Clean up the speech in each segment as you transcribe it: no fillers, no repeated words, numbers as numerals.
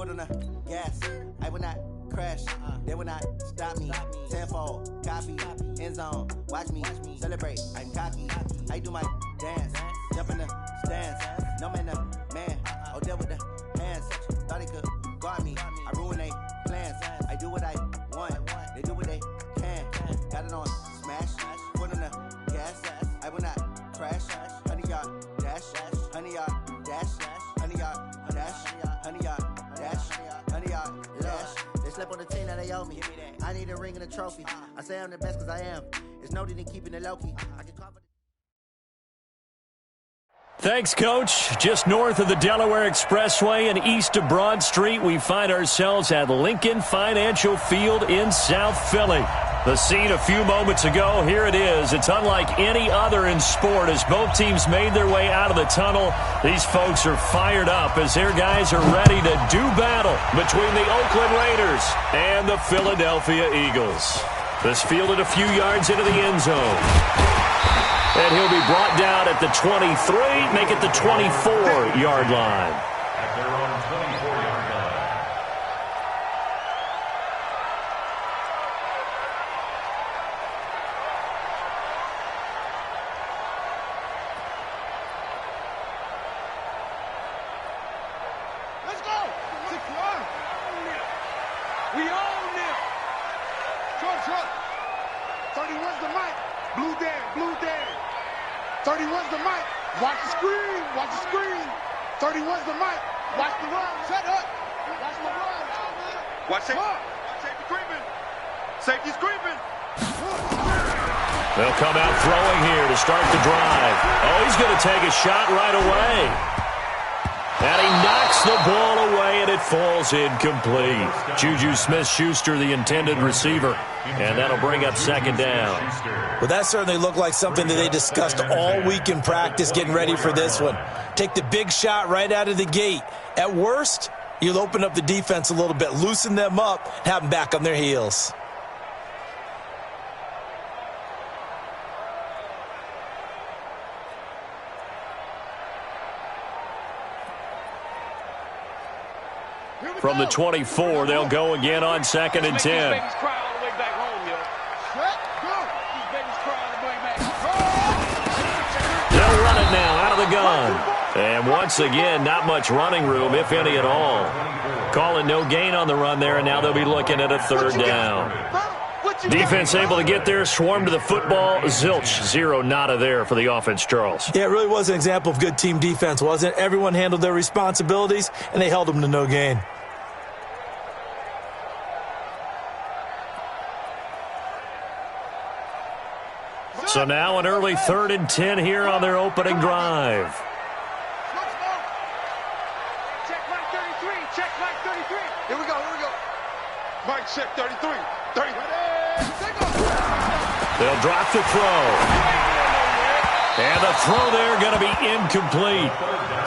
foot on the gas. I will not crash. They will not stop me. Tenfold, copy, end zone. Watch me celebrate. I'm cocky. I do my dance. Jump in the stands. No man, the man. Oh, deal with the hands. Thought he could guard me. I ruin they plans. I do what I want. They do what they can. Got it on smash. Foot on the gas. I will not crash. 100-yard dash. 100-yard dash. 100-yard dash. 100-yard dash. 100-yard dash. They slept on the team that they owe me. I need a ring and a trophy. I say I'm the best because I am. It's noted in keeping it low-key. I can confidently. Thanks, Coach. Just north of the Delaware Expressway and east of Broad Street, we find ourselves at Lincoln Financial Field in South Philly. The scene a few moments ago, here it is. It's unlike any other in sport as both teams made their way out of the tunnel. These folks are fired up as their guys are ready to do battle between the Oakland Raiders and the Philadelphia Eagles. This fielded a few yards into the end zone. And he'll be brought down at the 23, make it the 24-yard line. At their own 24-yard line. Let's go! 6-1. We own them. Truck. 31's the mic. Blue Dan. 31's the mic. Watch the screen. 31's the mic. Watch the run. Shut up. Watch the run. Watch safety creeping. Safety's creeping. They'll come out throwing here to start the drive. Oh, he's going to take a shot right away. And he knocks the ball away, and it falls incomplete. Juju Smith-Schuster, the intended receiver. And that'll bring up second down. Well, that certainly looked like something that they discussed all week in practice getting ready for this one. Take the big shot right out of the gate. At worst, you'll open up the defense a little bit, loosen them up, have them back on their heels. From the 24, they'll go again on 2nd and 10. They'll run it now out of the gun. And once again, not much running room, if any at all. Calling no gain on the run there, and now they'll be looking at a 3rd down. Defense able to get there, swarm to the football. Zilch, 0 nada there for the offense, Charles. Yeah, it really was an example of good team defense, wasn't it? Everyone handled their responsibilities, and they held them to no gain. So now an early 3rd and 10 here on their opening drive. Check like 33. Here we go. Mike, check 33. 30. They'll drop the throw. And the throw there going to be incomplete.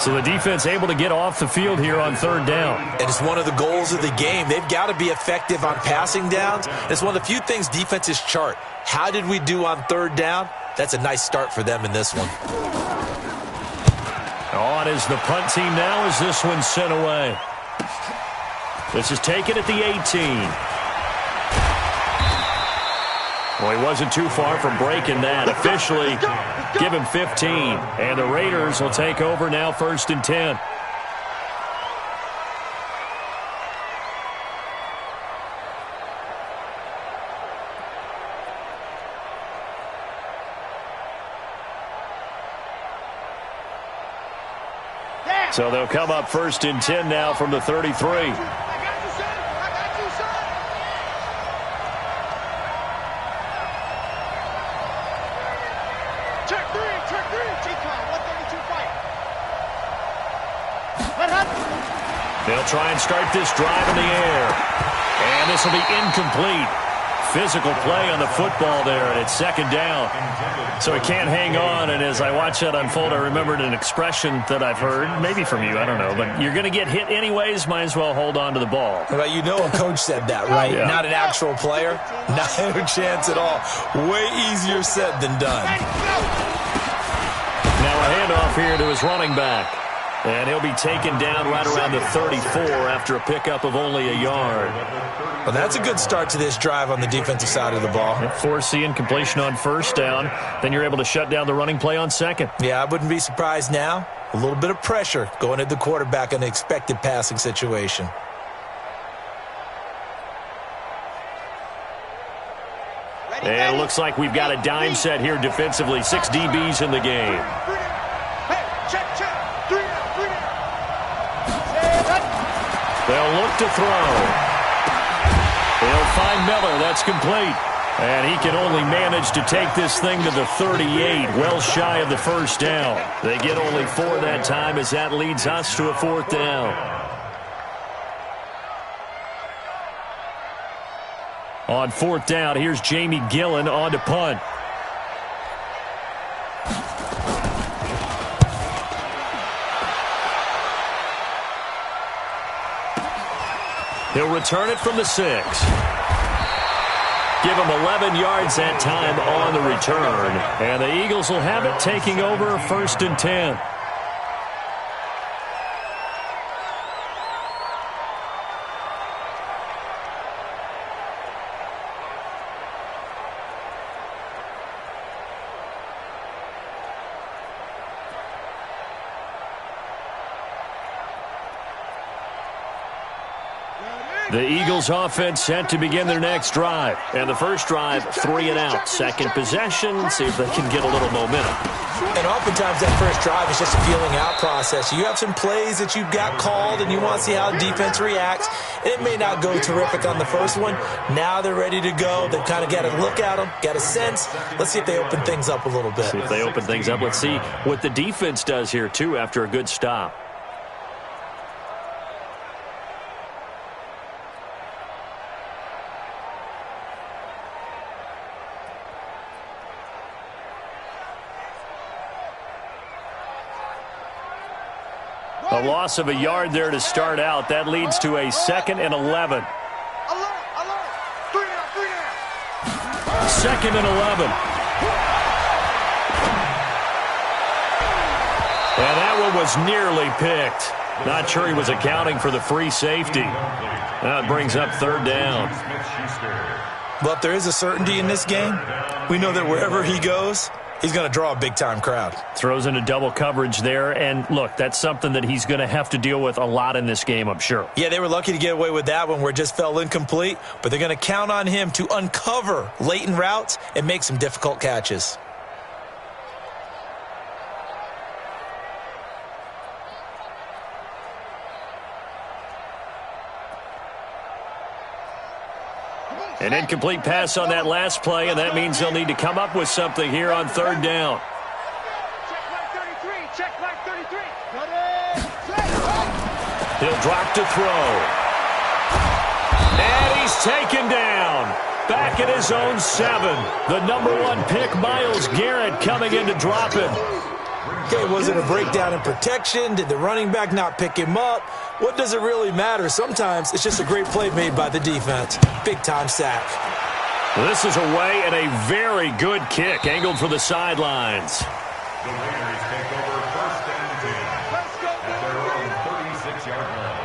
So the defense able to get off the field here on 3rd down. And it's one of the goals of the game. They've got to be effective on passing downs. It's one of the few things defenses chart. How did we do on 3rd down? That's a nice start for them in this one. On is the punt team now as this one's sent away. This is taken at the 18. Well, he wasn't too far from breaking that. Officially, give him 15. And the Raiders will take over now 1st and 10. So they'll come up 1st and 10 now from the 33. They'll try and start this drive in the air. And this will be incomplete. Physical play on the football there, and it's 2nd down. So he can't hang on, and as I watch that unfold, I remembered an expression that I've heard, maybe from you, I don't know, but you're going to get hit anyways, might as well hold on to the ball. Well, you know a coach said that, right? Yeah. Not an actual player. No chance at all. Way easier said than done. Now a handoff here to his running back. And he'll be taken down right around the 34 after a pickup of only a yard. Well, that's a good start to this drive on the defensive side of the ball. Force the incompletion on first down. Then you're able to shut down the running play on second. Yeah, I wouldn't be surprised now. A little bit of pressure going at the quarterback in an expected passing situation. And it looks like we've got a dime set here defensively. 6 DBs in the game. They'll look to throw. They'll find Miller. That's complete. And he can only manage to take this thing to the 38, well shy of the first down. They get only 4 that time as that leads us to a 4th down. On 4th down, here's Jamie Gillen on to punt. He'll return it from the 6. Give him 11 yards that time on the return. And the Eagles will have it taking over 1st and 10. The Eagles offense set to begin their next drive. And the first drive, 3 and out. Second possession, see if they can get a little momentum. And oftentimes that first drive is just a feeling out process. You have some plays that you've got called and you want to see how the defense reacts. It may not go terrific on the first one. Now they're ready to go. They've kind of got a look at them, got a sense. Let's see if they open things up a little bit. See if they open things up. Let's see what the defense does here, too, after a good stop. A loss of a yard there to start out. That leads to a 2nd and 11. 2nd and 11. And that one was nearly picked. Not sure he was accounting for the free safety. Now it brings up 3rd down. Well, if there is a certainty in this game, we know that wherever he goes, he's going to draw a big-time crowd. Throws into double coverage there. And, look, that's something that he's going to have to deal with a lot in this game, I'm sure. Yeah, they were lucky to get away with that one where it just fell incomplete. But they're going to count on him to uncover latent routes and make some difficult catches. An incomplete pass on that last play, and that means they'll need to come up with something here on 3rd down. He'll drop to throw. And he's taken down. Back at his own 7. The #1 pick, Myles Garrett, coming in to drop him. Okay, was it a breakdown in protection? Did the running back not pick him up? What does it really matter? Sometimes it's just a great play made by the defense. Big-time sack. This is away and a very good kick, angled for the sidelines. The Raiders take over 1st and 10 at their own 36-yard line.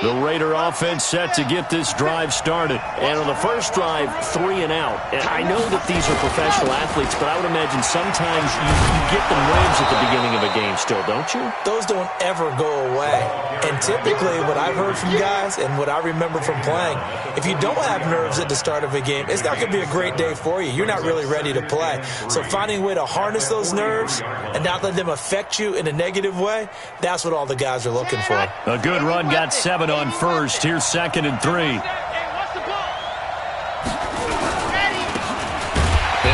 The Raider offense set to get this drive started. And on the first drive, 3 and out. And I know that these are professional athletes, but I would imagine sometimes you get the nerves at the beginning of a game still, don't you? Those don't ever go away. And typically what I've heard from guys and what I remember from playing, if you don't have nerves at the start of a game, it's not going to be a great day for you. You're not really ready to play. So finding a way to harness those nerves and not let them affect you in a negative way, that's what all the guys are looking for. A good run got 7 on first. Here's 2nd and 3. And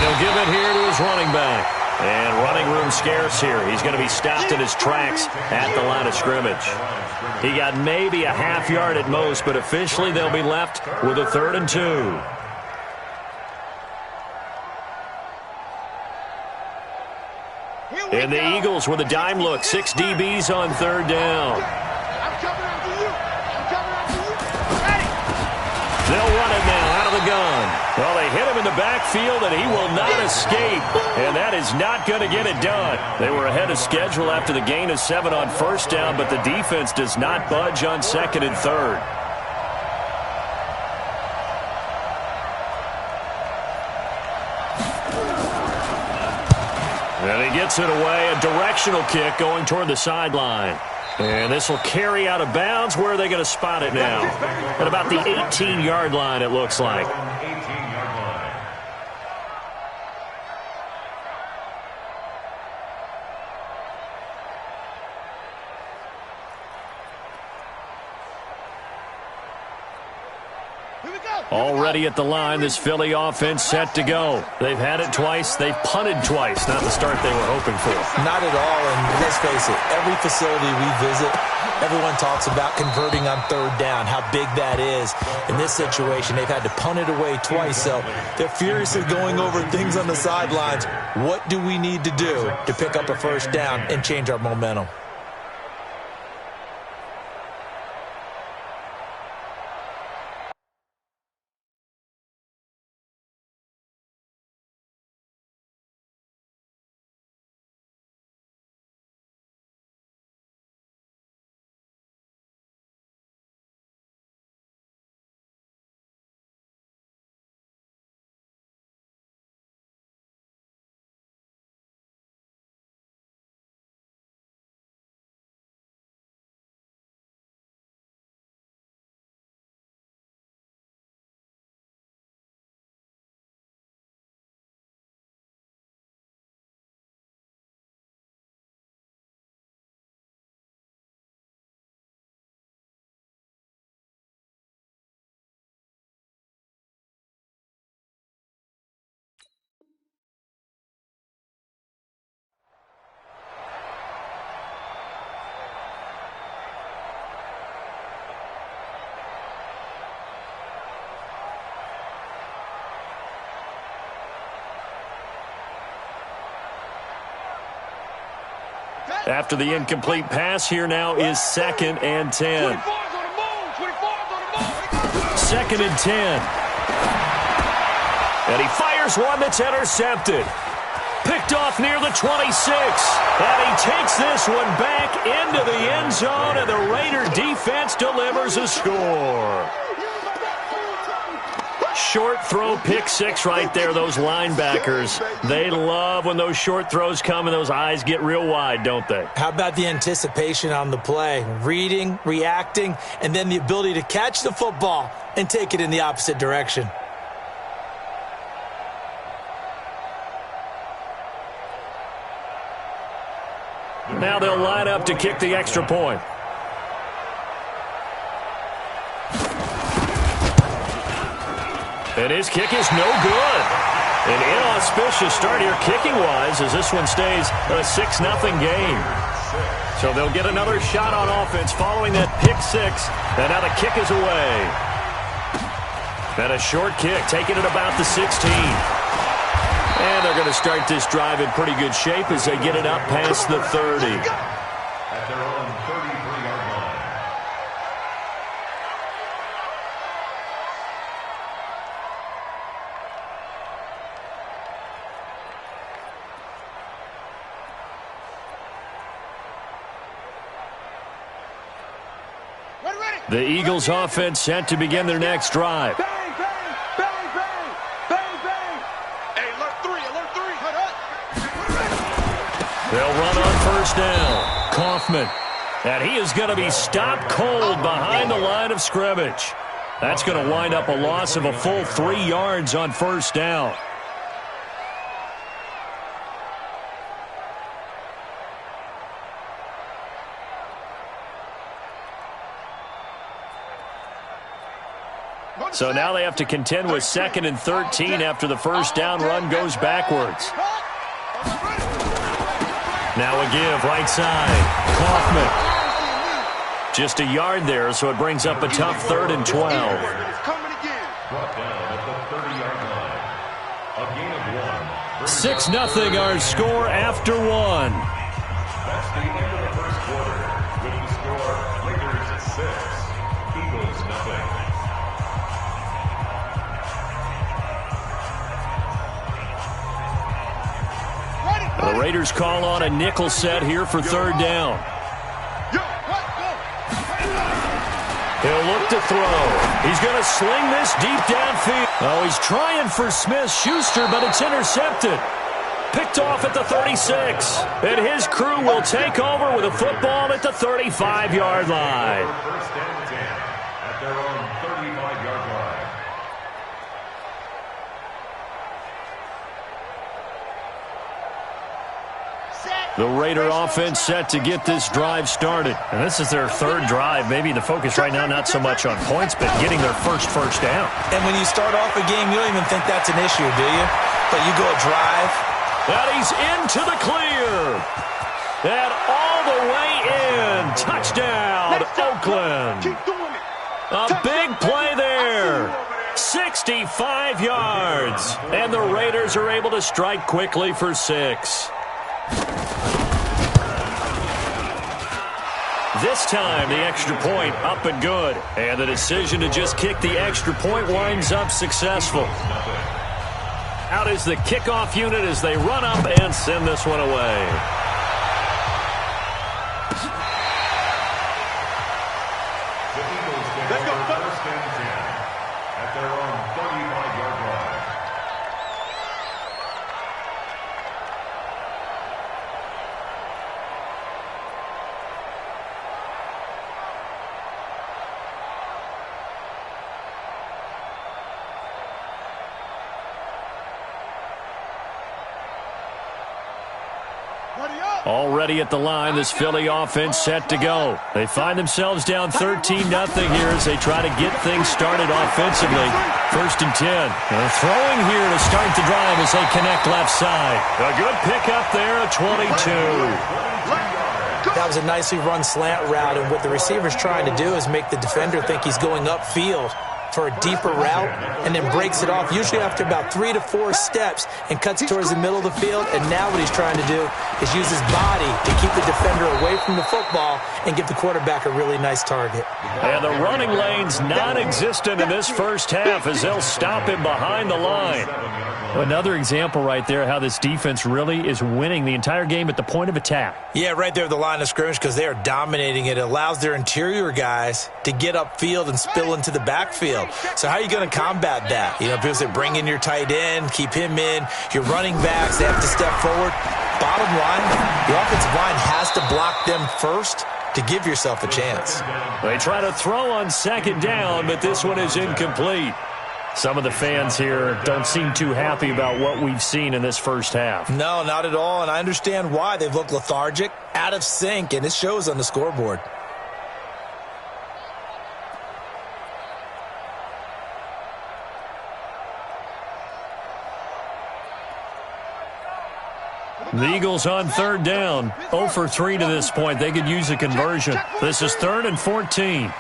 he'll give it here to his running back. And running room scarce here. He's going to be stopped in his tracks at the line of scrimmage. He got maybe a half yard at most, but officially they'll be left with a 3rd and 2. And the Eagles with a dime look. 6 DBs on 3rd down. They'll run it now out of the gun. Well, they hit him in in the backfield, and he will not escape. And that is not going to get it done. They were ahead of schedule after the gain of 7 on first down, but the defense does not budge on second and third. And he gets it away, a directional kick going toward the sideline. And this will carry out of bounds. Where are they going to spot it now? At about the 18-yard line, it looks like. 18-yard line. Already at the line, this Philly offense set to go. They've had it twice. They've punted twice. Not the start they were hoping for. Not at all, and let's face it, every facility we visit, everyone talks about converting on third down, how big that is. In this situation, they've had to punt it away twice, so they're furiously going over things on the sidelines. What do we need to do to pick up a first down and change our momentum? After the incomplete pass, here now is 2nd and 10. 2nd and 10. And he fires one that's intercepted. Picked off near the 26. And he takes this one back into the end zone, and the Raider defense delivers a score. Short throw, pick six right there. Those linebackers, they love when those short throws come and those eyes get real wide, don't they? How about the anticipation on the play? Reading, reacting, and then the ability to catch the football and take it in the opposite direction. Now they'll line up to kick the extra point. And his kick is no good. An inauspicious start here kicking-wise as this one stays a 6-0 game. So they'll get another shot on offense following that pick six. And now the kick is away. And a short kick taken at about the 16. And they're going to start this drive in pretty good shape as they get it up past the 30. At their own 33-yard line. The Eagles offense set to begin their next drive. Bang, bang, bang, bang, bang, bang. Hey, alert three, hut up. They'll run on first down. Kaufman. And he is going to be stopped cold behind the line of scrimmage. That's going to wind up a loss of a full 3 yards on first down. So now they have to contend with 2nd and 13 after the first down run goes backwards. Now a give, right side. Kaufman. Just a yard there, so it brings up a tough 3rd and 12. Brought down at the 30-yard line. A gain of 1. 6-0 our score after one. That's the end of the first quarter. With the score, Raiders 6, Eagles 0. Raiders call on a nickel set here for third down. He'll look to throw. He's going to sling this deep downfield. Oh, he's trying for Smith-Schuster, but it's intercepted. Picked off at the 36. And his crew will take over with a football at the 35-yard line. First and 10 at their own 35-yard line. The Raider offense set to get this drive started. And this is their third drive. Maybe the focus right now not so much on points, but getting their first down. And when you start off a game, you don't even think that's an issue, do you? But you go a drive. And he's into the clear. And all the way in. Touchdown, Oakland. A big play there. 65 yards. And the Raiders are able to strike quickly for 6. This time, the extra point up and good. And the decision to just kick the extra point winds up successful. Out is the kickoff unit as they run up and send this one away. The Eagles take over first and 10 at their own 35-yard line. Already at the line, this Philly offense set to go. They find themselves down 13-0 here as they try to get things started offensively. First and 10. They're throwing here to start the drive as they connect left side. A good pickup there at 22. That was a nicely run slant route, and what the receiver's trying to do is make the defender think he's going upfield for a deeper route, and then breaks it off, usually after about 3 to 4 steps, and cuts towards the middle of the field. And now what he's trying to do is use his body to keep the defender away from the football and give the quarterback a really nice target. And the running lane's non-existent in this first half as they'll stop him behind the line. Another example right there how this defense really is winning the entire game at the point of attack. Yeah, right there at the line of scrimmage, because they are dominating it. It allows their interior guys to get upfield and spill into the backfield. So how are you going to combat that? You know, people say bring in your tight end, keep him in. Your running backs, they have to step forward. Bottom line, the offensive line has to block them first to give yourself a chance. They try to throw on second down, but this one is incomplete. Some of the fans here don't seem too happy about what we've seen in this first half. No, not at all, and I understand why. They've looked lethargic, out of sync, and it shows on the scoreboard. The Eagles on third down. 0 for 3 to this point. They could use a conversion. This is 3rd and 14.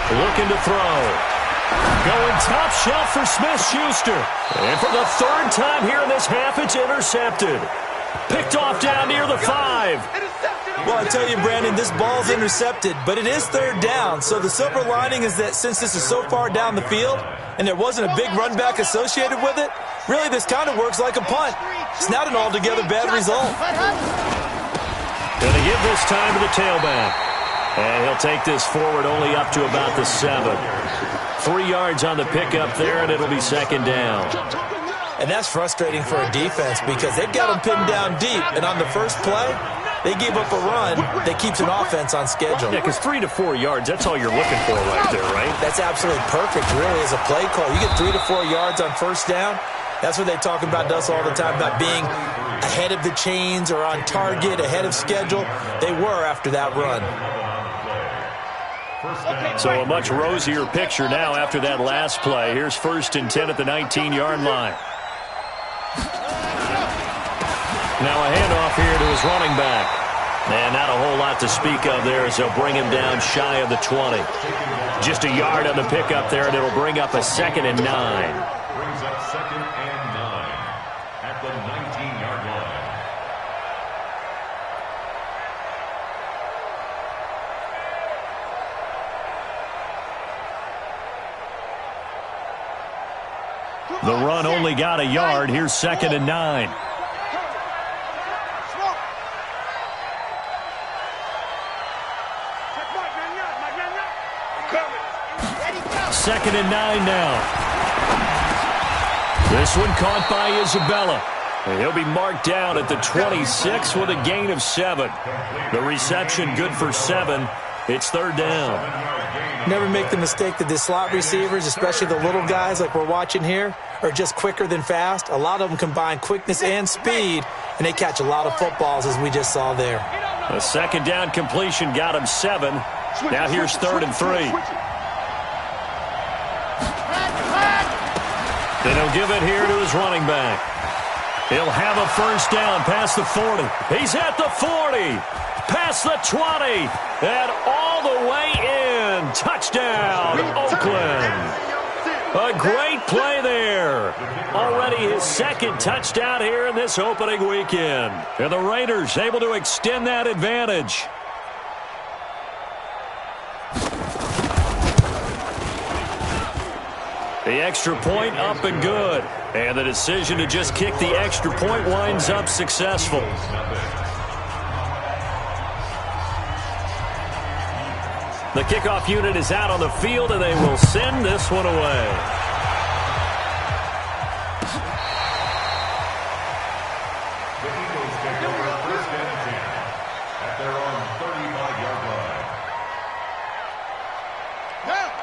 Looking to throw. Going top shelf for Smith-Schuster. And for the third time here in this half, it's intercepted. Picked off down near the 5. Well, I tell you, Brandon, this ball's intercepted, but it is third down. So the silver lining is that since this is so far down the field and there wasn't a big run back associated with it, really this kind of works like a punt. It's not an altogether bad result. Going to give this time to the tailback. And he'll take this forward only up to about the 7. 3 yards on the pickup there, and it'll be second down. And that's frustrating for a defense because they've got them pinned down deep. And on the first play, they gave up a run that keeps an offense on schedule. Yeah, because 3 to 4 yards, that's all you're looking for right there, right? That's absolutely perfect, really, as a play call. You get 3 to 4 yards on first down. That's what they talk about us all the time, about being ahead of the chains or on target, ahead of schedule. They were after that run. So a much rosier picture now after that last play. Here's 1st and 10 at the 19-yard line. Now a handoff here to his running back. And not a whole lot to speak of there as they'll bring him down shy of the 20. Just a yard on the pickup there, and it'll bring up a 2nd and 9. Brings up 2nd and 9 at the 19-yard line. The run only got a yard. Here's 2nd and 9. Second and 9 now. This one caught by Isabella. And he'll be marked down at the 26 with a gain of 7. The reception good for 7. It's 3rd down. Never make the mistake that the slot receivers, especially the little guys like we're watching here, are just quicker than fast. A lot of them combine quickness and speed, and they catch a lot of footballs, as we just saw there. A 2nd down completion got him 7. Now here's 3rd and 3. Then he'll give it here to his running back. He'll have a 1st down past the 40. He's at the 40. Past the 20. And all the way in. Touchdown, Oakland. A great play there. Already his 2nd touchdown here in this opening weekend. And the Raiders able to extend that advantage. The extra point up and good. And the decision to just kick the extra point winds up successful. The kickoff unit is out on the field, and they will send this one away. The Eagles take over 1st and 10 at their own 35-yard line.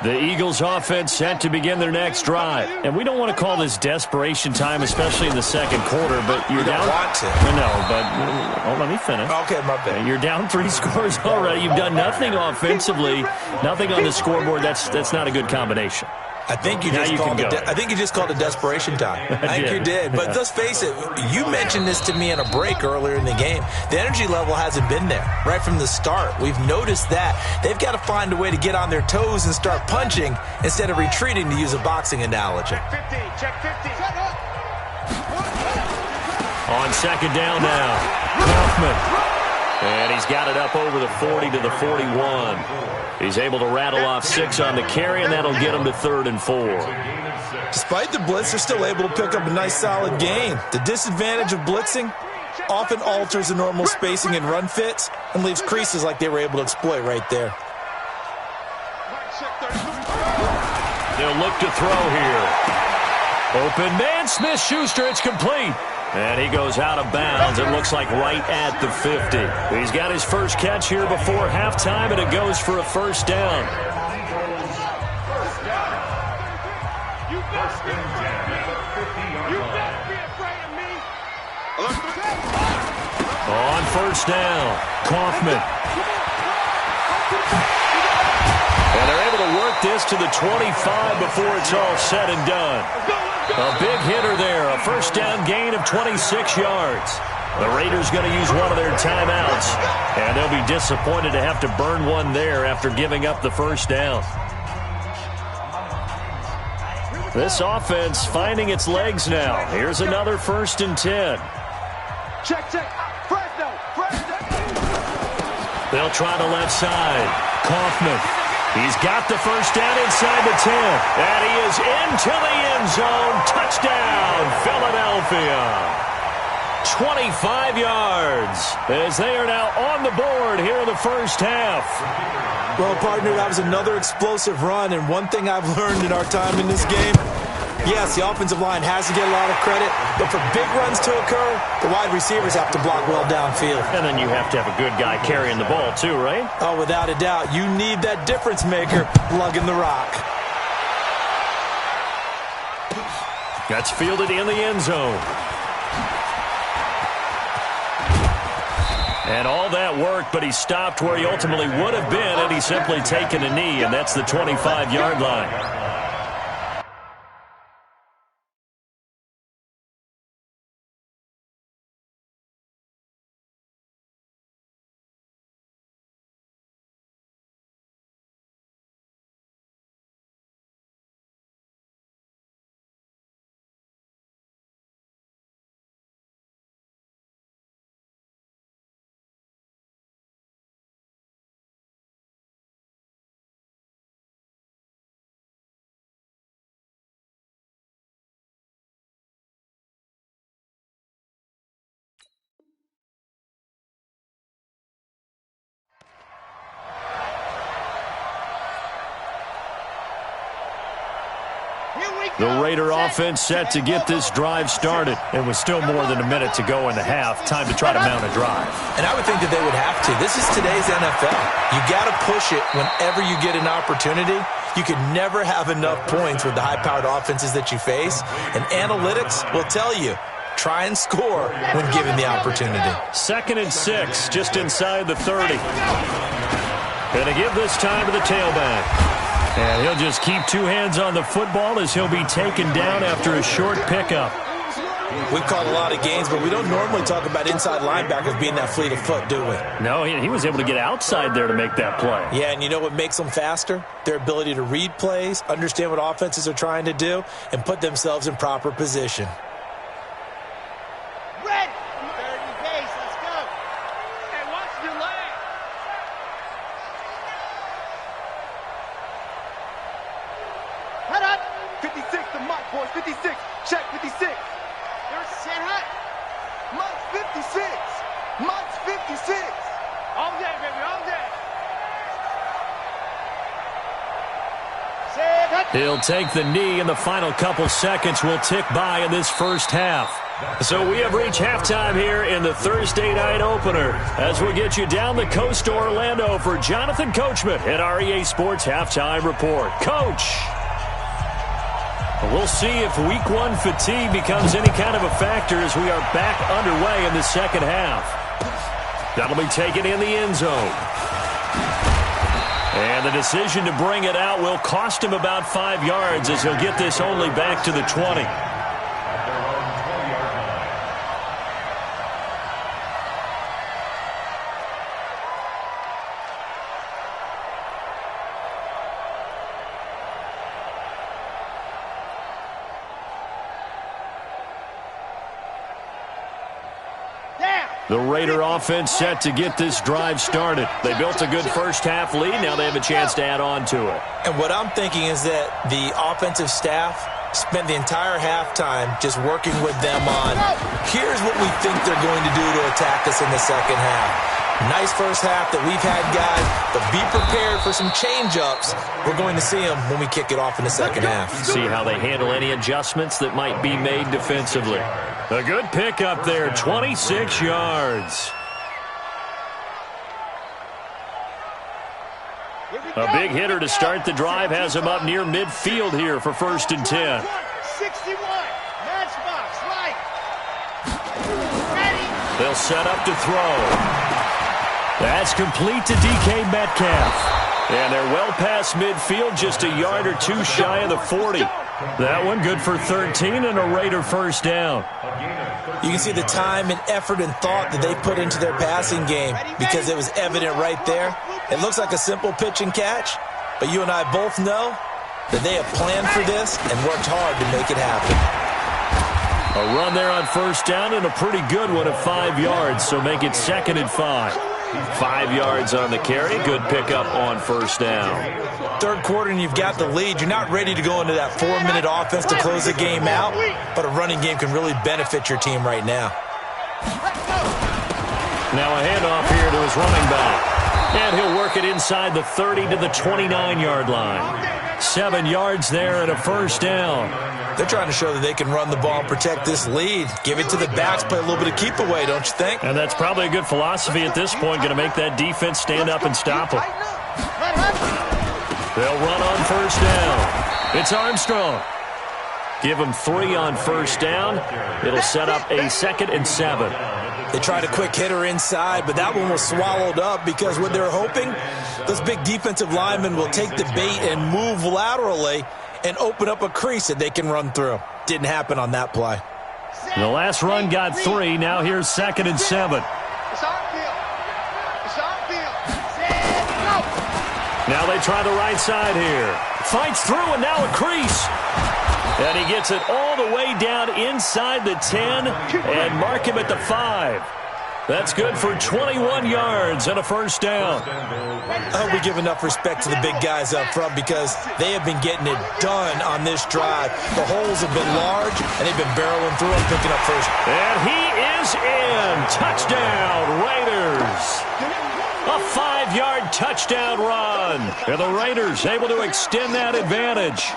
The Eagles offense set to begin their next drive. And we don't want to call this desperation time, especially in the 2nd quarter, but you're down. You don't want to. No, but let me finish. Okay, my bad. You're down 3 scores already. You've done nothing offensively, nothing on the scoreboard. That's not a good combination. I think you just called it desperation time. I think you did. But let's face it, you mentioned this to me in a break earlier in the game. The energy level hasn't been there right from the start. We've noticed that. They've got to find a way to get on their toes and start punching instead of retreating, to use a boxing analogy. Check 50. On 2nd down now, Kaufman. And he's got it up over the 40 to the 41. He's able to rattle off 6 on the carry, and that'll get him to 3rd and 4. Despite the blitz, they're still able to pick up a nice solid gain. The disadvantage of blitzing often alters the normal spacing and run fits and leaves creases like they were able to exploit right there. They'll look to throw here. Open man, Smith-Schuster, it's complete. And he goes out of bounds, it looks like right at the 50. He's got his first catch here before halftime, and it goes for a 1st down. On 1st down, Kaufman. And they're able to work this to the 25 before it's all said and done. A big hitter there, a 1st down gain of 26 yards. The Raiders going to use one of their timeouts, and they'll be disappointed to have to burn one there after giving up the 1st down. This offense finding its legs now. Here's another 1st and 10. Check. Fresno. They'll try the left side. Kaufman. He's got the 1st down inside the 10. And he is into the end zone. Touchdown, Philadelphia. 25 yards as they are now on the board here in the 1st half. Well, partner, that was another explosive run, and one thing I've learned in our time in this game, yes, the offensive line has to get a lot of credit, but for big runs to occur, the wide receivers have to block well downfield. And then you have to have a good guy carrying the ball too, right? Oh, without a doubt. You need that difference maker lugging the rock. That's fielded in the end zone. And all that worked, but he stopped where he ultimately would have been had he simply taken a knee, and that's the 25-yard line. The Raider offense set to get this drive started. It was still more than a minute to go in the half. Time to try to mount a drive. And I would think that they would have to. This is today's NFL. You got to push it whenever you get an opportunity. You can never have enough points with the high-powered offenses that you face. And analytics will tell you, try and score when given the opportunity. 2nd and 6, just inside the 30. Going to give this time to the tailback. And he'll just keep two hands on the football as he'll be taken down after a short pickup. We've called a lot of games, but we don't normally talk about inside linebackers being that fleet of foot, do we? No, he was able to get outside there to make that play. Yeah, and you know what makes them faster? Their ability to read plays, understand what offenses are trying to do, and put themselves in proper position. Red! 30 base, let's go. Hey, watch your leg. Head up. 56 to Mott, boys. 56. Check 56. You're set high. Mott's 56. Mott's 56. All day, baby, all day. Set high. He'll take the knee, and the final couple seconds will tick by in this first half. So we have reached halftime here in the Thursday night opener as we get you down the coast to Orlando for Jonathan Coachman at REA Sports Halftime Report. Coach! We'll see if week one fatigue becomes any kind of a factor as we are back underway in the second half. That'll be taken in the end zone. And the decision to bring it out will cost him about 5 yards as he'll get this only back to the 20. The Raider offense set to get this drive started. They built a good first half lead. Now they have a chance to add on to it. And what I'm thinking is that the offensive staff spent the entire halftime just working with them on, here's what we think they're going to do to attack us in the second half. Nice first half that we've had, guys, but be prepared for some change-ups. We're going to see them when we kick it off in the second half. See how they handle any adjustments that might be made defensively. A good pickup there, 26 yards. A big hitter to start the drive has him up near midfield here for 1st and 10. 61. Matchbox, right. Ready. They'll set up to throw. That's complete to DK Metcalf. And they're well past midfield, just a yard or two shy of the 40. That one good for 13 and a Raider first down. You can see the time and effort and thought that they put into their passing game because it was evident right there. It looks like a simple pitch and catch, but you and I both know that they have planned for this and worked hard to make it happen. A run there on first down and a pretty good one of 5 yards, so make it 2nd and 5. 5 yards on the carry. Good pickup on first down. Third quarter and you've got the lead. You're not ready to go into that 4-minute offense to close the game out, but a running game can really benefit your team right now. Now a handoff here to his running back. And he'll work it inside the 30 to the 29-yard line. 7 yards there and a first down. They're trying to show that they can run the ball and protect this lead. Give it to the backs, play a little bit of keep away, don't you think? And that's probably a good philosophy at this point, going to make that defense stand up and stop them. They'll run on first down. It's Armstrong. Give them 3 on first down. It'll set up a 2nd and 7. They tried a quick hitter inside, but that one was swallowed up because what they're hoping, those big defensive linemen will take the bait and move laterally and open up a crease that they can run through. Didn't happen on that play. The last run got 3. Now here's 2nd and 7. It's our field. It's our field. Now they try the right side here. Fights through and now a crease. And he gets it all the way down inside the 10 and mark him at the 5. That's good for 21 yards and a first down. I hope we give enough respect to the big guys up front because they have been getting it done on this drive. The holes have been large, and they've been barreling through and picking up first. And he is in. Touchdown, Raiders. A 5-yard touchdown run. And the Raiders able to extend that advantage.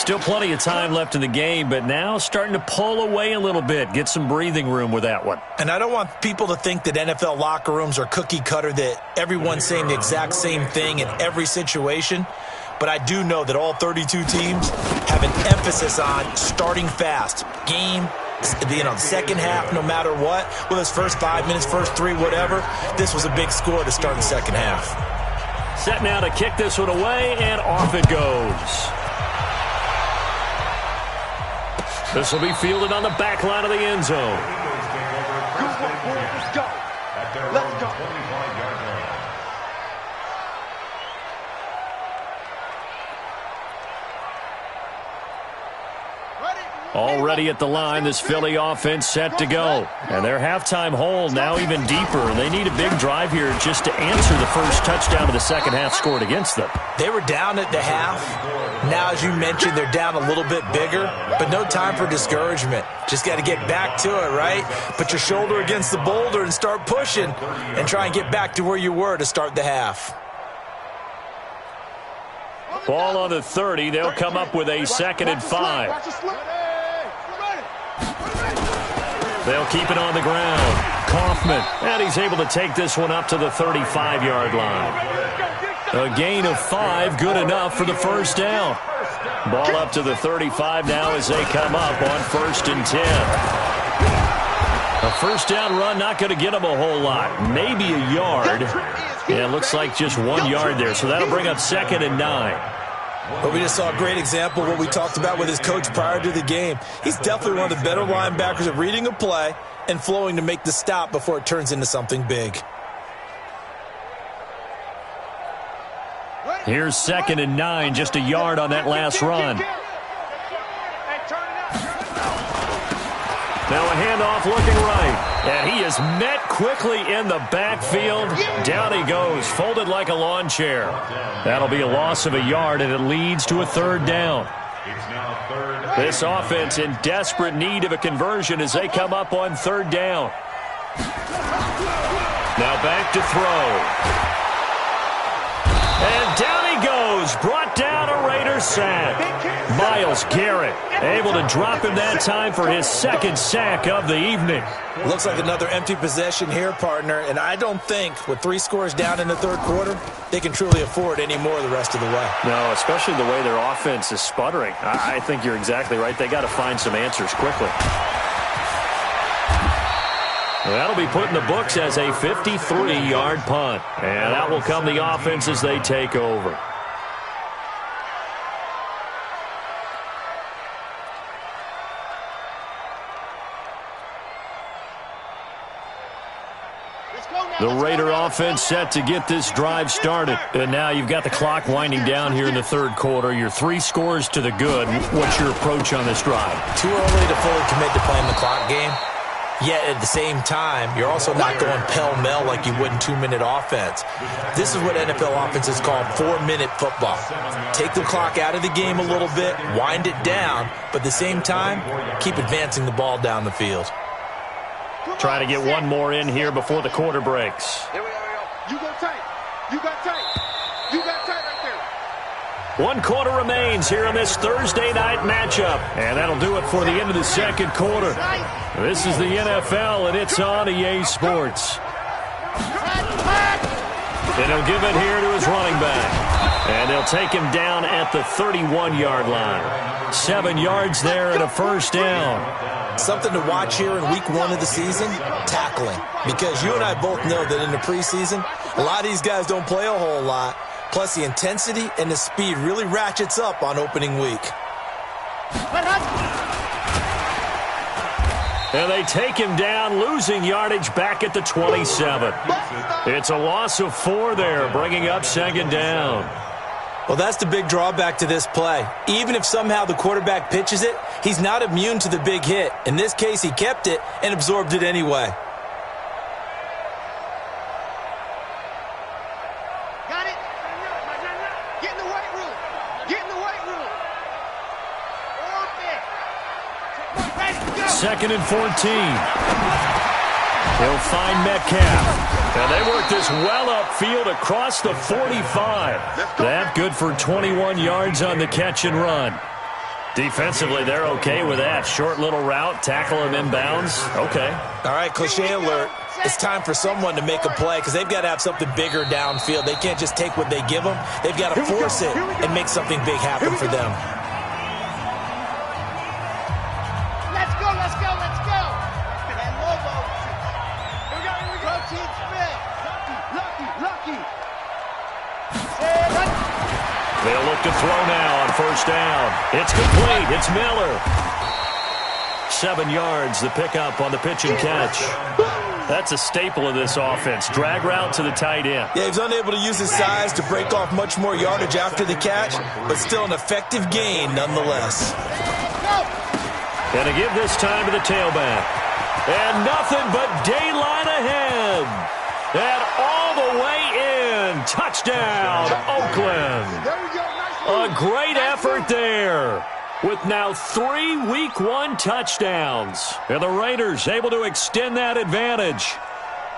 Still plenty of time left in the game, but now starting to pull away a little bit. Get some breathing room with that one. And I don't want people to think that NFL locker rooms are cookie cutter, that everyone's saying the exact same thing in every situation. But I do know that all 32 teams have an emphasis on starting fast. Game, the second half, no matter what. Whether it's first 5 minutes, first 3, whatever. This was a big score to start the second half. Set now to kick this one away, and off it goes. This will be fielded on the back line of the end zone. Good one, boys. Let's go. Let's go. 25-yard line. Already at the line, this Philly offense set to go. And their halftime hole now even deeper. And they need a big drive here just to answer the first touchdown of the second half scored against them. They were down at the half. Now, as you mentioned, they're down a little bit bigger, but no time for discouragement. Just got to get back to it, right? Put your shoulder against the boulder and start pushing and try and get back to where you were to start the half. Ball on the 30. They'll come up with a 2nd and 5. They'll keep it on the ground. Kaufman, and he's able to take this one up to the 35-yard line. A gain of 5, good enough for the first down. Ball up to the 35 now as they come up on 1st and 10. A first down run not going to get them a whole lot. Maybe a yard. Yeah, it looks like just 1 yard there, so that'll bring up 2nd and 9. But we just saw a great example of what we talked about with his coach prior to the game. He's definitely one of the better linebackers at reading a play and flowing to make the stop before it turns into something big. Here's 2nd and 9, just a yard on that last run. Now a handoff looking right. And he is met quickly in the backfield. Down he goes, folded like a lawn chair. That'll be a loss of a yard, and it leads to a 3rd down. This offense in desperate need of a conversion as they come up on 3rd down. Now back to throw. And down he goes, brought down a Raider sack. Myles Garrett able to drop him that time for his 2nd sack of the evening. Looks like another empty possession here, partner, and I don't think with 3 scores down in the 3rd quarter, they can truly afford any more the rest of the way. No, especially the way their offense is sputtering. I think you're exactly right. They got to find some answers quickly. That'll be put in the books as a 53-yard punt. And that will come the offense as they take over. The Raider offense set to get this drive started. And now you've got the clock winding down here in the 3rd quarter. Your 3 scores to the good. What's your approach on this drive? Too early to fully commit to playing the clock game. Yet at the same time, you're also not going pell-mell like you would in 2-minute offense. This is what NFL offenses call 4-minute football. Take the clock out of the game a little bit, wind it down, but at the same time, keep advancing the ball down the field. Try to get one more in here before the quarter breaks. Here we go. You go tight. You got tight. You got tight right there. 1 quarter remains here in this Thursday night matchup. And that'll do it for the end of the 2nd quarter. This is the NFL, and it's on EA Sports. And he'll give it here to his running back. And they'll take him down at the 31-yard line. 7 yards there and a first down. Something to watch here in week 1 of the season, tackling. Because you and I both know that in the preseason, a lot of these guys don't play a whole lot. Plus, the intensity and the speed really ratchets up on opening week. And they take him down, losing yardage back at the 27. It's a loss of 4 there, bringing up 2nd down. Well, that's the big drawback to this play. Even if somehow the quarterback pitches it, he's not immune to the big hit. In this case, he kept it and absorbed it anyway. Got it? Get in the weight room. Get in the weight room. Orbit. 2nd and 14. He'll find Metcalf. And they work this well upfield across the 45. That good for 21 yards on the catch and run. Defensively, they're okay with that. Short little route, tackle him inbounds. Okay. All right, cliche alert. It's time for someone to make a play because they've got to have something bigger downfield. They can't just take what they give them. They've got to force it and make something big happen for them. Let's go, let's go, let's go. And Lobo. Here we go. Protein spin. Lucky. They'll look to throw now on first down. It's complete. It's Miller. 7 yards, the pickup on the pitch and catch. That's a staple of this offense. Drag route to the tight end. Yeah, he's unable to use his size to break off much more yardage after the catch, but still an effective gain nonetheless. And to give this time to the tailback. And nothing but daylight ahead. And all the way in. Touchdown, Oakland. A great effort there. With now 3 Week 1 touchdowns. And the Raiders able to extend that advantage.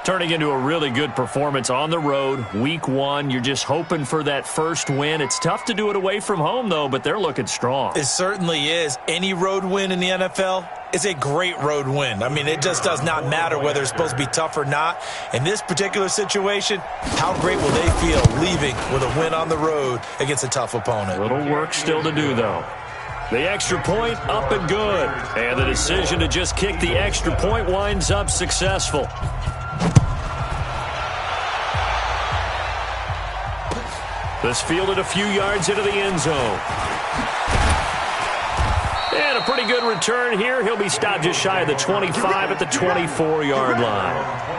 Turning into a really good performance on the road. Week 1, you're just hoping for that first win. It's tough to do it away from home, though, but they're looking strong. It certainly is. Any road win in the NFL is a great road win. I mean, it just does not matter whether it's supposed to be tough or not. In this particular situation, how great will they feel leaving with a win on the road against a tough opponent? A little work still to do, though. The extra point up and good. And the decision to just kick the extra point winds up successful. This fielded a few yards into the end zone. And a pretty good return here. He'll be stopped just shy of the 25 at the 24-yard line.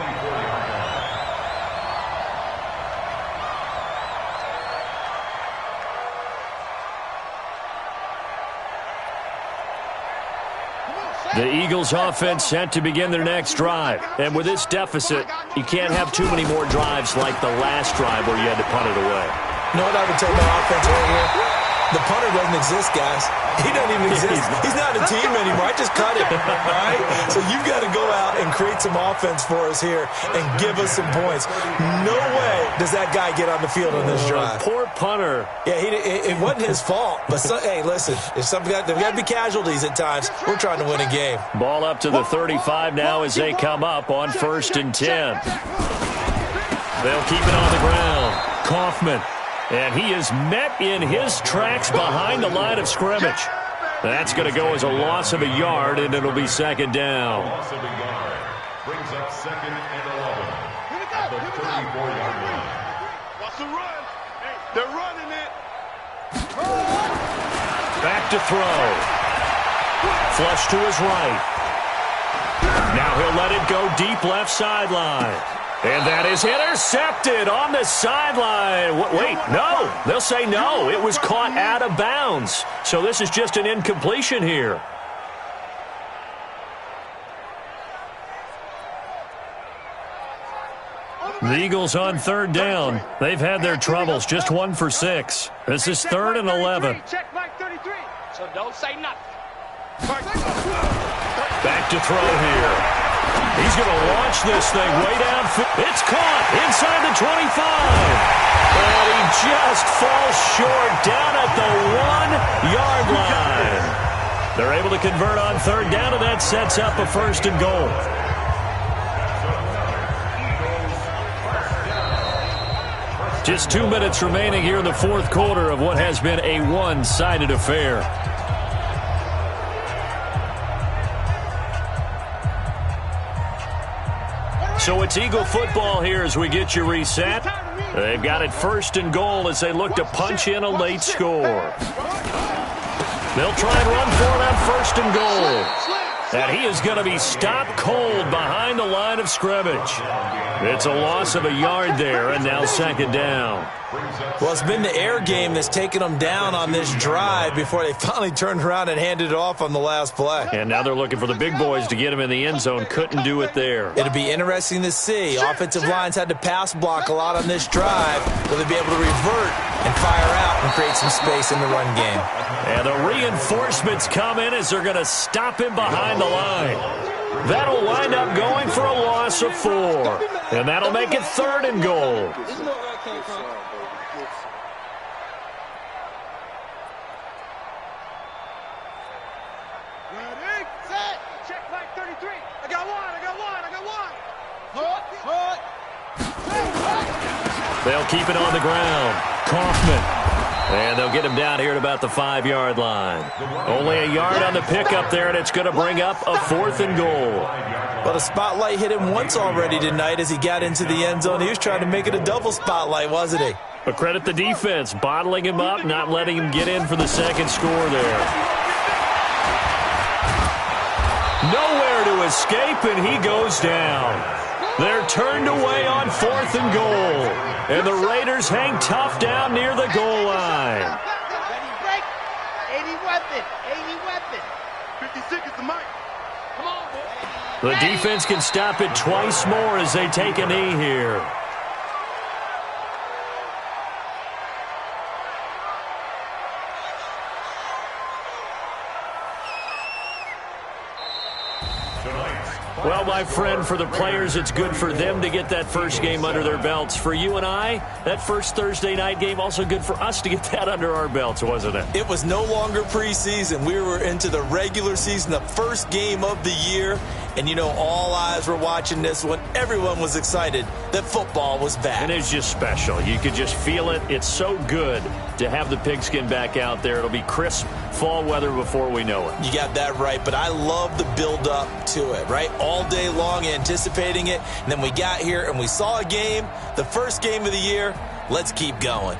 The Eagles offense set to begin their next drive. And with this deficit, you can't have too many more drives like the last drive where you had to punt it away. You know what I would tell my offense right here? The punter doesn't exist, guys. He doesn't even exist. He's not a team anymore. I just cut him, all right? So you've got to go out and create some offense for us here and give us some points. No way does that guy get on the field on this drive. Poor punter. Yeah, it wasn't his fault. But, hey, listen, there's got to be casualties at times. We're trying to win a game. Ball up to the 35 now as they come up on 1st and 10. They'll keep it on the ground. Kaufman. And he is met in his tracks behind the line of scrimmage. That's going to go as a loss of a yard, and it'll be second down. Loss of a yard brings up 2nd and 11 at the 34-yard line. What's the run? Hey, they're running it. Back to throw. Flush to his right. Now he'll let it go deep left sideline. And that is intercepted on the sideline. Wait, no. They'll say no. It was caught out of bounds. So this is just an incompletion here. The Eagles on 3rd down. They've had their troubles. Just 1 for 6. This is 3rd and 11. Check Mike 33. So don't say nothing. Back to throw here. He's going to launch this thing way down. It's caught inside the 25. And he just falls short down at the 1-yard line. They're able to convert on 3rd down, and that sets up a 1st and goal. Just 2 minutes remaining here in the 4th quarter of what has been a one-sided affair. So it's Eagle football here as we get you reset. They've got it 1st and goal as they look to punch in a late score. They'll try and run for it on 1st and goal. And he is going to be stopped cold behind the line of scrimmage. It's a loss of a yard there, and now 2nd down. Well, it's been the air game that's taken them down on this drive before they finally turned around and handed it off on the last play. And now they're looking for the big boys to get him in the end zone. Couldn't do it there. It'll be interesting to see. Offensive lines had to pass block a lot on this drive. Will they be able to revert and fire out and create some space in the run game? And the reinforcements come in as they're going to stop him behind the line. That'll wind up going for a loss of 4. And that'll make it 3rd and goal. They'll keep it on the ground. Kaufman. And they'll get him down here at about the 5-yard line. Only a yard on the pickup there, and it's going to bring up a 4th and goal. Well, the spotlight hit him once already tonight as he got into the end zone. He was trying to make it a double spotlight, wasn't he? But credit the defense, bottling him up, not letting him get in for the second score there. Nowhere to escape, and he goes down. They're turned away on 4th and goal. And the Raiders hang tough down near the goal line. Ready, break. 80 weapon. 80 weapon. 50 seconds to Mike. Come on, boy. The defense can stop it twice more as they take a knee here. Well, my friend, for the players, it's good for them to get that first game under their belts. For you and I, that first Thursday night game, also good for us to get that under our belts, wasn't it? It was no longer preseason. We were into the regular season, the first game of the year. And, you know, all eyes were watching this one. Everyone was excited that football was back. And it's just special. You could just feel it. It's so good to have the pigskin back out there. It'll be crisp fall weather before we know it. You got that right, but I love the build-up to it, right? All day long anticipating it, and then we got here and we saw a game, the first game of the year. Let's keep going.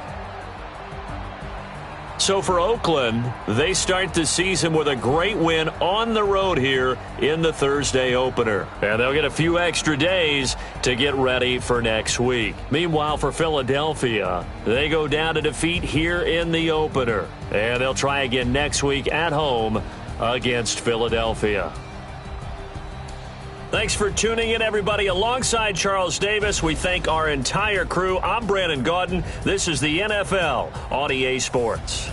So for Oakland, they start the season with a great win on the road here in the Thursday opener. And they'll get a few extra days to get ready for next week. Meanwhile, for Philadelphia, they go down to defeat here in the opener. And they'll try again next week at home against Philadelphia. Thanks for tuning in, everybody. Alongside Charles Davis, we thank our entire crew. I'm Brandon Gaudin. This is the NFL on EA Sports.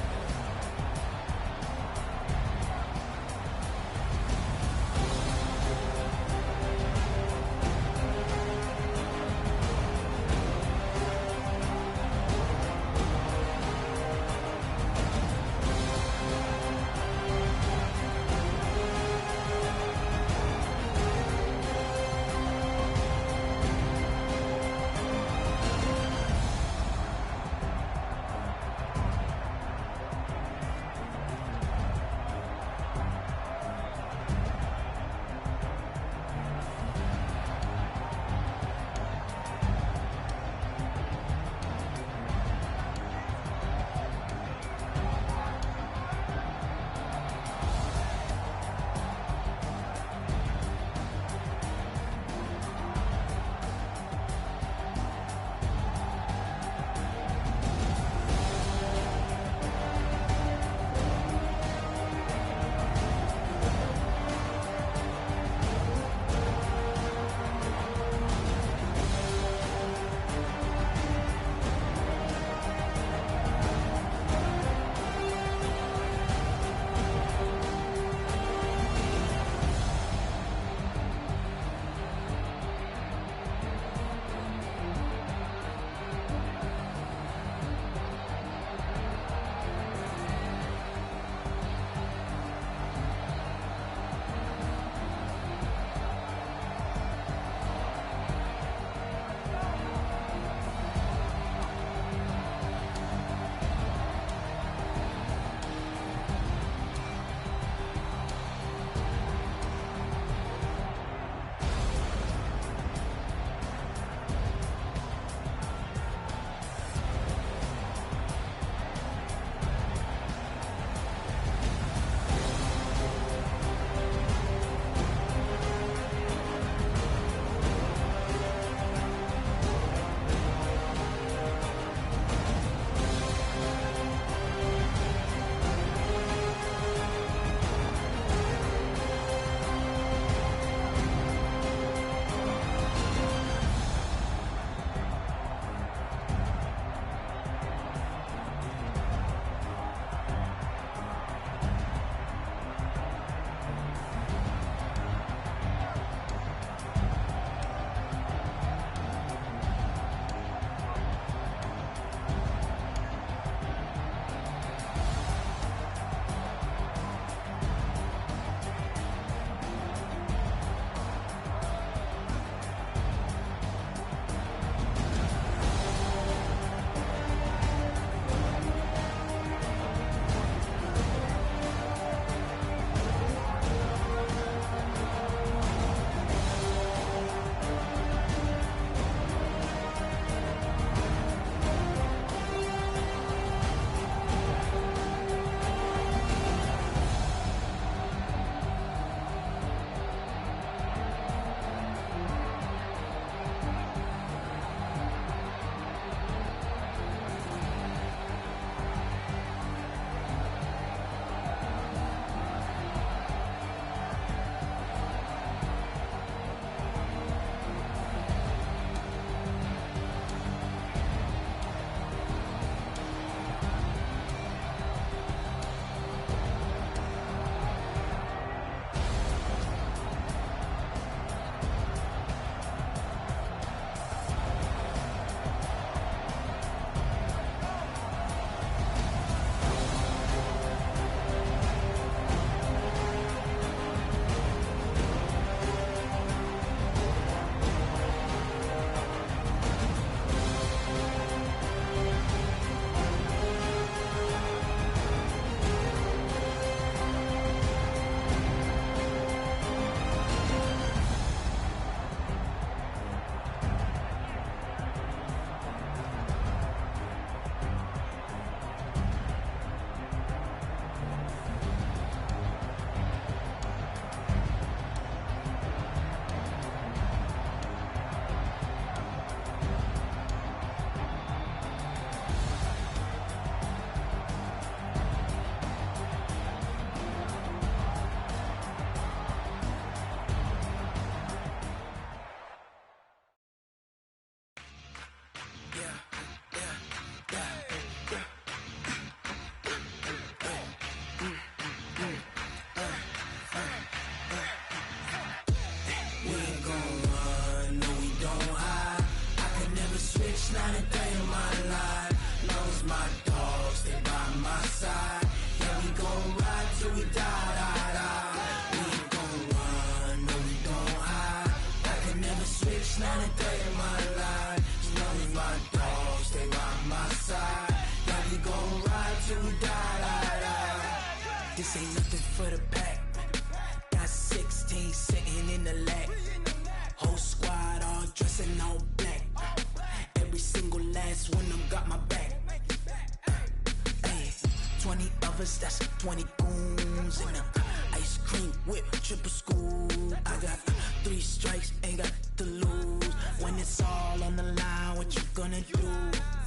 moves in them. Ice cream whip, triple school. I got 3 strikes, ain't got to lose. When it's all on the line, what you gonna do?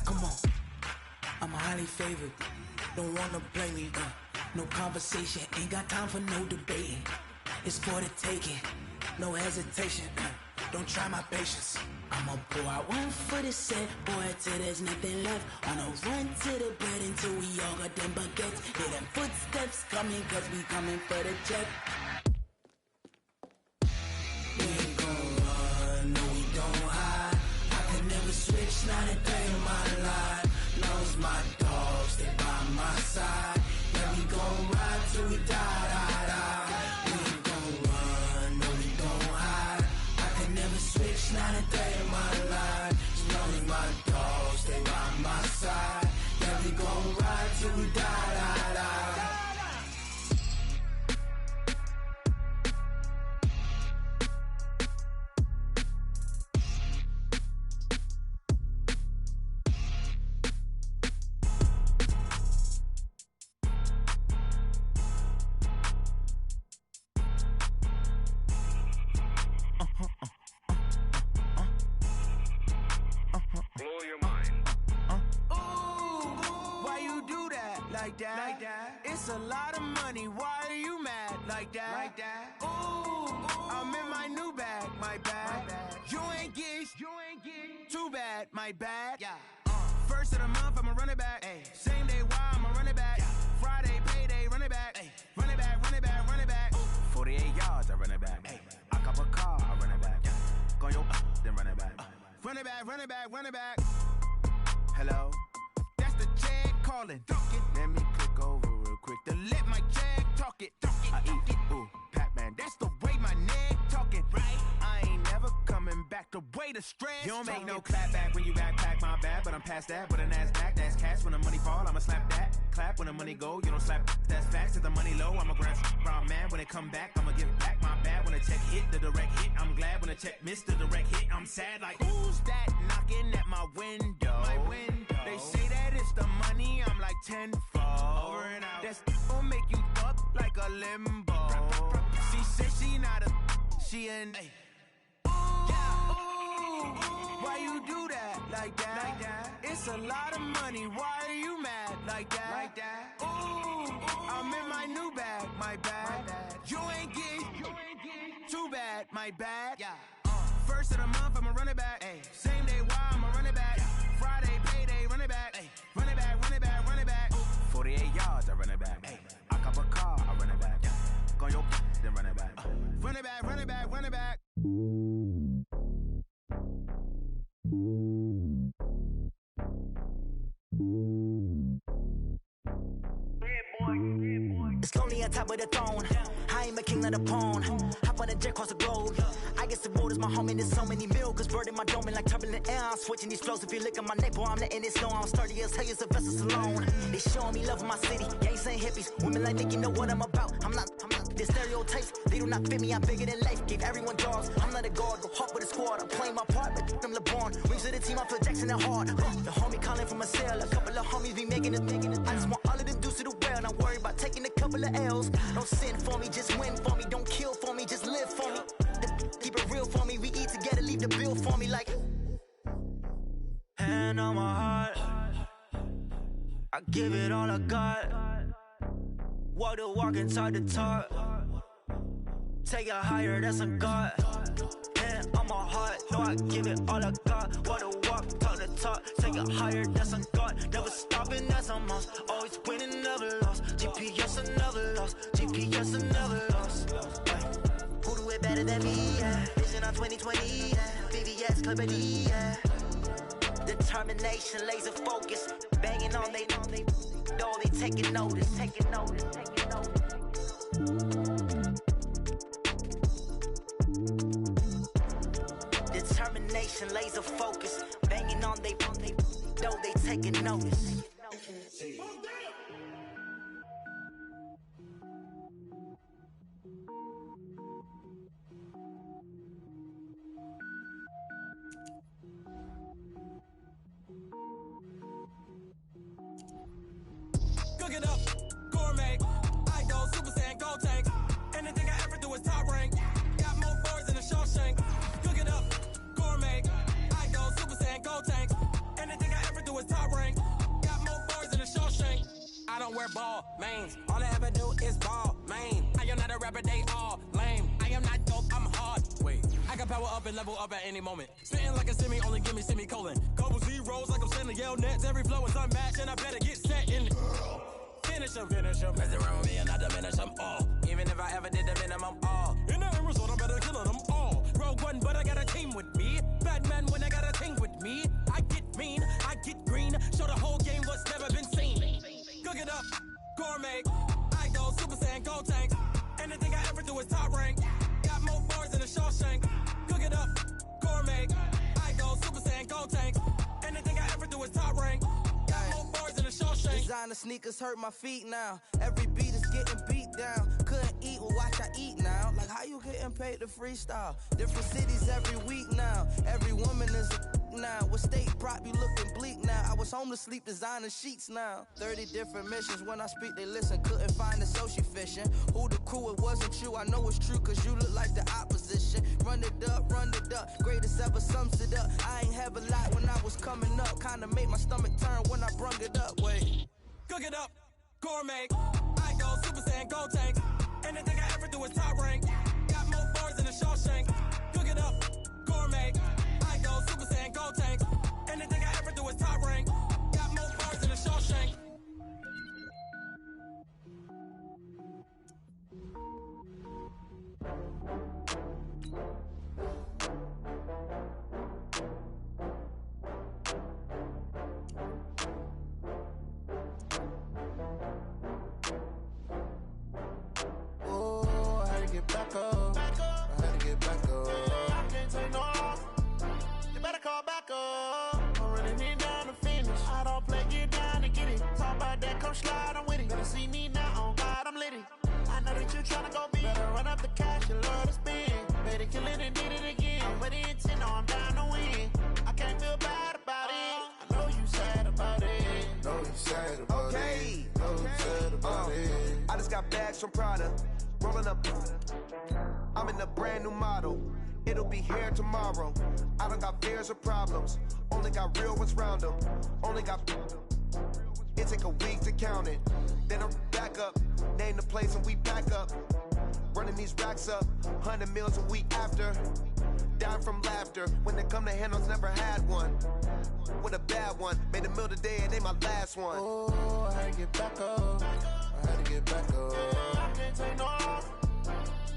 Come on, I'm highly favored. Don't wanna play me, no conversation, ain't got time for no debating. It's for the taking, no hesitation. Don't try my patience. I'ma pour out one for the set, boy, till there's nothing left. On a run to the bread until we all got them baguettes. Hear them footsteps coming, cause we coming for the check. We ain't gon' run, no we don't hide. I can never switch, not a day in my life. Knows my dogs, they by my side. Yeah, we gon' ride till we die, die, die. We ain't gon' run, no we don't hide. I can never switch, not a day in my life. As long as my dogs, they by my side. Yeah, we gon' ride till we die, die, die. Like that. It's a lot of money. Why are you mad like that? Like that. Ooh, I'm in my new bag. My bad. You ain't get too bad. My bad. Yeah. First of the month, I'ma run it back. Ay. Same day, why I'ma run it back. Yeah. Friday, payday, run it back. Ay. Run it back, run it back, run it back. Ooh. 48 yards, I run it back. Ay. I cop a car, I run it back. Yeah. Go yo, then run it back. Run it back, run it back, run it back. Hello. The jag calling. Let me click over real quick to let my jag talk it. I eat it, ooh, Pac-Man. That's the way my neck talking. Right? I ain't never coming back the way the stress. You don't make no clap back when you backpack, my bad, but I'm past that. With a NASDAQ, that's cash. When the money fall, I'ma slap that. Clap when the money go, you don't slap. That's facts. If the money low, I'ma grab round man. When it come back, I'ma give back my bad. When the check hit, the direct hit. I'm glad when the check missed the direct hit. I'm sad like, who's that knocking at my window? My window. They say that it's the money, I'm like tenfold. Over and out. That's gon' make you up like a limbo. She said she not a, she an. Ooh, why you do that like that? Like that? It's a lot of money. Why are you mad like that? Like that. Ooh, I'm in my new bag. My bad. You ain't get too bad. My bad. Yeah. First of the month, I'ma run it back. Ay. Same day, why I'ma run it back. Friday, payday, run it back. Ay. Run it back, run it back, run it back. 48 yards, I run it back. Ay. I cop a car, I run it back. Go yo, then run it back. Run it back, run it back, run it back. It's lonely on top of the throne. I ain't a king of the pawn. Hop on a jet across the globe. I guess the road is my home and there's so many mil. Cause bird in my dome and like turbulent air. I'm switching these flows. If you look at my neck, boy, I'm letting it slow. I'm sturdy as hell, as a vessel alone. They showing me love in my city. Gangs ain't hippies. Women like Nick, you know what I'm about. I'm not. The stereotypes, they do not fit me. I'm bigger than life. Gave everyone dogs. I'm not a guard. Go hard with a squad. I'm playing my part, but I'm LeBron. Wings of the team, I feel Jackson and hard. The homie calling from a cell. A couple of homies be making it. I just want all of them dudes to do well. Not worry about taking a couple of L's. Don't sin for me, just win for me. Don't kill for me, just live for me. Keep it real for me. We eat together, leave the bill for me like. Hand on my heart, I give it all I got. Walk the walk and talk the talk. Take it higher, that's a God. Hand on my heart, no, I give it all I got. Walk the walk, talk the talk. Take it higher, that's a God. Never stopping, that's a must. Always winning, never lost. GPS, I never lost. GPS, I never lost. Who do it better than me? Yeah. Vision on 2020. Yeah. VVS, Clarity. Yeah. Determination, laser focus. Banging on they know they taking notice. Taking notice. Taking notice. Determination, laser focus. Banging on they know they taking notice. Cook it up, gourmet. I go Super Saiyan, go do is top rank. Got more bars than a Shawshank. I don't wear ball mains. All I ever do is ball main. I am not a rapper, they all lame. I am not dope, I'm hard. Wait, I can power up and level up at any moment. Spitting like a semi, only give me semicolon. Couple zeros like I'm sending yell nets. Every flow is unmatched and I better get set in. Finish them. Mess around with me and I diminish them all. Even if I ever did the minimum all. In the end result, I better kill them all. Rogue One, but I got a team with me. Batman when I got a team with me. I get mean, I get green. Show the whole game what's never been seen. Cook it up, gourmet. I go Super Saiyan, Gold Tank. Anything I ever do is top rank. Got more bars than a Shawshank. Cook it up, gourmet. I go Super Saiyan, Gold Tank. Anything I ever do is top rank. Got more bars than a Shawshank. Designer sneakers hurt my feet now. Every beat is getting beat down. Couldn't eat, well watch I eat now. Like how you getting paid to freestyle? Different cities every week now. Every woman is a now. With state prop, you looking bleak now. I was home to sleep, designer sheets now. 30 different missions. When I speak, they listen. Couldn't find it, so she fishing. Who the crew? It wasn't you. I know it's true, cause you look like the opposition. Run it up. Greatest ever sums it up. I ain't have a lot when I was coming up. Kinda made my stomach turn when I brung it up. Wait. Cook it up, gourmet. I go Super Saiyan, Gold Tank. Anything I ever do is top rank. Got more bars than a Shawshank. Cook it up, gourmet. I go Super Saiyan, Gold Tank. Anything I ever do is top rank. Got more bars than a Shawshank. Back up. I had to get back up. I can't take no loss. You better call back up. I'm running it down to finish. I don't play, get down and get it. Talk about that, come slide, I'm with it. Better see me now, on God, I'm litty. I know that you tryna go big. Better run up the cash, you love to spend. Better kill it and did it again. But the intent, no, I'm down to win. I can't feel bad about it. I know you sad about it. Know you sad about it. Know you sad about it. I just got bags from Prada. Rolling up, I'm in a brand new model. It'll be here tomorrow. I don't got fears or problems. Only got real ones round them. Only got. It take a week to count it. Then I'm back up. Name the place and we back up. Running these racks up. 100 meals a week after. Dying from laughter. When it come to handles, never had one. With a bad one. Made a meal today and ain't my last one. Oh, I had to get back up. I had to get back up. I can't take no loss.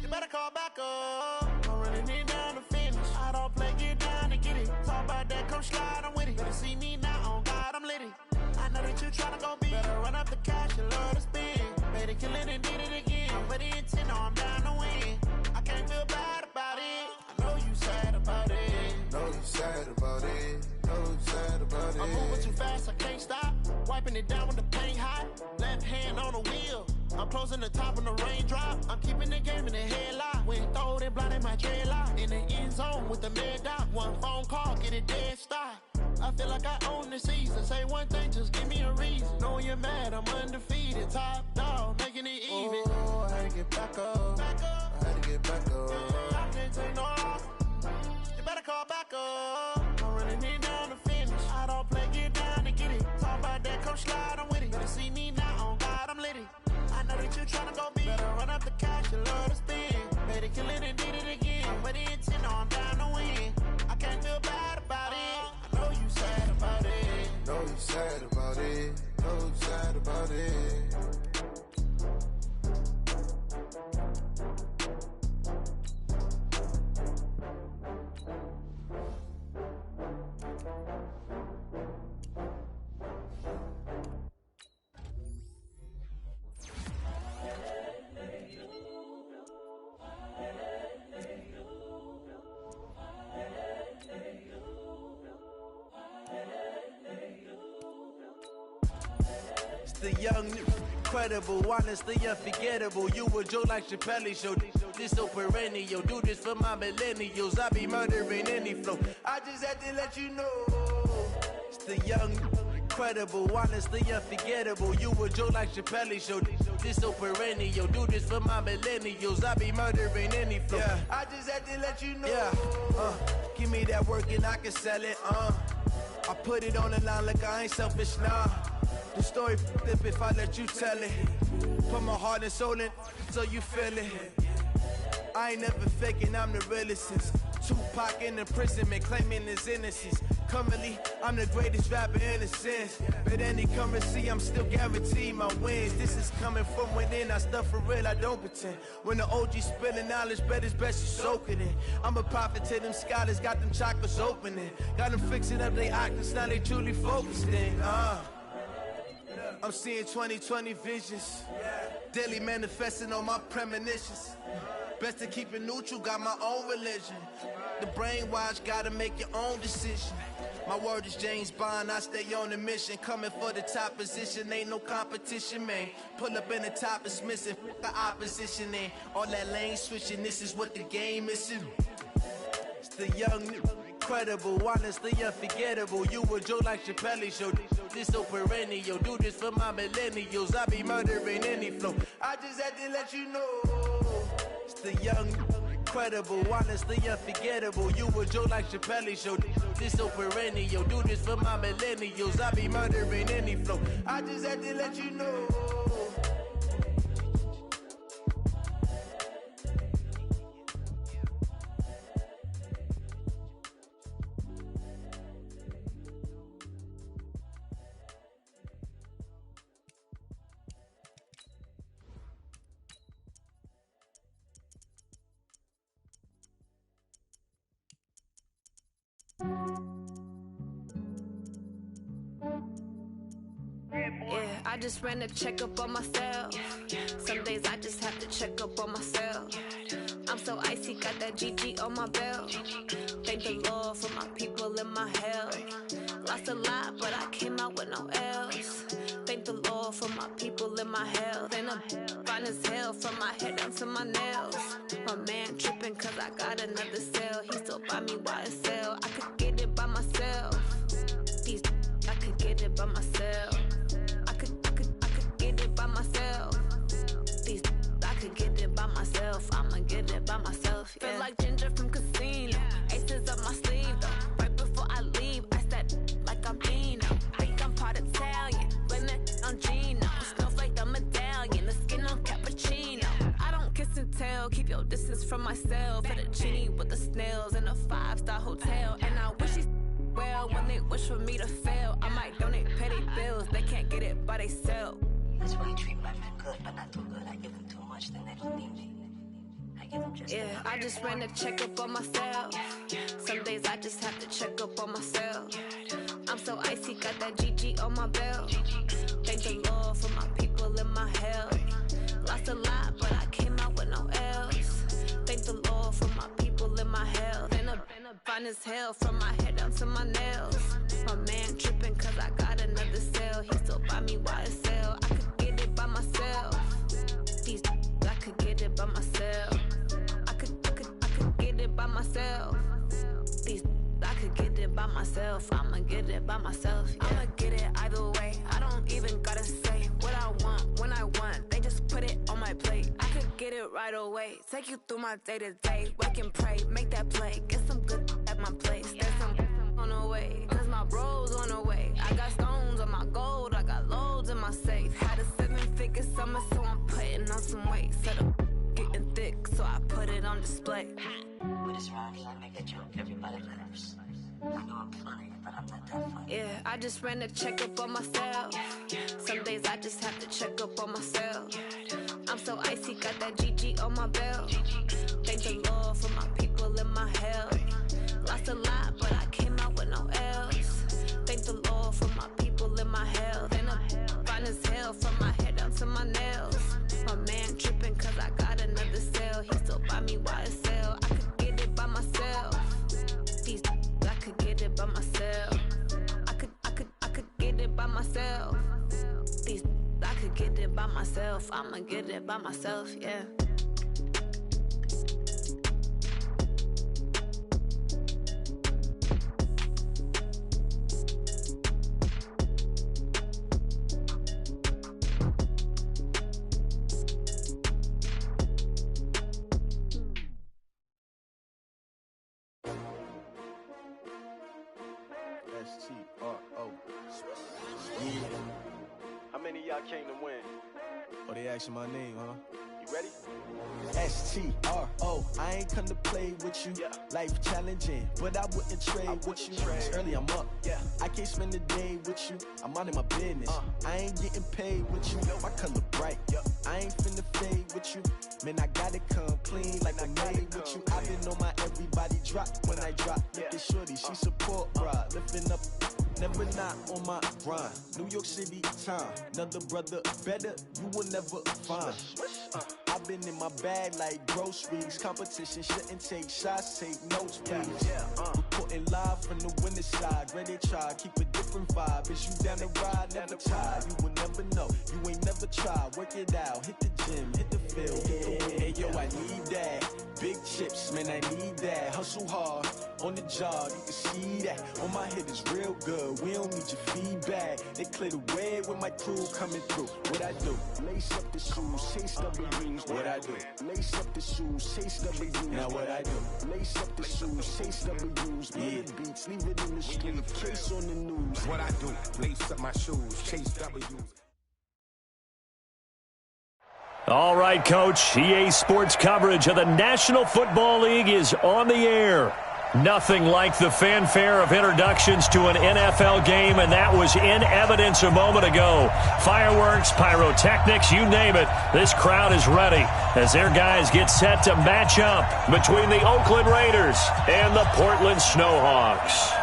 You better call back up. I'm running it down to finish. I don't play, get down and get it. Talk about that, come slide, I'm with it. Better see me now, on God, I'm litty. I know that you tryna go big. Better run up the cash, you love to spend. Better kill it and did it again. But the intent, no, I'm down to win. I can't feel bad about it. I know you sad about it. Know you sad about it. Know you sad about it. I'm moving too fast, I can't stop. Wiping it down with the paint hot. Left hand on the wheel. I'm closing the top on the raindrop. I'm keeping the game in the headlock. When throwed and blinded my dreadlock. In the end zone with the mad dot. One phone call, get it dead stop. I feel like I own the season. Say one thing, just give me a reason. Knowing you're mad, I'm undefeated. Top dog, making it even. Oh, I had to get back up. I had to get back up. I can't take no loss. You better call back up. I'm running it down to finish. I don't play, get down and get it. Talk about that, come slide, I'm with it. Better see me now, on God, I'm litty. I know that you tryna go big. Better run up the cash, you love to spend. Better kill it and did it again. But the intent, no, I'm down to win. I can't feel bad about it. I know you sad about it. Know you sad about it. Know you sad about it. The young, incredible, honestly unforgettable. You a Joe like Chappelle show. This so perennial. Do this for my millennials. I be murdering any flow. I just had to let you know. It's the young, incredible, honestly unforgettable. You a Joe like Chappelle show. This so perennial. Do this for my millennials. I be murdering any flow. Yeah. I just had to let you know. Yeah. Give me that work and I can sell it. I put it on the line like I ain't selfish, nah. The story flip if I let you tell it. Put my heart and soul in so you feel it. I ain't never faking, I'm the realest since Tupac in imprisonment, claiming his innocence. Currently, I'm the greatest rapper in a sense. But any currency, I'm still guaranteed my wins. This is coming from within, I stuff for real, I don't pretend. When the OG spilling knowledge, bet it's best you soak it in. I'm a prophet to them scholars, got them chakras opening. Got them fixing up they octaves, now they truly focused in. I'm seeing 2020 visions. Daily manifesting on my premonitions. Best to keep it neutral, got my own religion. The brainwash, gotta make your own decision. My word is James Bond, I stay on a mission. Coming for the top position, ain't no competition, man. Pull up in the top, it's missing, the opposition ain't. All that lane switching, this is what the game is. It's the young, incredible, honestly unforgettable. You a joke like Chappelle show. This so perennial, do this for my millennials. I be murdering any flow. I just had to let you know. It's the young, incredible, honestly unforgettable. You a joke like Chappelle show. This so perennial, do this for my millennials. I be murdering any flow. I just had to let you know. Yeah, I just ran a checkup on myself. Some days I just have to check up on myself. I'm so icy, got that GG on my belt. Thank the Lord for my people in my health. Lost a lot, but I came out with no else. Thank the Lord for my people in my health. And I'm fine as hell from my head down to my nails. My man tripping cause I got another cell. He still buy me YSL. I could get it by myself. These I could get it by myself. I could get it by myself. These I could get it by myself. I'ma get it by myself. Yeah. Feel like Ginger from Casino. Aces up my sleeve though. Right before I leave, I said like I'm Dino. Think I'm part Italian. Blame it on Gino. Snowflake the medallion. The skin on cappuccino. I don't kiss and tell. Keep your distance from myself. Fettuccine with the snails in a 5-star hotel. And I wish he's well when they wish for me to fail. I might donate petty bills. They can't get it by they self. That's why I treat my men good, but not too good. I give them too much, then they don't need me. I give them just enough. I just ran a checkup on myself. Some days I just have to check up on myself. I'm so icy, got that GG on my belt. Thank the Lord for my people in my health. Lost a lot, but I came out with no else. Thank the Lord for my people in my health. And I'm fine as hell from my head down to my nails. My man tripping cause I got another cell. He still buy me YSL. I could get it by myself. These I could get it by myself. I could get it by myself. These I could get it by myself. I'ma get it by myself. Yeah. I'ma get it either way. I don't even gotta say what I want when I want. They just put it on my plate. I could get it right away. Take you through my day to day. Work and pray, make that play. Get some good at my place. There's some on the way. Cause my bros on the way. I got stones on my gold. I got loads in my safe. Had a 7-figure summer, so I'm putting on some weight. Set up getting thick, so I put it on display. With this round here, I make a joke. Everybody laughs. I know I'm funny, but I'm not that funny. Yeah, I just ran a checkup on myself. Some days I just have to check up on myself. I'm so icy, got that GG on my belt. Thank the Lord for my people in my health. Lost a lot, but I came out with no else. Thank the Lord for my people in my health. And I'm fine as hell from my head down to my nails. My man tripping cause I got another cell. He still buy me YSL. I could get it by myself. These I could get it by myself. I could get it by myself. These I could get it by myself. I'ma get it by myself, yeah. S-T-R-O. Yeah. How many of y'all came to win? Oh, they asking my name, huh? You ready? S-T-R-O. I ain't come to play with you. Yeah. Life challenging, but I wouldn't trade with you. It's early, I'm up. Yeah. I can't spend the day with you. I'm minding my business. I ain't getting paid with you. My color bright. I ain't finna fade with you. Man, I gotta come clean like I'm made with you. I've been on my everybody drop when I drop. Look at shorty, she support ride. Lifting up, never not on my grind. New York City time. Another brother better, you will never find. I've been in my bag like groceries. Competition shouldn't take shots, take notes, please. Reporting live from the winning side. Ready to try, keep a different vibe. Is you down the ride, never tired. You will never know, you ain't never tried. Work it out, hit the gym, hit the field. Hey yo, I need that. Big chips, man, I need that. Hustle hard, on the job, you can see that. On my head is real good, we don't need your feedback. They clear the way with my crew coming through. What I do? Lace up the shoes, chase W's. What I do? Lace up the shoes, chase W's. Now what I do? Lace up the shoes, chase W's. Yeah. Beats, leave it in the street, case on the news. What I do? Lace up my shoes, chase W's. All right, Coach. EA Sports coverage of the National Football League is on the air. Nothing like the fanfare of introductions to an NFL game, and that was in evidence a moment ago. Fireworks, pyrotechnics, you name it. This crowd is ready as their guys get set to match up between the Oakland Raiders and the Portland Snowhawks.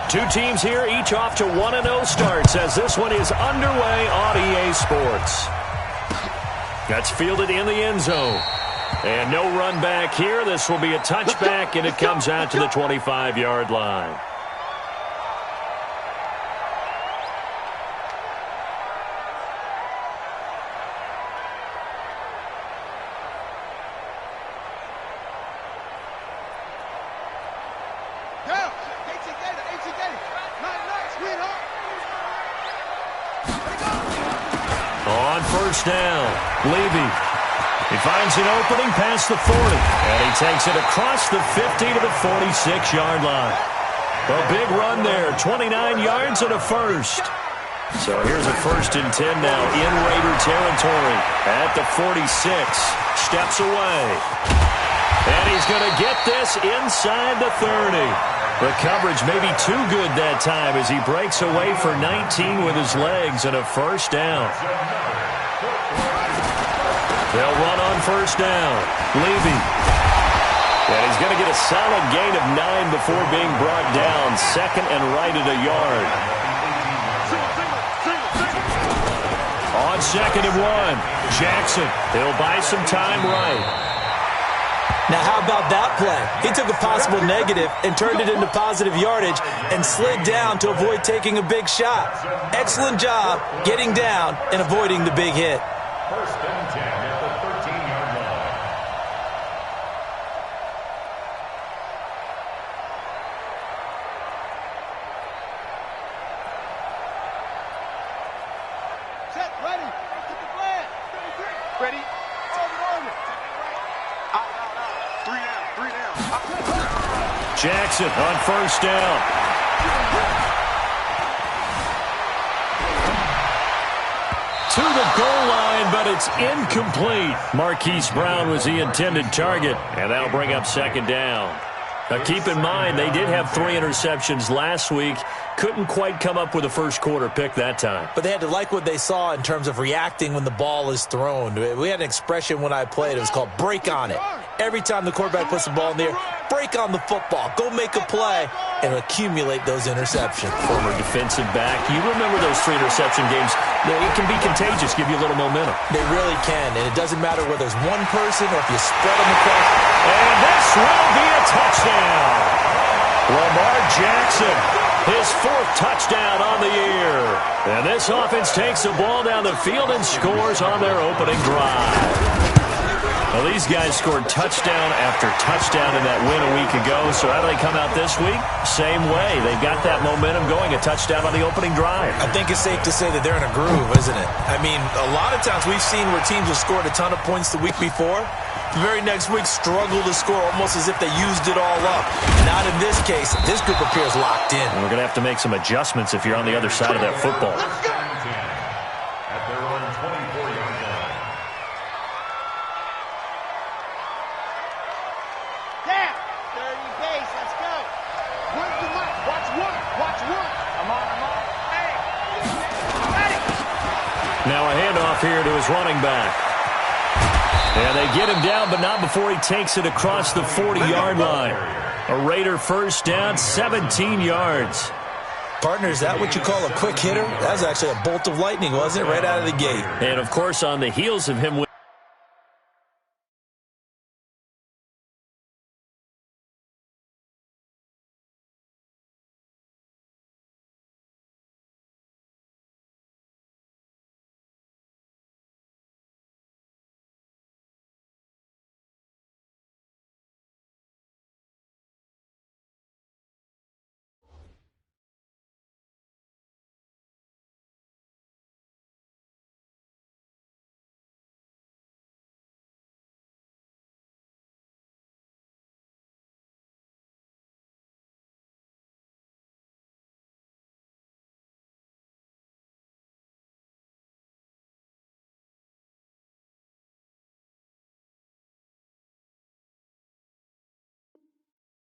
Two teams here, each off to 1-0 starts as this one is underway on EA Sports. That's fielded in the end zone. And no run back here. This will be a touchback, and it comes out to the 25-yard line. On first down, Levy. He finds an opening past the 40, and he takes it across the 50 to the 46-yard line. A big run there, 29 yards and a first. So here's a 1st and 10 now in Raider territory at the 46. Steps away. And he's going to get this inside the 30. The coverage may be too good that time as he breaks away for 19 with his legs and a first down. They'll run on first down. Levy. And he's going to get a solid gain of 9 before being brought down. 2nd and right at a yard. On 2nd and 1, Jackson. He'll buy some time right. Now, how about that play? He took a possible negative and turned it into positive yardage and slid down to avoid taking a big shot. Excellent job getting down and avoiding the big hit. 1st and 10 at the 13-yard line. Set, ready. Get the flag. Ready. Three down. Jackson on first down. To the goal line, but it's incomplete. Marquise Brown was the intended target, and that'll bring up 2nd down. Now keep in mind, they did have 3 interceptions last week. Couldn't quite come up with a first quarter pick that time. But they had to like what they saw in terms of reacting when the ball is thrown. We had an expression when I played. It was called break on it. Every time the quarterback puts the ball in the air, break on the football. Go make a play and accumulate those interceptions. Former defensive back. You remember those 3 interception games. It can be contagious, give you a little momentum. They really can, and it doesn't matter whether it's one person or if you spread them across. And this will be a touchdown. Lamar Jackson, his 4th touchdown on the year. And this offense takes the ball down the field and scores on their opening drive. Well, these guys scored touchdown after touchdown in that win a week ago. So how do they come out this week? Same way. They've got that momentum going. A touchdown on the opening drive. I think it's safe to say that they're in a groove, isn't it? I mean, a lot of times we've seen where teams have scored a ton of points the week before. The very next week struggle to score almost as if they used it all up. Not in this case. This group appears locked in. And we're going to have to make some adjustments if you're on the other side of that football. At their own 24-yard line. Down. 30 base. Let's go. Where's the mic? Watch one. Watch one. I'm on. Hey. Ready. Now a handoff here to his running back. And they get him down, but not before he takes it across the 40-yard line. A Raider first down, 17 yards. Partner, is that what you call a quick hitter? That was actually a bolt of lightning, wasn't it? Right out of the gate. And, of course, on the heels of him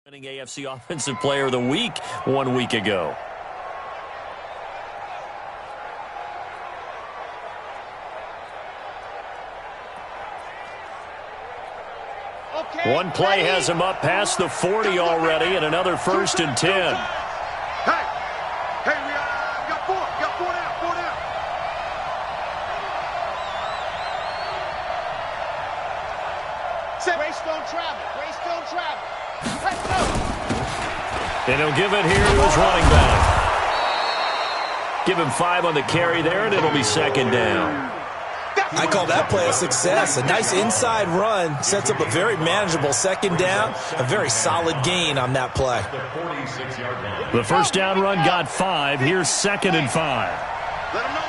winning AFC Offensive Player of the Week 1 week ago. Okay. One play has him up past the 40 already, and another 1st and 10. Hey, we got four. Got four down. Greystone travel. Let's go. And he'll give it here to his running back. Give him 5 on the carry there, and it'll be 2nd down. I call that play a success. A nice inside run sets up a very manageable 2nd down. A very solid gain on that play. The first down run got 5. Here's 2nd and 5. Let him know.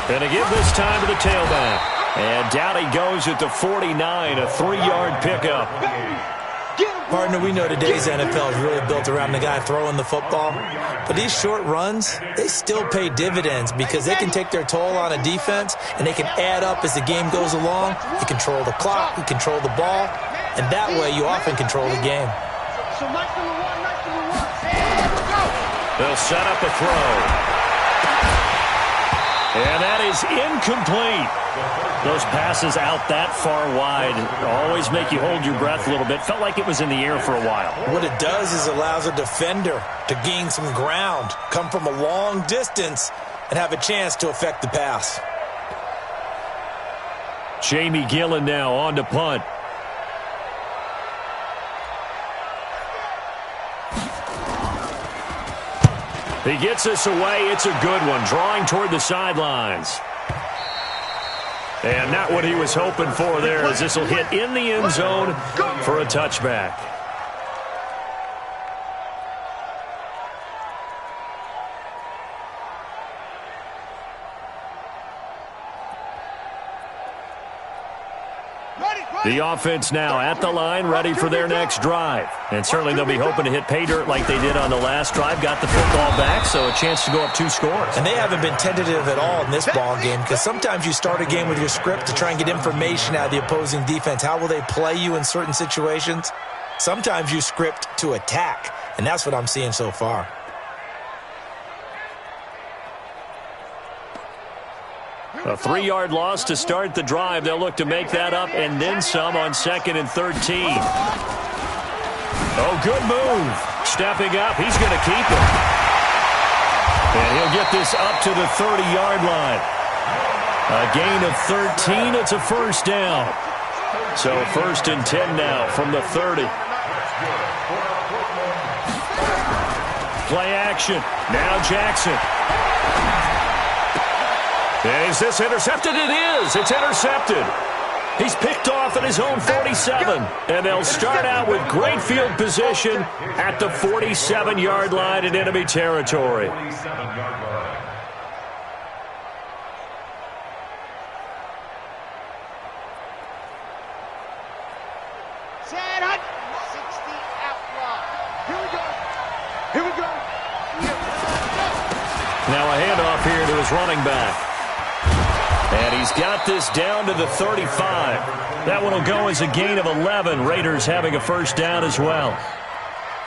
And to give this time to the tailback. And down he goes at the 49, a 3-yard pickup. Partner, we know today's NFL is really built around the guy throwing the football. But these short runs, they still pay dividends because they can take their toll on a defense and they can add up as the game goes along. You control the clock, you control the ball, and that way you often control the game. So nice number one. Go. They'll set up a throw. And that is incomplete. Those passes out that far wide always make you hold your breath a little bit. Felt like it was in the air for a while. What it does is allows a defender to gain some ground, come from a long distance, and have a chance to affect the pass. Jamie Gillen now on to punt. He gets this away. It's a good one. Drawing toward the sidelines. And not what he was hoping for there, as this will hit in the end zone for a touchback. The offense now at the line, ready for their next drive. And certainly they'll be hoping to hit pay dirt like they did on the last drive. Got the football back, so a chance to go up 2 scores. And they haven't been tentative at all in this ball game, because sometimes you start a game with your script to try and get information out of the opposing defense. How will they play you in certain situations? Sometimes you script to attack, and that's what I'm seeing so far. A 3-yard loss to start the drive. They'll look to make that up and then some on 2nd and 13. Oh, good move. Stepping up. He's going to keep it. And he'll get this up to the 30-yard line. A gain of 13. It's a first down. So 1st and 10 now from the 30. Play action. Now Jackson. And is this intercepted? It is. It's intercepted. He's picked off at his own 47. And they'll start out with great field position at the 47-yard line in enemy territory. 47-yard line. Set up. 60 out wide. Here we go. Here we go. Now a handoff here to his running back. And he's got this down to the 35. That one will go as a gain of 11. Raiders having a first down as well.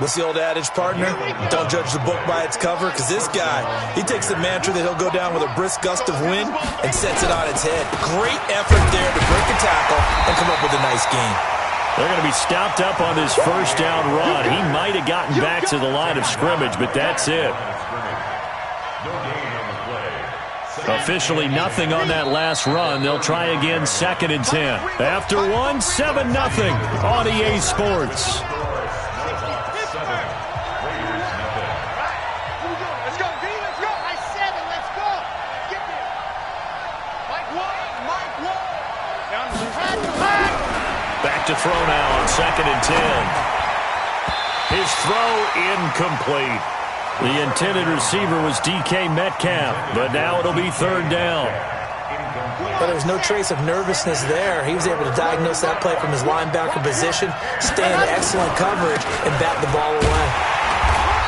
What's the old adage, partner? Don't judge the book by its cover, because this guy, he takes the mantra that he'll go down with a brisk gust of wind and sets it on its head. Great effort there to break a tackle and come up with a nice gain. They're going to be stopped up on this first down run. He might have gotten back to the line of scrimmage, but that's it. Officially nothing on that last run. They'll try again, 2nd and 10. After one, 7-0 on EA Sports. Let's go, D. Let's go. I said it. Let's go. Get there. Mike White. Mike White. Down the back. Back to throw now on 2nd and 10. His throw incomplete. The intended receiver was DK Metcalf, but now it'll be 3rd down. But there was no trace of nervousness there. He was able to diagnose that play from his linebacker position, stay in excellent coverage, and bat the ball away.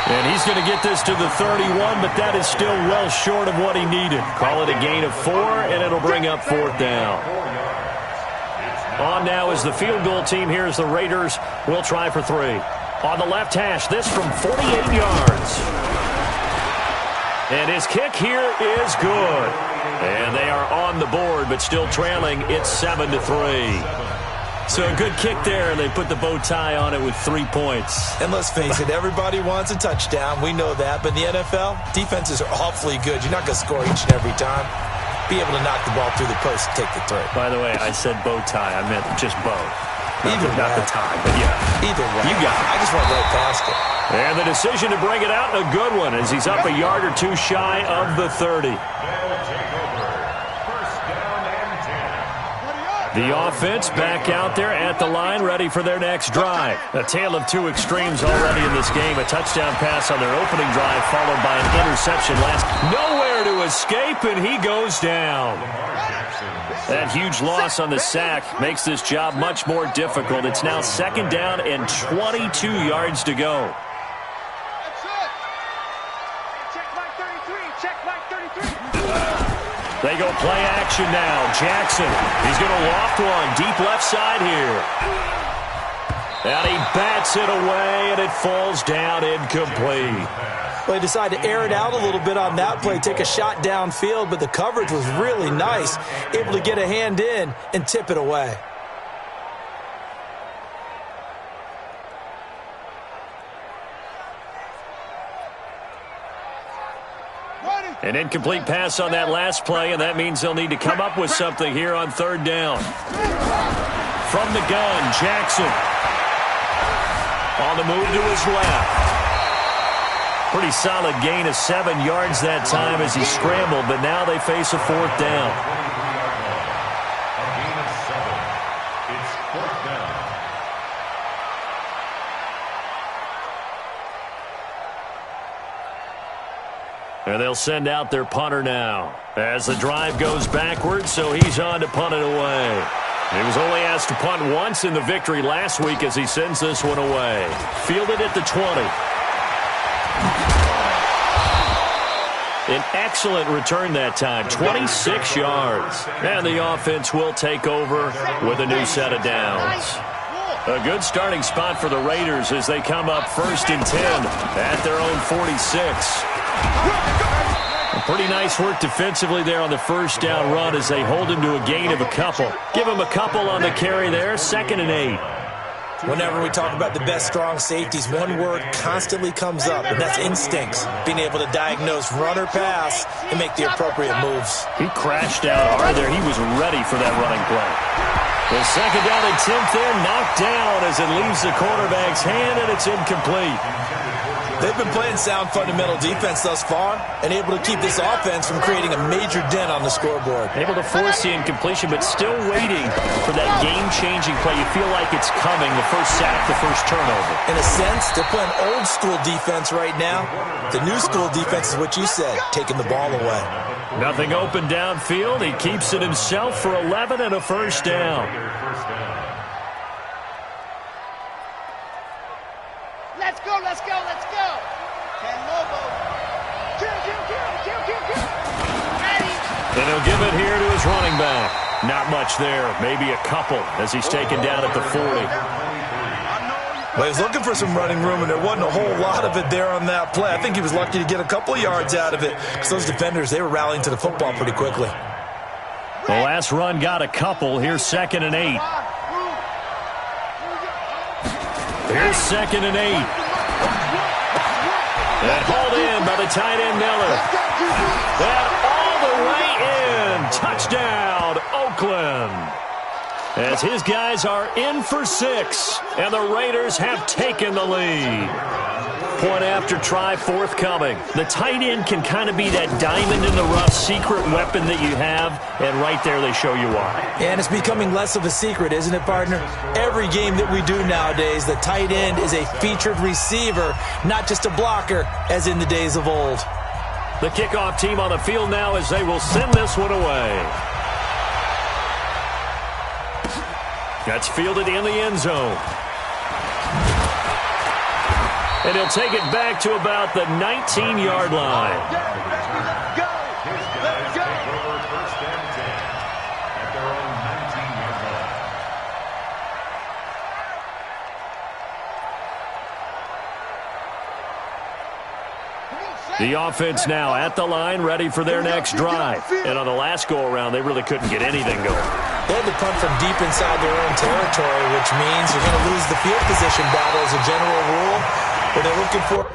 And he's going to get this to the 31, but that is still well short of what he needed. Call it a gain of 4, and it'll bring up 4th down. On now is the field goal team. Here's the Raiders. We'll try for 3. On the left hash, this from 48 yards. And his kick here is good. And they are on the board, but still trailing. It's 7-3. So a good kick there, and they put the bow tie on it with 3 points. And let's face it, everybody wants a touchdown. We know that. But in the NFL, defenses are awfully good. You're not going to score each and every time. Be able to knock the ball through the post and take the 3. By the way, I said bow tie. I meant just bow. Not the tie, but yeah. Either way. You got it. I just went right past it. And the decision to bring it out, a good one, as he's up a yard or 2 shy of the 30. The offense back out there at the line, ready for their next drive. A tale of 2 extremes already in this game. A touchdown pass on their opening drive, followed by an interception last. Nowhere to escape, and he goes down. That huge loss on the sack makes this job much more difficult. It's now 2nd down and 22 yards to go. That's it. Check Mike 33. Check Mike 33. They go play action now. Jackson, he's going to loft one deep left side here. And he bats it away, and it falls down incomplete. Well, he decided to air it out a little bit on that play, take a shot downfield, but the coverage was really nice, able to get a hand in and tip it away. An incomplete pass on that last play, and that means they'll need to come up with something here on 3rd down. From the gun, Jackson. On the move to his left. Pretty solid gain of 7 yards that time as he scrambled, but now they face a 4th down. A gain of 7. It's 4th down. And they'll send out their punter now as the drive goes backwards, so he's on to punt it away. He was only asked to punt once in the victory last week as he sends this one away. Fielded at the 20. An excellent return that time, 26 yards. And the offense will take over with a new set of downs. A good starting spot for the Raiders as they come up 1st and 10 at their own 46. Pretty nice work defensively there on the first down run as they hold him to a gain of a couple. Give him a couple on the carry there, 2nd and 8. Whenever we talk about the best strong safeties, one word constantly comes up, and that's instincts. Being able to diagnose run or pass and make the appropriate moves. He crashed out hard there. He was ready for that running play. The 2nd down and 10th there, knocked down as it leaves the quarterback's hand, and it's incomplete. They've been playing sound fundamental defense thus far and able to keep this offense from creating a major dent on the scoreboard. Able to force the incompletion, but still waiting for that game-changing play. You feel like it's coming, the first sack, the first turnover. In a sense, they're playing old-school defense right now. The new-school defense is what you said, taking the ball away. Nothing open downfield. He keeps it himself for 11 and a first down. Let's go, let's go, let's go. Ken Lobo. Kill. Ready. And he'll give it here to his running back. Not much there. Maybe a couple as he's taken down at the 40. Well, he was looking for some running room, and there wasn't a whole lot of it there on that play. I think he was lucky to get a couple of yards out of it because those defenders, they were rallying to the football pretty quickly. The last run got a couple. Here's 2nd and 8. Here's 2nd and 8. And hauled in by the tight end Miller. And all the way in. Touchdown, Oakland. As his guys are in for 6, and the Raiders have taken the lead. Point after try forthcoming. The tight end can kind of be that diamond in the rough secret weapon that you have, and right there they show you why. And it's becoming less of a secret, isn't it, partner? Every game that we do nowadays, the tight end is a featured receiver, not just a blocker, as in the days of old. The kickoff team on the field now as they will send this one away. That's fielded in the end zone. And he'll take it back to about the 19-yard line. The offense now at the line, ready for their next drive. And on the last go-around, they really couldn't get anything going. They had to punt from deep inside their own territory, which means you're going to lose the field position battle as a general rule. But they're looking for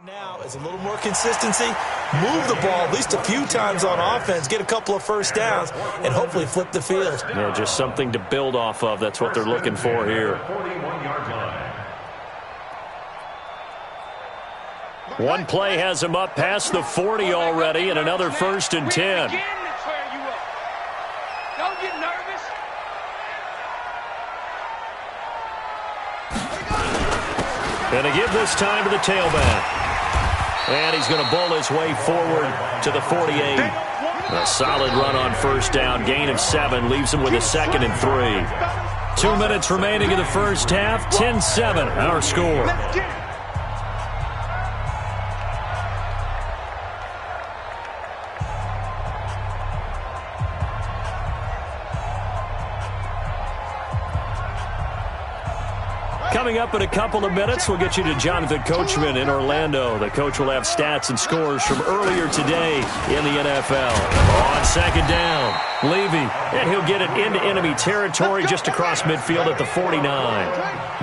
Now is a little more consistency. Move the ball at least a few times on offense, get a couple of first downs, and hopefully flip the field. Yeah, just something to build off of. That's what they're looking for here. 41-yard line. One play has him up past the 40 already, and another 1st and 10. Don't get nervous. Going to give this time to the tailback. And he's going to bowl his way forward to the 48. A solid run on first down. Gain of 7 leaves him with a 2nd and 3. 2 minutes remaining in the first half. 10-7 our score. Coming up in a couple of minutes, we'll get you to Jonathan Coachman in Orlando. The coach will have stats and scores from earlier today in the NFL. On 2nd down, Levy, and he'll get it into enemy territory just across midfield at the 49.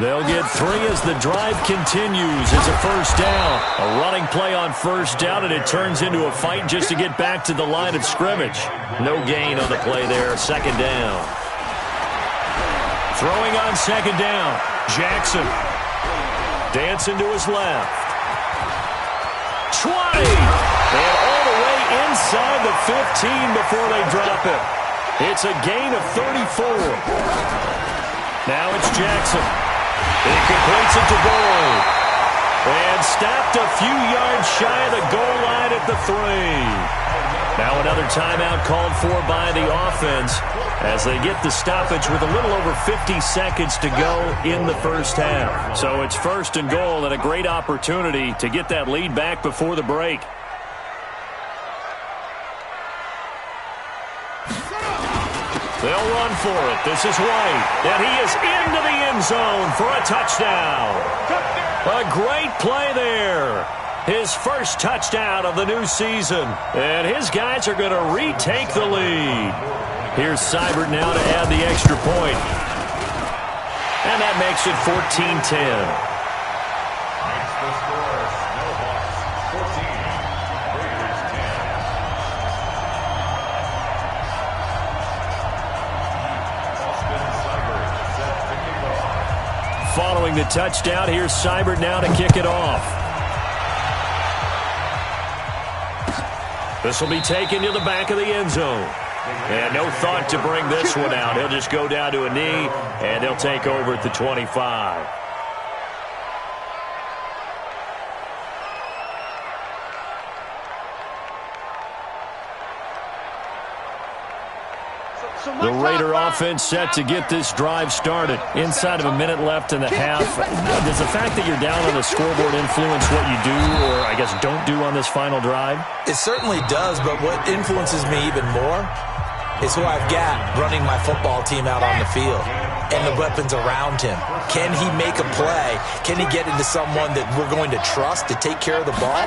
They'll get 3 as the drive continues. It's a first down. A running play on first down, and it turns into a fight just to get back to the line of scrimmage. No gain on the play there. 2nd down. Throwing on 2nd down. Jackson dancing to his left. 20! And all the way inside the 15 before they drop it. It's a gain of 34. Now it's Jackson. He completes it to Boyd. And stopped a few yards shy of the goal line at the 3. Now another timeout called for by the offense as they get the stoppage with a little over 50 seconds to go in the first half. So it's 1st and goal and a great opportunity to get that lead back before the break. They'll run for it. This is White, and he is into the end zone for a touchdown. A great play there. His first touchdown of the new season. And his guys are going to retake the lead. Here's Seibert now to add the extra point. And that makes it 14-10. Makes the score Snowhawks 14, Raiders 10. Austin Seibert set to kick off. Following the touchdown, here's Seibert now to kick it off. This will be taken to the back of the end zone. And no thought to bring this one out. He'll just go down to a knee, and he'll take over at the 25. The Raider offense set to get this drive started. Inside of a minute left in the half. Does the fact that you're down on the scoreboard influence what you do, or I guess don't do on this final drive? It certainly does, but what influences me even more is who I've got running my football team out on the field and the weapons around him. Can he make a play? Can he get into someone that we're going to trust to take care of the ball?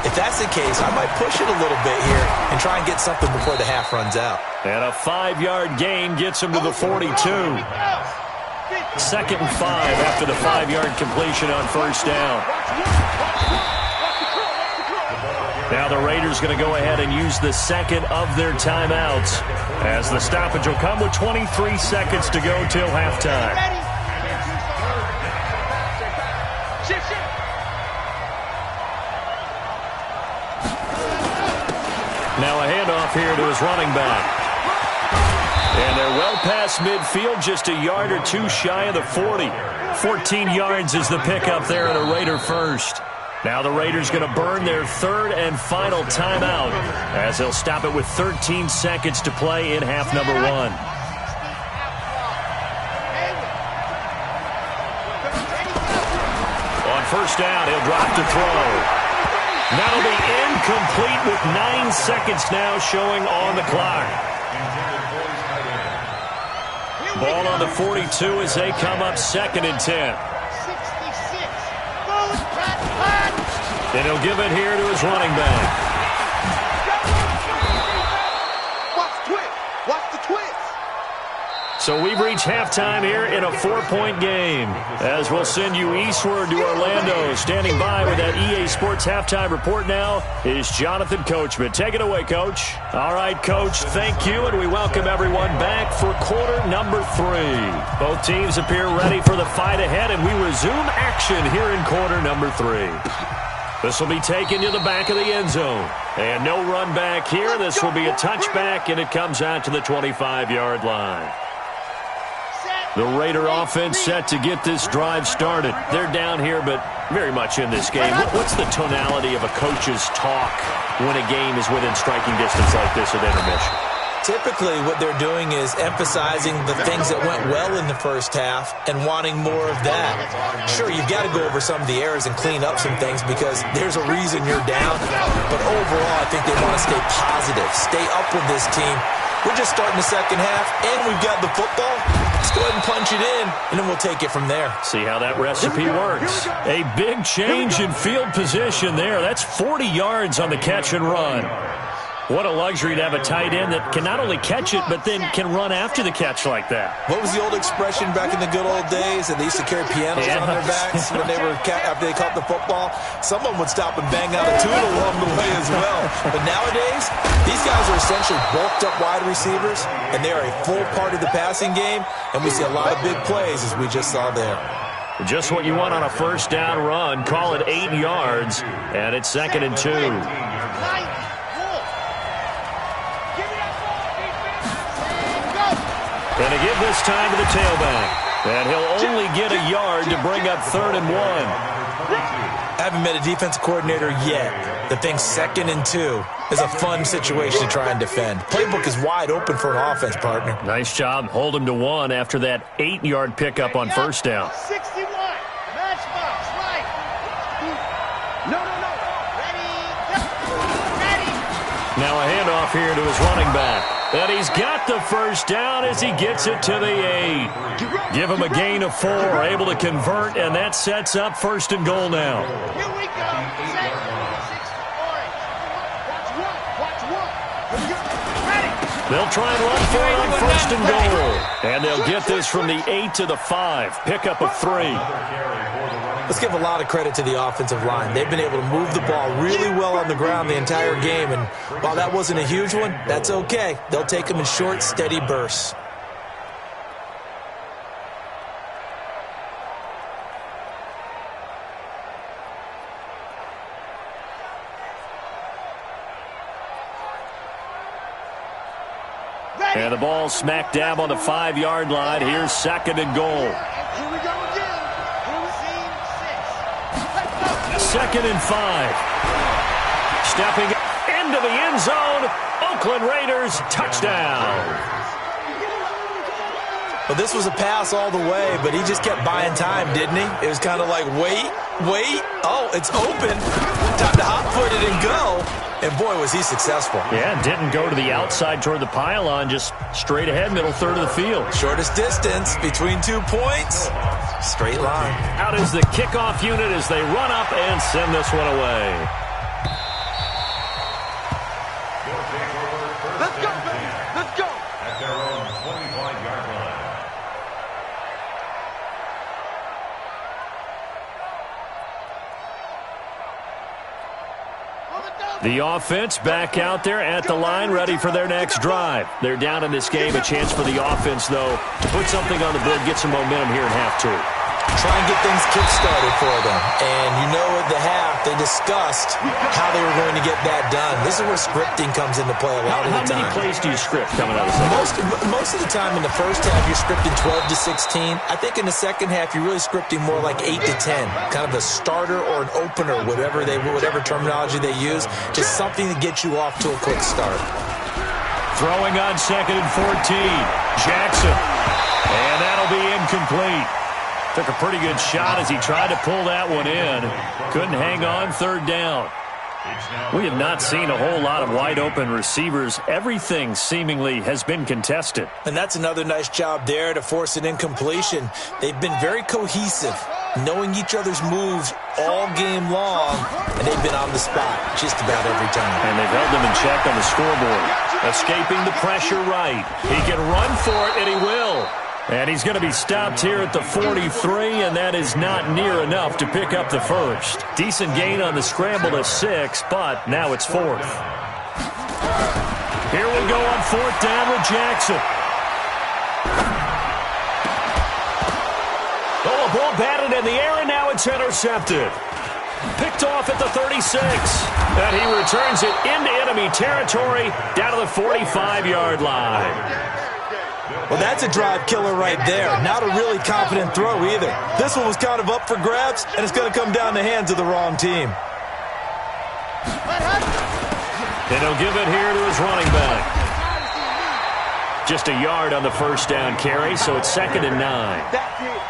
If that's the case, I might push it a little bit here and try and get something before the half runs out. And a 5-yard gain gets him to the 42. 2nd and 5 after the 5-yard completion on first down. Now the Raiders going to go ahead and use the 2nd of their timeouts as the stoppage will come with 23 seconds to go till halftime. Now a handoff here to his running back. And they're well past midfield, just a yard or two shy of the 40. 14 yards is the pickup there at a Raider first. Now the Raiders going to burn their 3rd and final timeout as they'll stop it with 13 seconds to play in half number 1. On first down, he'll drop to throw. That'll be incomplete with 9 seconds now showing on the clock. Ball on the 42 as they come up 2nd and 10. And he'll give it here to his running back. Watch the twist. Watch the twist. So we've reached halftime here in a 4-point game. As we'll send you eastward to Orlando. Standing by with that EA Sports halftime report now is Jonathan Coachman. Take it away, Coach. All right, Coach, thank you, and we welcome everyone back for quarter number 3. Both teams appear ready for the fight ahead, and we resume action here in quarter number 3. This will be taken to the back of the end zone. And no run back here. This will be a touchback, and it comes out to the 25-yard line. The Raider offense set to get this drive started. They're down here, but very much in this game. What's the tonality of a coach's talk when a game is within striking distance like this at intermission? Typically, what they're doing is emphasizing the things that went well in the first half and wanting more of that. Sure, you've got to go over some of the errors and clean up some things because there's a reason you're down. But overall, I think they want to stay positive, stay up with this team. We're just starting the second half, and we've got the football. Let's go ahead and punch it in, and then we'll take it from there. See how that recipe works. A big change in field position there. That's 40 yards on the catch and run. What a luxury to have a tight end that can not only catch it, but then can run after the catch like that. What was the old expression back in the good old days that they used to carry pianos on their backs when they were after they caught the football? Someone would stop and bang out a tune along the way as well. But nowadays, these guys are essentially bulked up wide receivers, and they are a full part of the passing game, and we see a lot of big plays as we just saw there. Just what you want on a first down run. Call it 8 yards, and it's 2nd and 2. Going to give this time to the tailback. And he'll only get a yard to bring up 3rd and 1. I haven't met a defensive coordinator yet that thinks 2nd and 2 is a fun situation to try and defend. Playbook is wide open for an offense, partner. Nice job. Hold him to 1 after that 8-yard pickup on first down. 61. Matchbox, right. No. Ready. Now a handoff here to his running back. And he's got the first down as he gets it to the 8. Give him a gain of 4, able to convert, and that sets up 1st and goal now. Here we go. They'll try and run for it on 1st and goal. And they'll get this from the 8 to the 5. Pickup of 3. Let's give a lot of credit to the offensive line. They've been able to move the ball really well on the ground the entire game, and while that wasn't a huge one, that's okay. They'll take them in short, steady bursts. And the ball smack dab on the 5-yard line. Here's 2nd and goal. Here we go again. 2nd and 5. Stepping into the end zone. Oakland Raiders touchdown. Well, this was a pass all the way, but he just kept buying time, didn't he? It was kind of like, wait. Oh, it's open. Time to hot-foot it and go. And, boy, was he successful. Yeah, didn't go to the outside toward the pylon, just straight ahead, middle third of the field. Shortest distance between 2 points. Straight line. Out is the kickoff unit as they run up and send this one away. Let's go, baby. Let's go. At their own 25-yard line. The offense back out there at the line, ready for their next drive. They're down in this game. A chance for the offense, though, to put something on the board, get some momentum here in half 2. Try and get things kick-started for them. And you know at the half, they discussed how they were going to get that done. This is where scripting comes into play a lot of the time. How many plays do you script coming out of the second? Most of the time in the first half, you're scripting 12 to 16. I think in the second half, you're really scripting more like 8 to 10. Kind of a starter or an opener, whatever terminology they use. Just something to get you off to a quick start. Throwing on 2nd and 14. Jackson. And that'll be incomplete. Took a pretty good shot as he tried to pull that one in. Couldn't hang on, 3rd down. We have not seen a whole lot of wide-open receivers. Everything seemingly has been contested. And that's another nice job there to force an incompletion. They've been very cohesive, knowing each other's moves all game long, and they've been on the spot just about every time. And they've held them in check on the scoreboard. Escaping the pressure right. He can run for it, and he will. And he's going to be stopped here at the 43, and that is not near enough to pick up the first. Decent gain on the scramble to 6, but now it's 4th. Here we go on 4th down with Jackson. Oh, a ball batted in the air, and now it's intercepted. Picked off at the 36. And he returns it into enemy territory down to the 45-yard line. Well, that's a drive killer right there. Not a really confident throw either. This one was kind of up for grabs, and it's going to come down the hands of the wrong team. And he'll give it here to his running back. Just a yard on the first down carry, so it's 2nd and 9.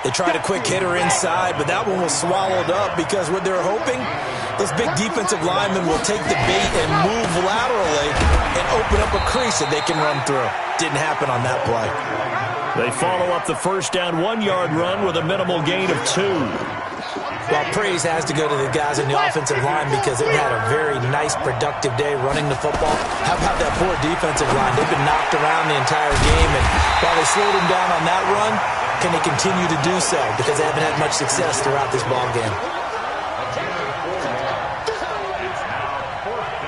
They tried a quick hitter inside, but that one was swallowed up because what they're hoping, those big defensive linemen will take the bait and move laterally and open up a crease that they can run through. Didn't happen on that play. They follow up the first down 1-yard run with a minimal gain of 2. Well, praise has to go to the guys in the offensive line because they've had a very nice, productive day running the football. How about that poor defensive line? They've been knocked around the entire game, and while they slowed them down on that run, can they continue to do so? Because they haven't had much success throughout this ball game.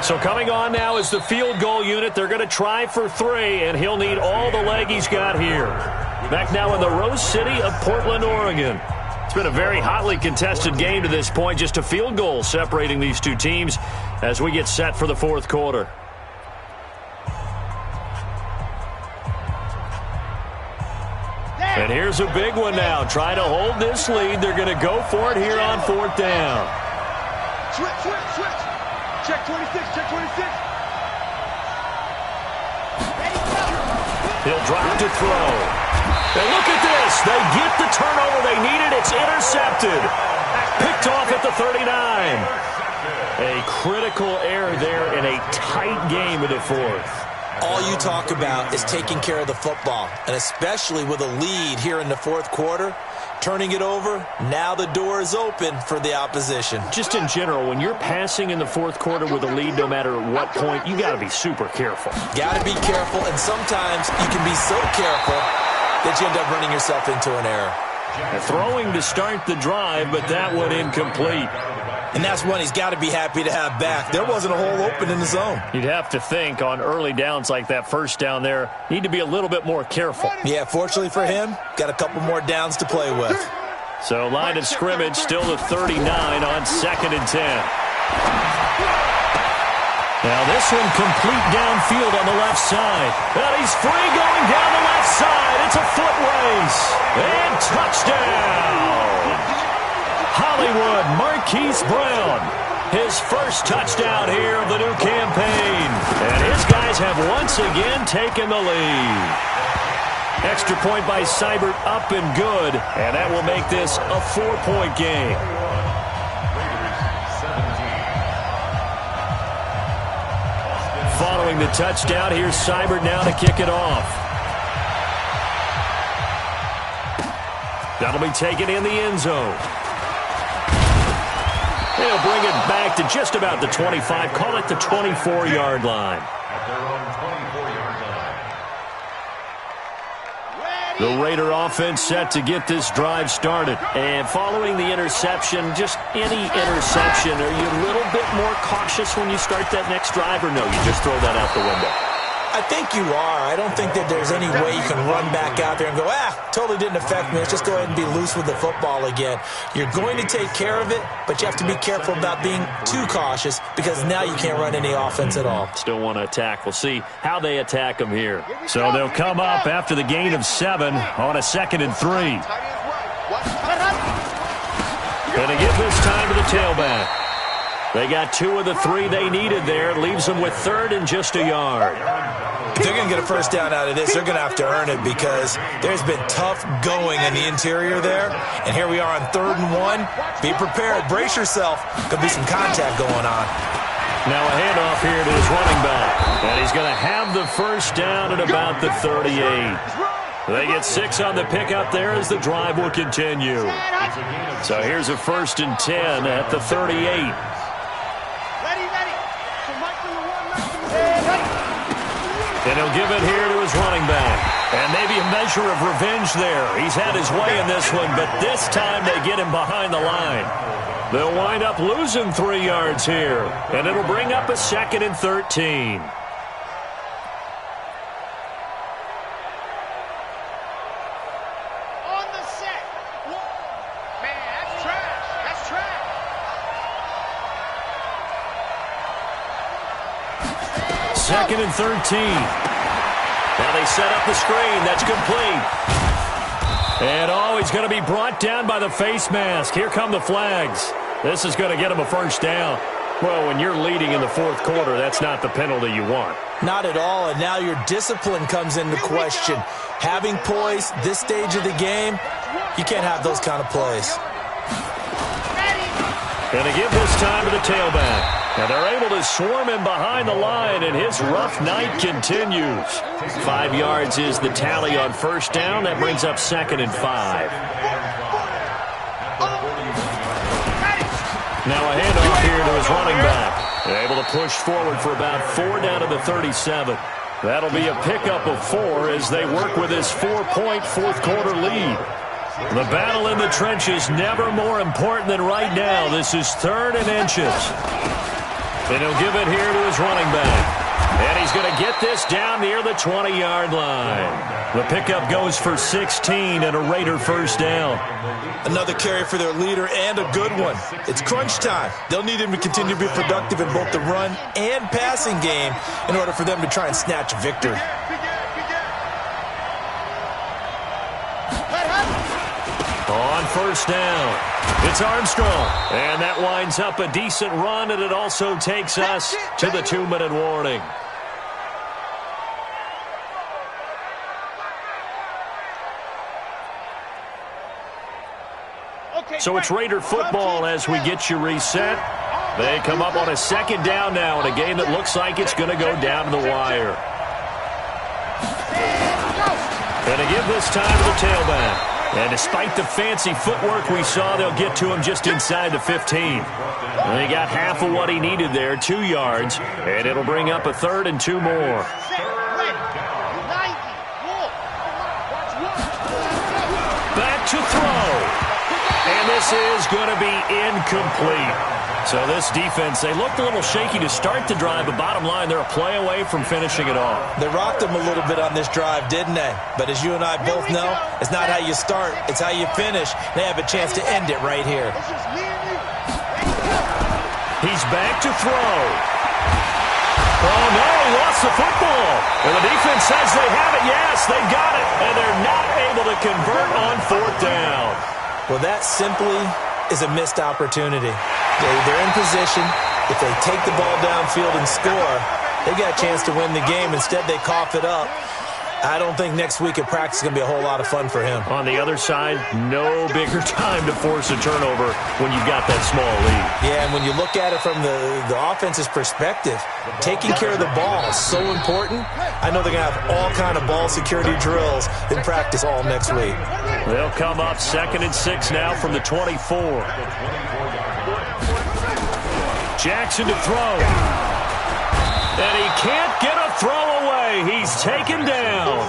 So coming on now is the field goal unit. They're going to try for 3, and he'll need all the leg he's got here. Back now in the Rose City of Portland, Oregon. It's been a very hotly contested game to this point. Just a field goal separating these two teams as we get set for the 4th quarter. And here's a big one now. Trying to hold this lead. They're going to go for it here on 4th down. Switch. Check 26, check 26. He'll drop to throw. And look at this. They get the turnover they needed. It's intercepted. Picked off at the 39. A critical error there in a tight game of the 4th. All you talk about is taking care of the football, and especially with a lead here in the 4th quarter, turning it over, now the door is open for the opposition. Just in general, when you're passing in the 4th quarter with a lead, no matter what point, you got to be super careful. Got to be careful, and sometimes you can be so careful that you end up running yourself into an error. Throwing to start the drive, but that one incomplete. And that's one he's got to be happy to have back. There wasn't a hole open in the zone. You'd have to think on early downs like that first down there, need to be a little bit more careful. Yeah, fortunately for him, got a couple more downs to play with. So line of scrimmage still the 39 on 2nd and 10. Now this one complete downfield on the left side. And he's free going down the left side. It's a foot race. And touchdown. Hollywood Marquise Brown. His first touchdown here of the new campaign. And his guys have once again taken the lead. Extra point by Seibert up and good. And that will make this a 4-point game. Following the touchdown, here's Seibert now to kick it off. That'll be taken in the end zone. They'll bring it back to just about the 25. Call it the 24-yard line. At their own 24-yard line. The Raider offense set to get this drive started. And following the interception, just any interception, are you a little bit more cautious when you start that next drive, or no, you just throw that out the window? I think you are. I don't think that there's any way you can run back out there and go, totally didn't affect me. Let's just go ahead and be loose with the football again. You're going to take care of it, but you have to be careful about being too cautious because now you can't run any offense at all. Still want to attack. We'll see how they attack them here. So they'll come up after the gain of 7 on a 2nd and 3. Going to give this time to the tailback. They got 2 of the 3 they needed there. Leaves them with 3rd and just a yard. If they're going to get a first down out of this, they're going to have to earn it because there's been tough going in the interior there. And here we are on 3rd and 1. Be prepared. Brace yourself. Could be some contact going on. Now a handoff here to his running back. And he's going to have the first down at about the 38. They get 6 on the pickup there as the drive will continue. So here's a 1st and 10 at the 38. And he'll give it here to his running back. And maybe a measure of revenge there. He's had his way in this one, but this time they get him behind the line. They'll wind up losing 3 yards here, and it'll bring up a 2nd and 13. On the set. Man, that's trash. That's trash. 2nd and 13. Now they set up the screen. That's complete. And he's going to be brought down by the face mask. Here come the flags. This is going to get him a first down. Well, when you're leading in the 4th quarter, that's not the penalty you want. Not at all, and now your discipline comes into question. Having poise this stage of the game, you can't have those kind of plays. Going to give this time to the tailback. Now they're able to swarm him behind the line, and his rough night continues. 5 yards is the tally on first down. That brings up 2nd and 5. Now a handoff here to his running back. They're able to push forward for about 4 down to the 37. That'll be a pickup of 4 as they work with his 4-point 4th quarter lead. The battle in the trenches never more important than right now. This is 3rd and inches. And he'll give it here to his running back. And he's going to get this down near the 20-yard line. The pickup goes for 16 and a Raider first down. Another carry for their leader and a good one. It's crunch time. They'll need him to continue to be productive in both the run and passing game in order for them to try and snatch a victory. On first down, it's Armstrong. And that winds up a decent run, and it also takes us to the 2-minute warning. So it's Raider football as we get you reset. They come up on a 2nd down now in a game that looks like it's going to go down to the wire. And to give this time to the tailback. And despite the fancy footwork we saw, they'll get to him just inside the 15. And they got half of what he needed there, 2 yards, and it'll bring up a 3rd and 2 more. Back to throw. And this is going to be incomplete. So this defense, they looked a little shaky to start the drive, but bottom line, they're a play away from finishing it off. They rocked them a little bit on this drive, didn't they? But as you and I both know, it's not how you start, it's how you finish. They have a chance to end it right here. He's back to throw. Oh, no, he lost the football. And the defense says they have it. Yes, they got it. And they're not able to convert on 4th down. Well, that simply is a missed opportunity. They're in position. If they take the ball downfield and score, they got a chance to win the game. Instead, they cough it up. I don't think next week at practice is going to be a whole lot of fun for him. On the other side, no bigger time to force a turnover when you've got that small lead. Yeah, and when you look at it from the offense's perspective, taking care of the ball is so important. I know they're going to have all kind of ball security drills in practice all next week. They'll come up 2nd and 6 now from the 24. Jackson to throw. And he can't get a throw away. He's taken down.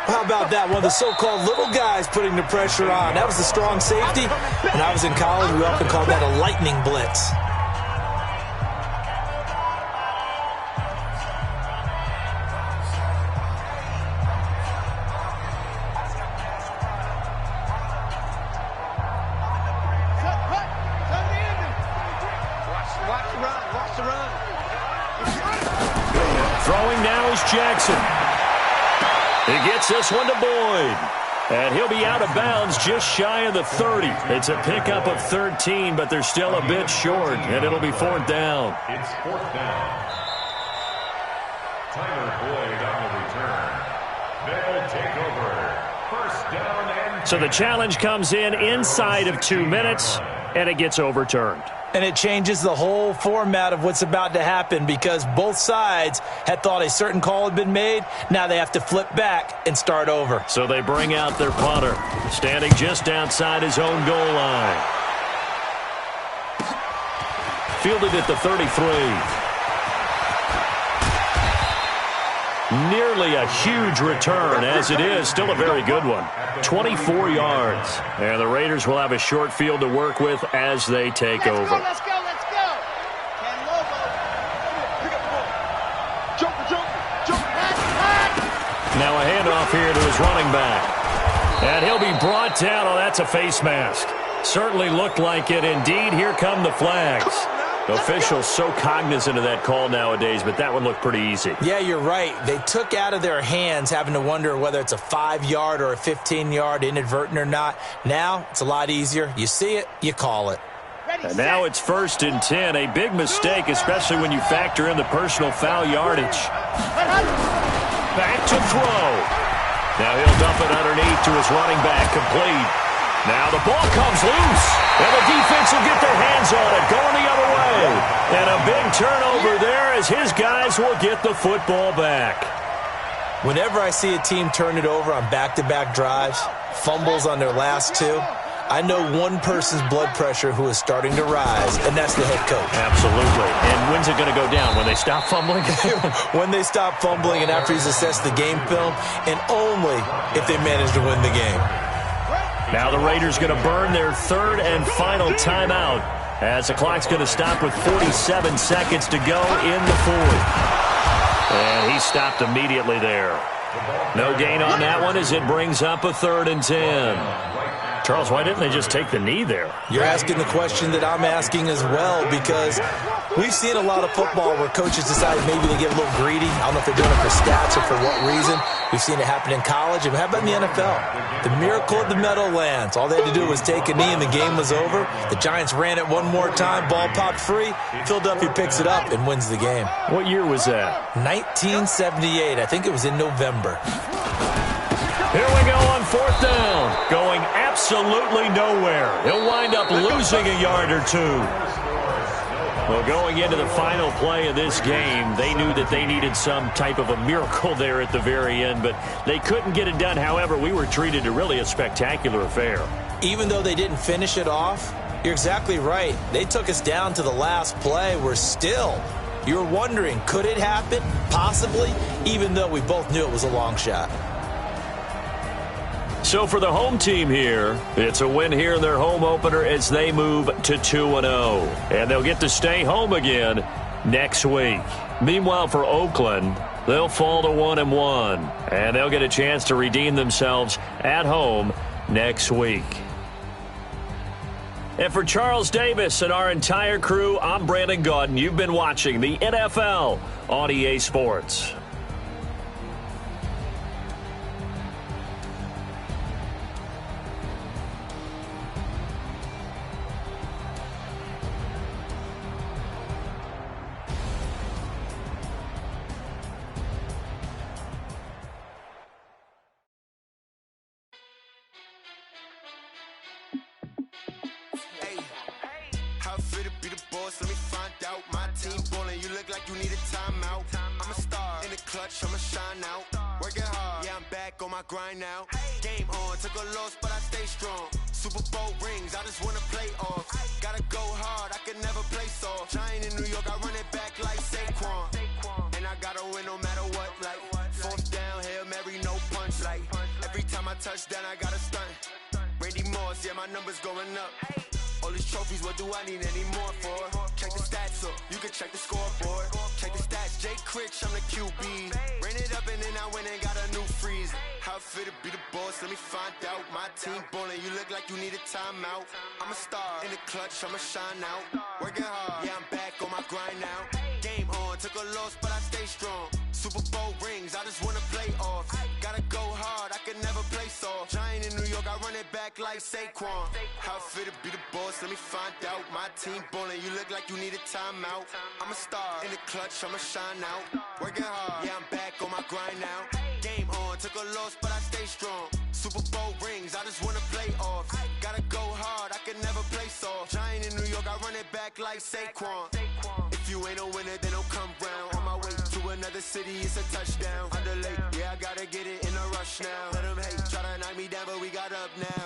How about that? One of the so-called little guys putting the pressure on. That was the strong safety. When I was in college, we often called that a lightning blitz. Throwing now is Jackson. He gets this one to Boyd. And he'll be out of bounds just shy of the 30. It's a pickup of 13, but they're still a bit short, and it'll be 4th down. It's 4th down. Tyler Boyd on the return. They'll take over. First down and 10. So the challenge comes in inside of 2 minutes, and it gets overturned. And it changes the whole format of what's about to happen because both sides had thought a certain call had been made. Now they have to flip back and start over. So they bring out their punter, standing just outside his own goal line. Fielded at the 33. Nearly a huge return. As it is, still a very good one. 24 yards. And the Raiders will have a short field to work with as they take over. Let's go. Now a handoff here to his running back. And he'll be brought down. Oh, that's a face mask. Certainly looked like it. Indeed, here come the flags. Officials so cognizant of that call nowadays, but that one looked pretty easy. Yeah, you're right. They took out of their hands having to wonder whether it's a 5-yard or a 15-yard, inadvertent or not. Now, it's a lot easier. You see it, you call it. And now it's 1st and 10. A big mistake, especially when you factor in the personal foul yardage. Back to throw. Now he'll dump it underneath to his running back, complete. Now the ball comes loose, and the defense will get their hands on it, going the other way. And a big turnover there as his guys will get the football back. Whenever I see a team turn it over on back-to-back drives, fumbles on their last two, I know one person's blood pressure who is starting to rise, and that's the head coach. Absolutely. And when's it going to go down? When they stop fumbling? When they stop fumbling and after he's assessed the game film, and only if they manage to win the game. Now the Raiders going to burn their 3rd and final timeout as the clock's going to stop with 47 seconds to go in the 4th. And he stopped immediately there. No gain on that one as it brings up a 3rd and 10. Charles, why didn't they just take the knee there? You're asking the question that I'm asking as well, because we've seen a lot of football where coaches decide maybe they get a little greedy. I don't know if they're doing it for stats or for what reason. We've seen it happen in college. And how about in the NFL? The miracle of the Meadowlands. All they had to do was take a knee and the game was over. The Giants ran it one more time. Ball popped free. Philadelphia picks it up and wins the game. What year was that? 1978. I think it was in November. Here we go on 4th down. Going absolutely nowhere. He'll wind up losing a yard or two. Well, going into the final play of this game, they knew that they needed some type of a miracle there at the very end, but they couldn't get it done. However, we were treated to really a spectacular affair. Even though they didn't finish it off, you're exactly right. They took us down to the last play. We're still, you're wondering, could it happen? Possibly, even though we both knew it was a long shot. So for the home team here, it's a win here in their home opener as they move to 2-0. And they'll get to stay home again next week. Meanwhile, for Oakland, they'll fall to 1-1. And they'll get a chance to redeem themselves at home next week. And for Charles Davis and our entire crew, I'm Brandon Gaudin. You've been watching the NFL on EA Sports. Grind now. Game on, took a loss, but I stay strong. Super Bowl rings, I just wanna play off. Gotta go hard, I can never play soft. Giant in New York, I run it back like Saquon. And I gotta win no matter what. Like 4th down, Hail Mary, no punch. Like every time I touch down, I gotta stunt. Randy Moss, yeah, my numbers going up. All these trophies, what do I need any more for? Check the stats up, you can check the scoreboard. Check the stats, Jay Critch, I'm the QB. Ran it up and then I went and got a new freeze. How it feel to be the boss, let me find out. My team ballin', you look like you need a timeout. I'm a star, in the clutch, I'ma shine out. Working hard, yeah, I'm back on my grind now. Game on, took a loss, but I stay strong. Super Bowl rings, I just wanna play off. Gotta go hard, I can never play soft. Giant in New York, I run it back like Saquon. How it feel to be the boss, let me find out. My team ballin', you look like you need a timeout. I'm a star, in the clutch, I'ma shine out. Working hard, yeah, I'm back on my grind now. Game on, took a loss, but I stay strong. Super Bowl rings, I just wanna play off. Gotta go hard, I can never play soft. Giant in New York, I run it back like Saquon. If you ain't a winner, then don't come round. On my way to another city, it's a touchdown. Underlay, yeah, I gotta get it in a rush now. Let them hate, try to knock me down, but we got up now.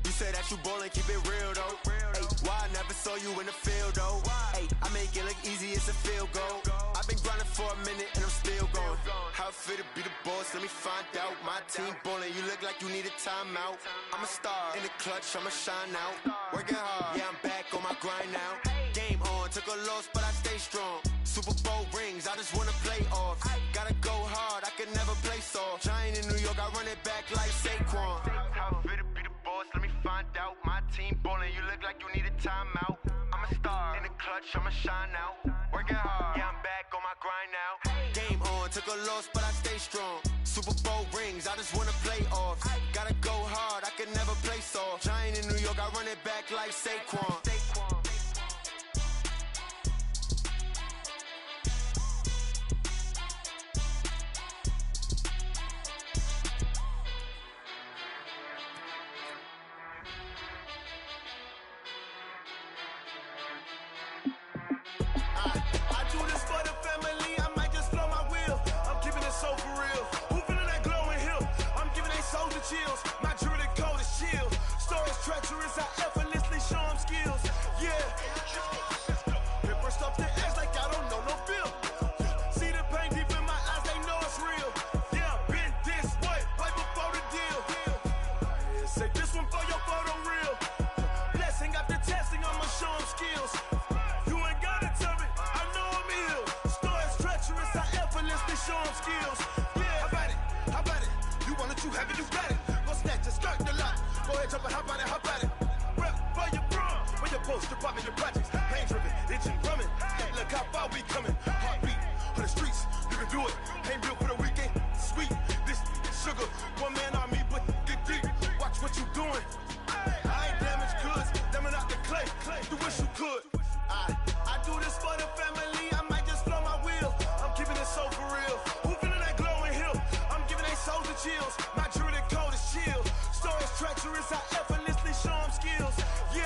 You say that you ballin', keep it real though. Ay, why I never saw you in the field though? Ay, I make it look easy, it's a field goal. I've been grinding for a minute and I'm still going. How it feel to be the boss, let me find out. My team ballin', you look like you need a timeout. I'm a star in the clutch, I'ma shine out. Working hard, yeah, I'm back on my grind now. Game on, took a loss, but I stay strong. Super Bowl rings, I just wanna play off. Gotta go hard, I can never play soft. Giant in New York, I run it back like Saquon. How it feel to be the boss, let me find out. My team ballin', you look like you need a timeout. I'm a star in the clutch, I'ma shine out. Working hard, yeah, I'm back on my grind now. Game on, took a loss, but I stay strong. Super Bowl rings, I just wanna play off. Gotta go hard, I can never play soft. Giant in New York, I run it back like Saquon. Chills. My jewelry code is chill. Stories treacherous, I effortlessly show them skills. Yeah. Paper stuff the edge like I don't know no feel. See the pain deep in my eyes, they know it's real. Yeah, been this way, right before the deal. Say this one for your photo real. Blessing after testing, I'ma show them skills. You ain't gotta tell me, I know I'm ill. Stories treacherous, I effortlessly show them skills. Yeah, how about it? How about it? You want it, you have it, you got it. Skirt the lot. Go ahead, jump and hop on it, hop on it. Rep for your bro. Where your post, department, your projects. Pain driven, engine drumming. Hey, look how far we coming. Heartbeat on the streets, you can do it. Ain't built for the weekend. Sweet, this sugar. One man army, but get deep. Watch what you doing. I ain't damaged goods, damn out the clay. You wish you could. I do this for the family. I might just blow my wheel. I'm keeping it so for real. Who feeling that glowing hill? I'm giving they souls the chills. My jewelry code is chill. Stories treacherous, I effortlessly show them skills. Yeah.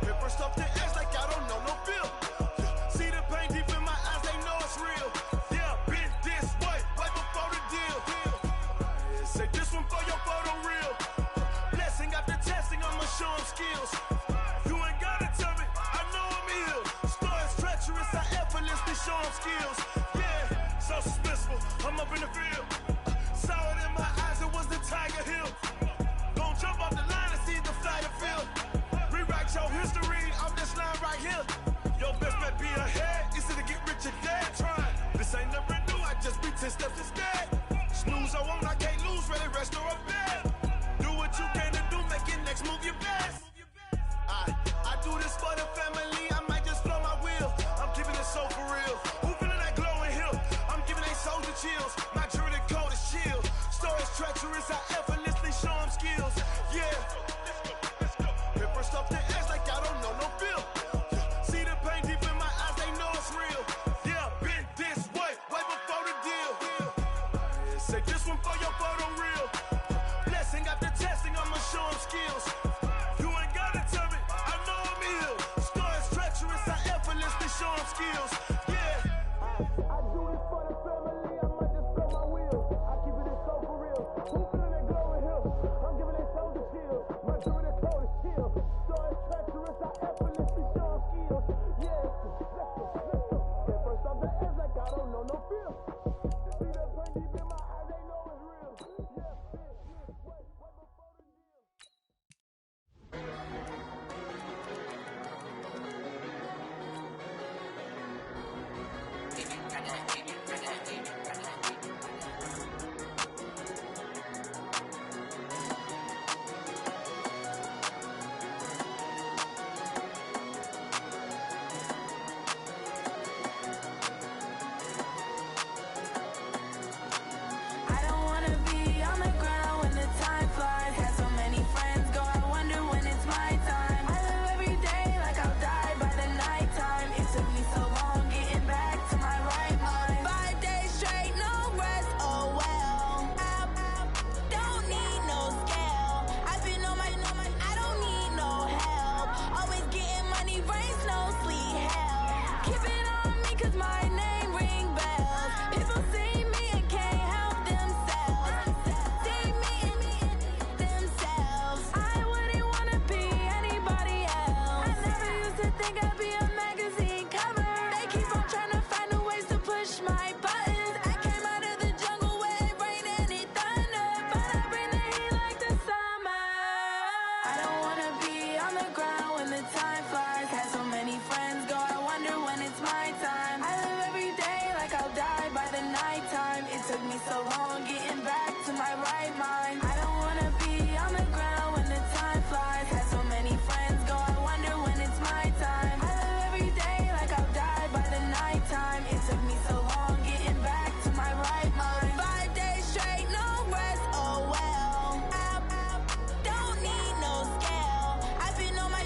Paper stuff the edge like I don't know no feel. See the pain deep in my eyes, they know it's real. Yeah, been this way, right before the deal. Say this one for your photo real. Blessing after testing, I'ma show them skills. You ain't gotta tell me, I know I'm ill. Stories treacherous, I effortlessly show them skills. Yeah, so suspenseful, I'm up in the field. Saw it in my eyes, it was the Tiger Hill. Don't jump off the line and see the fly the field. Rewrite your history off this line right here. Your best bet be ahead, easy to get rich or dead. Try. This ain't never new, I just be 10 steps instead. Snooze I won't, I can't lose, ready, rest or a bed. Do what you can to do, make your next move your best. I do this for the family, I might just blow my wheel. I'm keeping it so for real. Who feeling that glowing hill? I'm giving they souls the chills. My jewelry code time. I don't wanna be on the ground when the time flies. Had so many friends go, I wonder when it's my time. I live every day like I'll die by the nighttime. It took me so long getting back to my right mind. 5 days straight, no rest, oh well. I don't need no scale. I've been on my,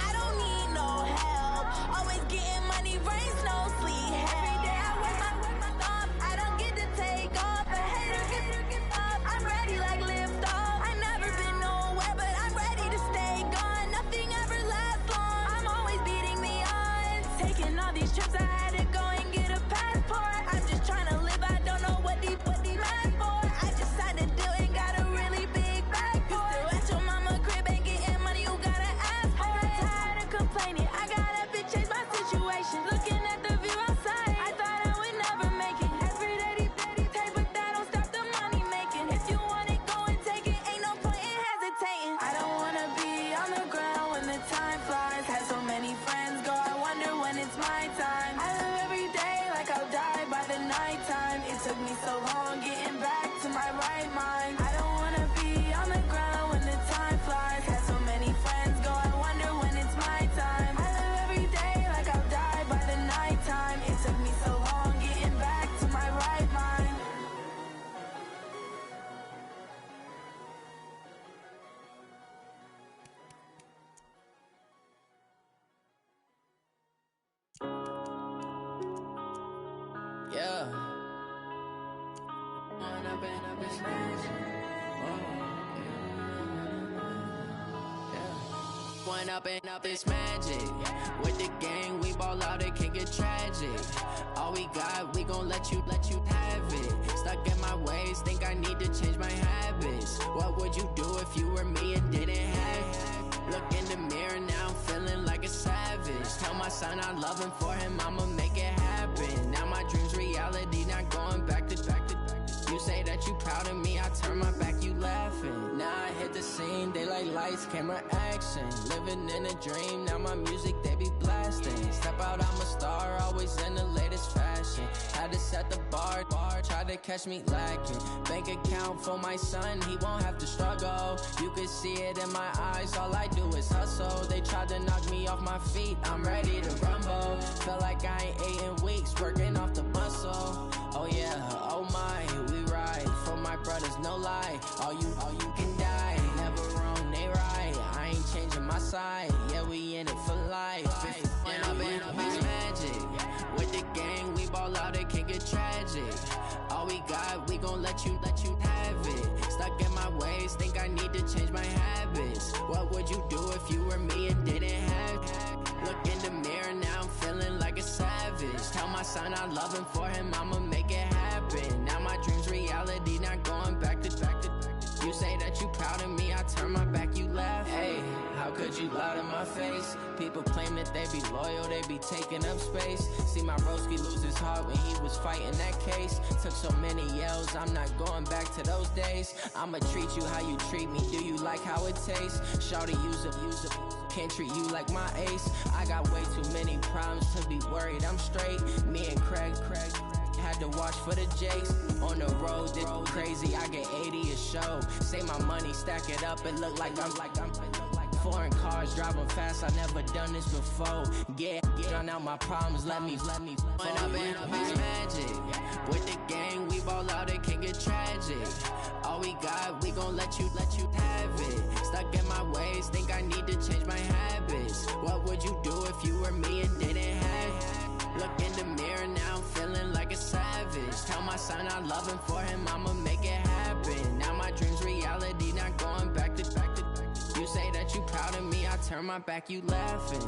I don't need no help. Always getting money, rain, snow, sleet, every day I work my thumb. I don't get to take off. A hater get up. I'm ready like lift off. I've never been nowhere, but I'm ready to stay gone. Nothing ever lasts long. I'm always beating the odds. Taking all these trips, I had to go and get a passport. I'm just trying to live. I don't know what these mad for. I just signed a deal and got a really big bag for it. Still at your mama crib ain't getting money, you gotta ask for it. Tired of complaining, I gotta change my situation. Looking at the view outside, I thought I would never make it. Every day they take, but that don't stop the money making. If you want it, go and take it. Ain't no point in hesitating. I don't wanna be on the ground when the time flies. Had so many friends go, I wonder when it's my time. I live every day like I'll die by the nighttime. It took me so long getting back to my right mind. I don't wanna be on the ground when the time flies. Had so many friends go, I wonder when it's my time. I live every day like I'll die by the nighttime. It took me so long getting back to my right mind. Yeah. One up and up, it's magic. With the gang, we ball out, it can get tragic. All we got, we gon' let you have it. Stuck in my ways, think I need to change my habits. What would you do if you were me and didn't have it? Look in the mirror now, I'm feeling like a savage. Tell my son I love him, for him I'ma make it happen. Now my dream's reality, not going back to. You say that you proud of me, I turn my back, you laughing. Now I hit the scene, they like lights, camera, action. Living in a dream, now my music, they be blasting. Step out, I'm a star, always in the latest fashion. Had to set the bar, try to catch me lacking. Bank account for my son, he won't have to struggle. You can see it in my eyes, all I do is hustle. They tried to knock me off my feet, I'm ready to rumble. Feel like I ain't ate in weeks, working off the muscle. Oh yeah, oh my, we ride for my brothers, no lie. All you can die, never wrong, they right. I ain't changing my side, yeah, we in it for life. When up and up, it's magic. With the gang, we ball out, it can get tragic. All we got, we gon' let you have it. Stuck in my ways, think I need to change my habits. What would you do if you were me and didn't have it? Look in the mirror now, I'm feeling like a savage. Tell my son I love him, for him I'ma make it happen. Now my dream's reality, not going back to. You say that you proud of me, I turn my back, you laugh. Hey, how could you lie to my face? People claim that they be loyal, they be taking up space. See my broski lose his heart when he was fighting that case. Took so many yells, I'm not going back to those days. I'ma treat you how you treat me, do you like how it tastes? Shawty, use up, can't treat you like my ace. I got way too many problems to be worried, I'm straight. Me and Craig had to watch for the Jakes. On the road, it's crazy, I get 80 a show. Say my money, stack it up, it look like I'm foreign cars, driving fast, I never done this before. Get drown out my problems, let me When up and up, it's magic. With the gang, we ball out, it can get tragic. All we got, we gon' let you have it. Stuck in my ways, think I need to change my habits. What would you do if you were me and didn't have it? Look in the mirror now, I'm feeling like a savage. Tell my son I love him, for him I'ma make it happen. Now my dream's reality, not going back to. You say that you proud of me, I turn my back, you laughing.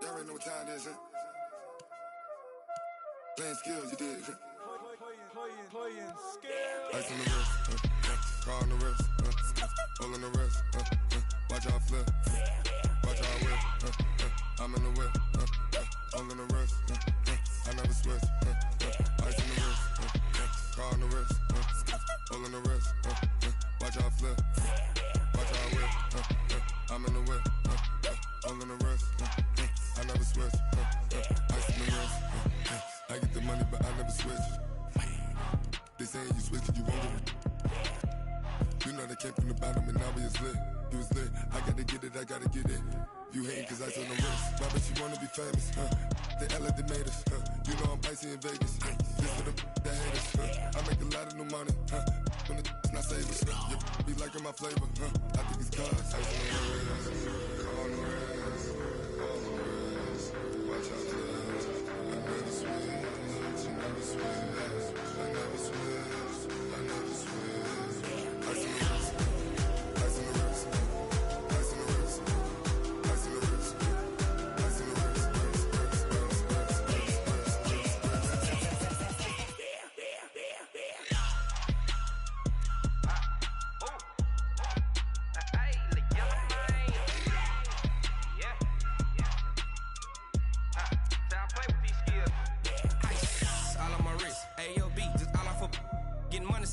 Y'all already know what time it is, huh? Playing skills, you did. Playing skills. Ice on the wrist, car on the wrist, hole in the wrist, watch out flip, watch out whip, I'm in the whip, all in the wrist. I never switch. Ice in the wrist. Car on the wrist. All in the wrist. Watch how I flip. Watch how I whip. I'm in the whip. All in the wrist. I never switch. Ice in the wrist. I get the money, but I never switch. They saying you switch, you won't get it. You know they came from the bottom and now we is lit. You was lit, I gotta get it, I gotta get it. You hating cause I on the wrist. Why bet you wanna be famous, They elevators, You know I'm icy in Vegas, This for the that haters, I make a lot of new money, When the not savers, You be liking my flavor, I think it's cause ice on the wrist, on the wrist, on the wrist. Watch out, I never switch, I never switch, I never switch, I never switch. Ice on the wrist, ice on the wrist, ice on the wrist, ice on the wrist, ice on the wrist.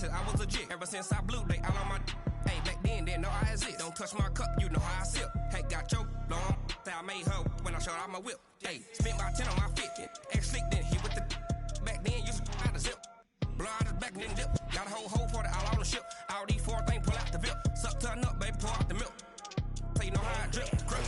I was legit ever since I blew they all on my hey back then didn't know I exist. Don't touch my cup, you know how I sip. Hey, got your long I made her when I showed out my whip. Hey, spent about 10 on my fit. Ex-slick then hit with the back then used to out the zip. Blow out his back and then dip. Got a whole hole for the all on the ship. All these 4 things pull out the VIP. Suck to a nut, baby, pour out the milk. So you know how I drip. Crush.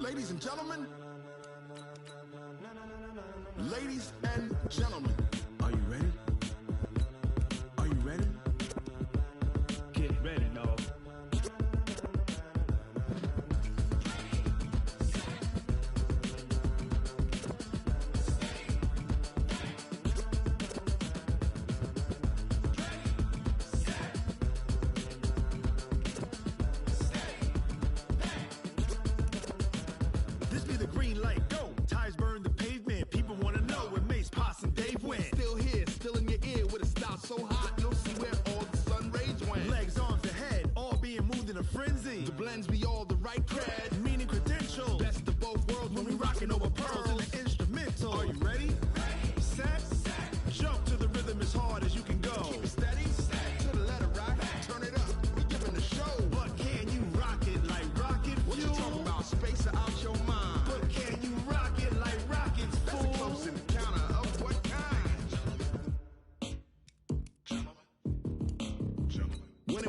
Ladies and gentlemen, ladies and gentlemen, are you ready? Are you ready? Get ready, dog.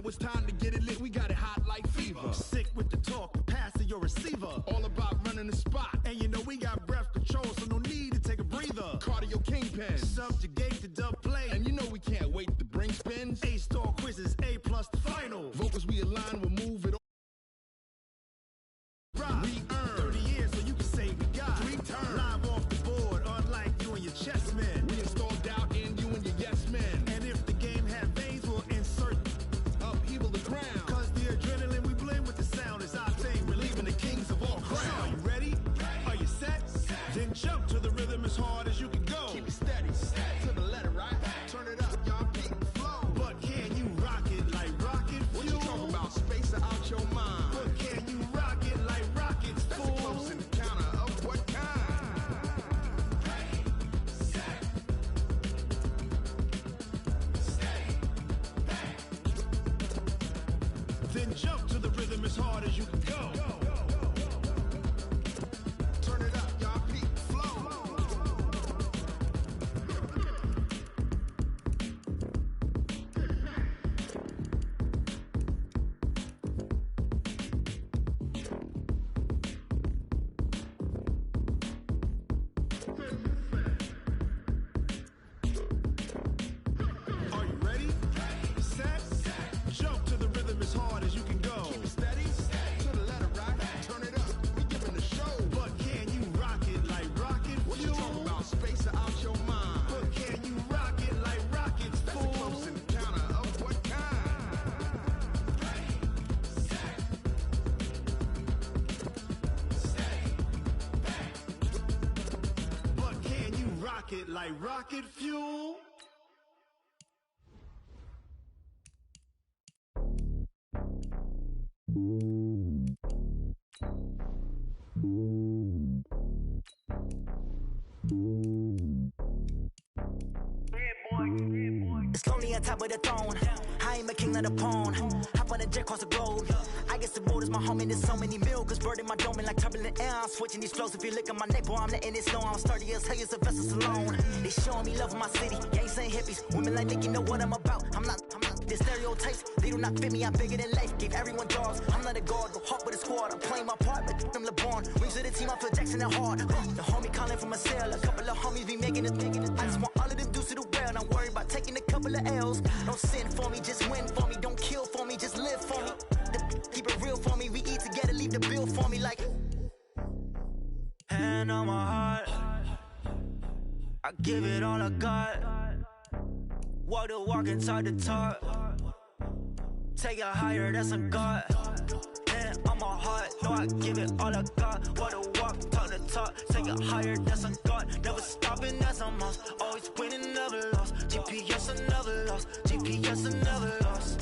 It's time to get it lit, we got it hot like fever. Sick with the talk, pass to your receiver. All about running the spot. And you know we got breath control, so no need to take a breather. Cardio kingpin, subjugate the dub play. And you know we can't wait to bring spins. A-star quizzes, A+ the final. Vocals we align, we'll move it on. We earn 30 years so you can say we got 3 turns. Live off the board, unlike you and your chess men. We install doubt in you and your yes men. And if the game had veins, we'll insert upheaval the ground. Cause the adrenaline we blend with the sound is our thing. Relieving the kings of all crowns. Are you ready? Are you set? Then jump to the rhythm as hard as you can go. Keep it steady, to the letter, right? Turn it up, y'all beat the flow. But can you rock it like rocket fuel? What you talking about, space and jump to the rhythm as hard as you can go. Turn it up, y'all. Peak flow. Are you ready? Set. Jump to the rhythm as hard as you can go. Keep it steady. To the letter right. Turn it up. We giving the show. But can you rock it like rocket fuel? What you talking about? Space out your mind. But can you rock it like rockets, fool? That's a close encounter of what kind? But can you rock it like rocket fuel? It's lonely on top of the throne. I ain't a king of the pawn. Hop on a jet across the globe. I guess the road is my home and there's so many milkers birding my dome and like turbulent air. I'm switching these flows. If you look at my neck, boy, I'm letting it snow. I'm sturdy as hell, it's a vessel alone. They showing me love in my city. Gangs ain't hippies. Women like think you know what I'm about. I'm not. The stereotypes, they do not fit me. I'm bigger than life. Gave everyone dogs. I'm not a guard. Go hard with a squad. I'm playing my part like them LeBron. Rings to the team. I feel Jackson and hard. The homie calling from a cell. A couple of homies be making it. I just want all of them dudes to do well. Not worry about taking a couple of L's. Don't sin for me, just win for me. Don't kill for me, just live for me. Keep it real for me. We eat together, leave the bill for me like. Hand on my heart, I give it all I got. Walk the walk and talk the talk. Take it higher, that's a God. Hand on my heart, no, I give it all I got. Walk the walk, talk the talk. Take it higher, that's a God. Never stopping, that's a must. Always winning, never lost. GPS, I never lost. GPS, I never lost.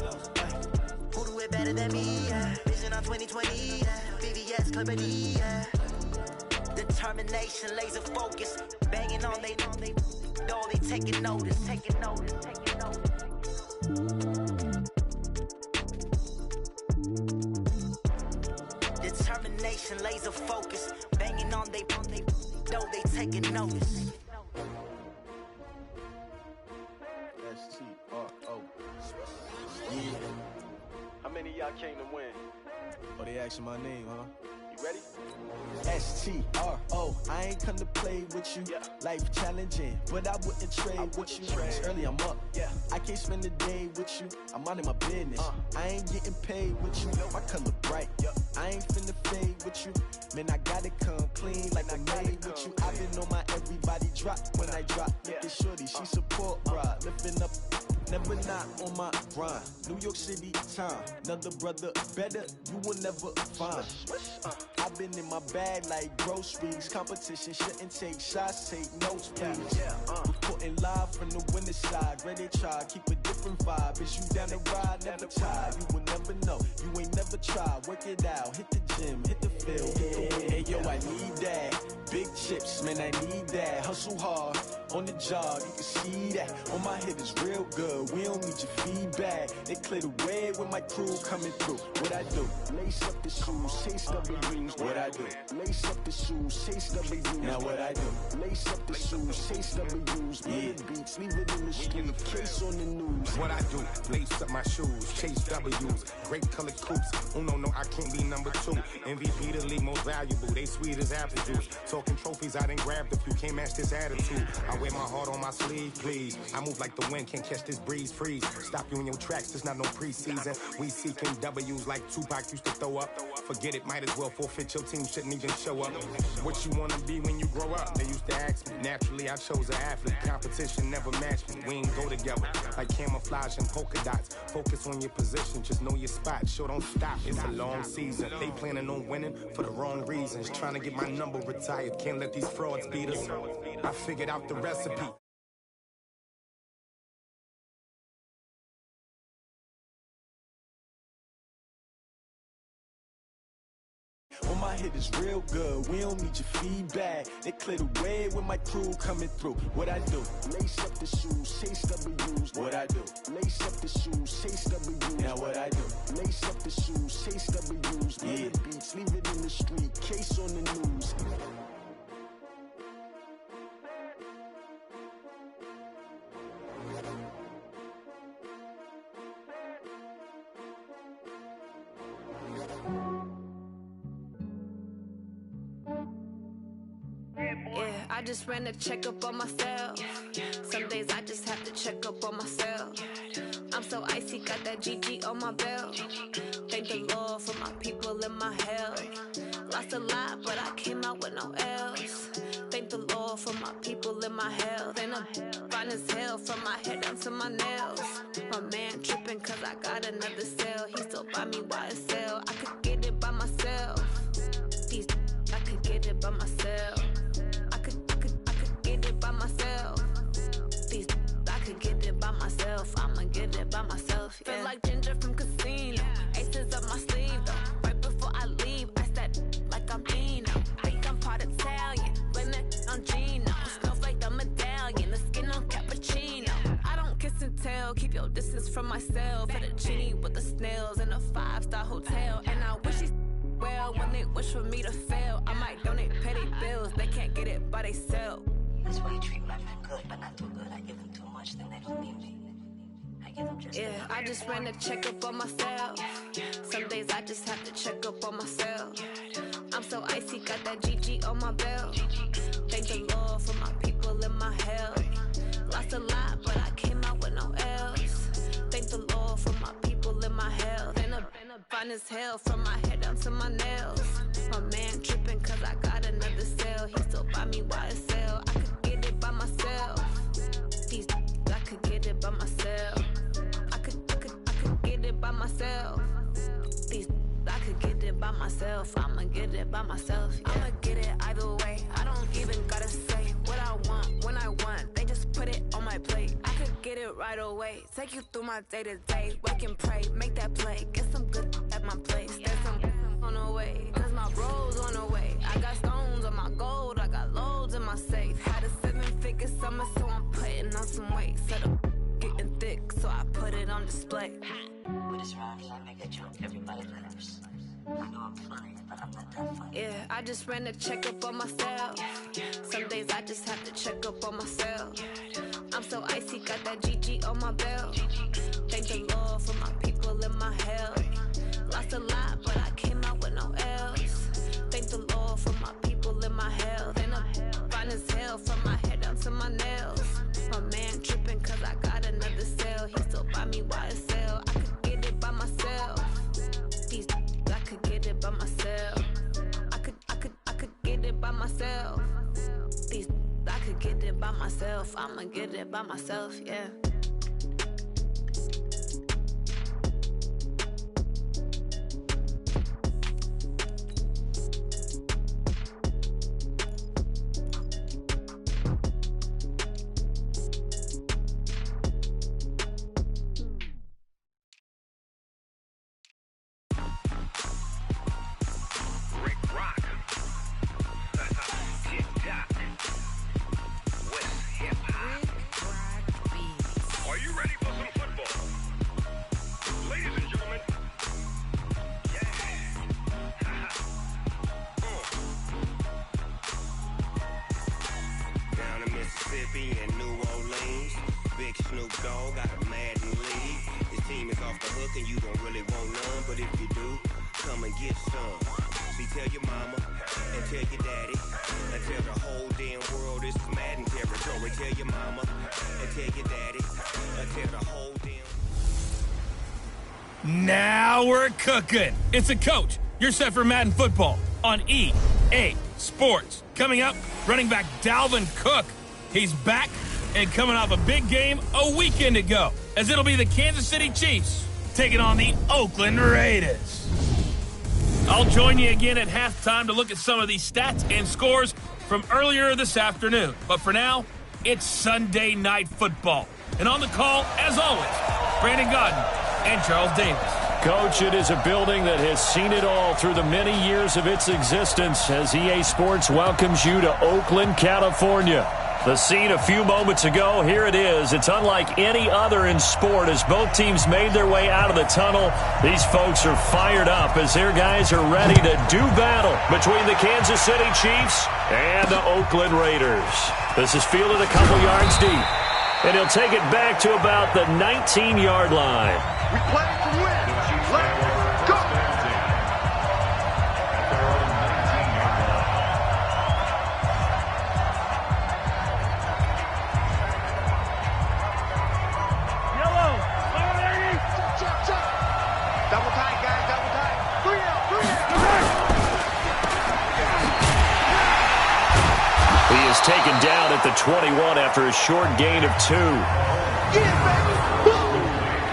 Who do it better than me? Yeah. Vision on 2020, yeah. VVS, Clippity, yeah. Determination, laser focus. Banging on they know they taking notice. Taking notice, taking notice. Determination, laser focus. Banging on they know they taking notice. S-T-R-O. Yeah. How many of y'all came to win? Oh, they asking my name, huh? You ready? S-T-R-O. I ain't come to play with you. Life challenging, but I wouldn't trade with you. It's early, I'm up. I can't spend the day with you. I'm out of my business. I ain't getting paid with you. My color bright. I ain't finna fade with you. Man, I gotta come clean like I made with you. I've been on my everybody drop when I drop. Look at shorty, she support ride. Lifting up, never not on my grind. New York City time. Another brother better, you will never find. I've been in my bag like groceries. Competition shouldn't take shots, take notes, please. Reporting live from the winter side. Ready to try, keep a different vibe. Is you down the ride, never tired. You will never know, you ain't never tried. Work it out, hit the gym, hit the field. Hey yo, I need that. Big chips, man, I need that. Hustle hard, on the job, you can see that. On my head is real good, we don't need your feedback. They clear the way with my crew coming through. What I do? Lace up the shoes, chase W's. What I do? Lace up the shoes, chase W's. Now what I do? Lace up the shoes, chase W's. Big beats, leave it in the street, case on the news. What I do? Lace up my shoes, chase W's. Great colored coops. No, I can't be number 2. MVP the league most valuable. They sweet as apple juice. Talking trophies, I done grabbed a few. Can't match this attitude. I wear my heart on my sleeve, please. I move like the wind, can't catch this breeze. Freeze. Stop you in your tracks. There's not no preseason. We seeking W's like Tupac used to throw up. Forget it, might as well forfeit. Your team shouldn't even show up. What you wanna be when you grow up? They used to ask me. Naturally, I chose an athlete. Competition never matched me. We ain't go together like camouflage and polka dots. Focus on your position, just know your spot. Sure, don't stop. It's a long season. They planning on winning for the wrong reasons. Trying to get my number retired. Can't let these frauds beat us. I figured out the recipe. Oh, my hit is real good. We don't need your feedback. They clear the way with my crew coming through. What I do? Lace up the shoes, chase W's. What I do? Lace up the shoes, chase W's. Now what I do? Lace up the shoes, chase W's. Yeah. The beats, leave it in the street. Case on the news. I just ran a checkup on myself. Some days I just have to check up on myself. I'm so icy, got that GG on my belt. Thank the Lord for my people in my health. Lost a lot, but I came out with no else. Thank the Lord for my people in my health. And I'm fine as hell from my head down to my nails. My man tripping cause I got another cell. He still buy me YSL. I could get it by myself. These I could get it by myself. I could get it by myself. These I could get it by myself. I'ma get it by myself. Yeah. Feel like Ginger from Casino. Aces up my sleeve though. Right before I leave, I said like I'm Dino. Think I'm part Italian. Blame it on Gino. Smells like the medallion. The skin on cappuccino. I don't kiss and tell. Keep your distance from myself. For the genie with the snails in a 5-star hotel. And I wish he's well when they wish for me to fail. I might donate petty bills. They can't get it by they self. That's why you treat my men good, but not too good. I give them too much, then they don't need me. I give them just enough. I just ran a checkup on myself. Some days I just have to check up on myself. I'm so icy, got that GG on my belt. Thank the Lord for my people in my health. Lost a lot, but I came out with no else. Thank the Lord for my people in my health. And I'm fine as hell from my head down to my nails. My man tripping cause I got another cell. He still buy me YSL. I could get it by myself. These I could get it by myself. I could get it by myself. These I could get it by myself. I'ma get it by myself. Yeah. I'ma get it either way. I don't even gotta say what I want when I want. They just put it on my plate. I could get it right away. Take you through my day to day. Wake and pray, make that play. Get some good at my place. There's some on the way. Cause my bro's on the way. I got stones on my gold. I got loads in my safe. Had a 7-figure summer, so I'm putting on some weight. Set up getting thick, so I put it on display. With this round here, I make a joke. Everybody laughs. I know I'm funny, but I'm not that funny. Yeah, I just ran a checkup on myself. Some days I just have to check up on myself. I'm so icy, got that GG on my belt. Thank the Lord for my people in my health. Lost a lot, but I came out with no else. Thank the Lord for my people in my health. And I'm fine as hell from my head down to my nails. My man tripping cause I got another cell. He still buy me YSL. I could get it by myself. These I could get it by myself. I could get it by myself. These I could get it by myself. I'ma get it by myself, yeah. And New Orleans, Big Snoop Dogg got a Madden league. His team is off the hook and you don't really want none, but if you do, come and get some. See, tell your mama and tell your daddy and tell the whole damn world this is Madden territory. Tell your mama and tell your daddy and tell the whole damn. Now we're cooking. It's a coach. You're set for Madden football on EA Sports. Coming up, running back Dalvin Cook. He's back and coming off a big game a weekend ago, as it'll be the Kansas City Chiefs taking on the Oakland Raiders. I'll join you again at halftime to look at some of these stats and scores from earlier this afternoon. But for now, it's Sunday Night Football. And on the call, as always, Brandon Gaudin and Charles Davis. Coach, it is a building that has seen it all through the many years of its existence as EA Sports welcomes you to Oakland, California. The scene a few moments ago, here it is. It's unlike any other in sport as both teams made their way out of the tunnel. These folks are fired up as their guys are ready to do battle between the Kansas City Chiefs and the Oakland Raiders. This is fielded a couple yards deep, and he'll take it back to about the 19-yard line. We play to win. Let's go. Yellow. Chop. Double tight, guys. Double tight. 3 out. He is taken down at the 21 after a short gain of 2.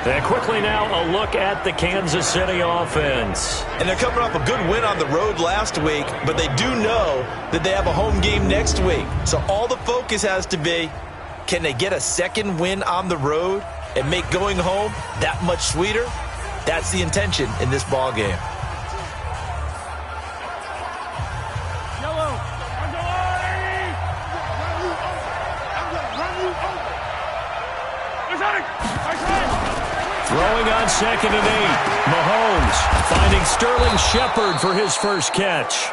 And quickly now, a look at the Kansas City offense. And they're coming off a good win on the road last week, but they do know that they have a home game next week. So all the focus has to be, can they get a second win on the road and make going home that much sweeter? That's the intention in this ball game. Throwing on 2nd and 8. Mahomes finding Sterling Shepard for his first catch.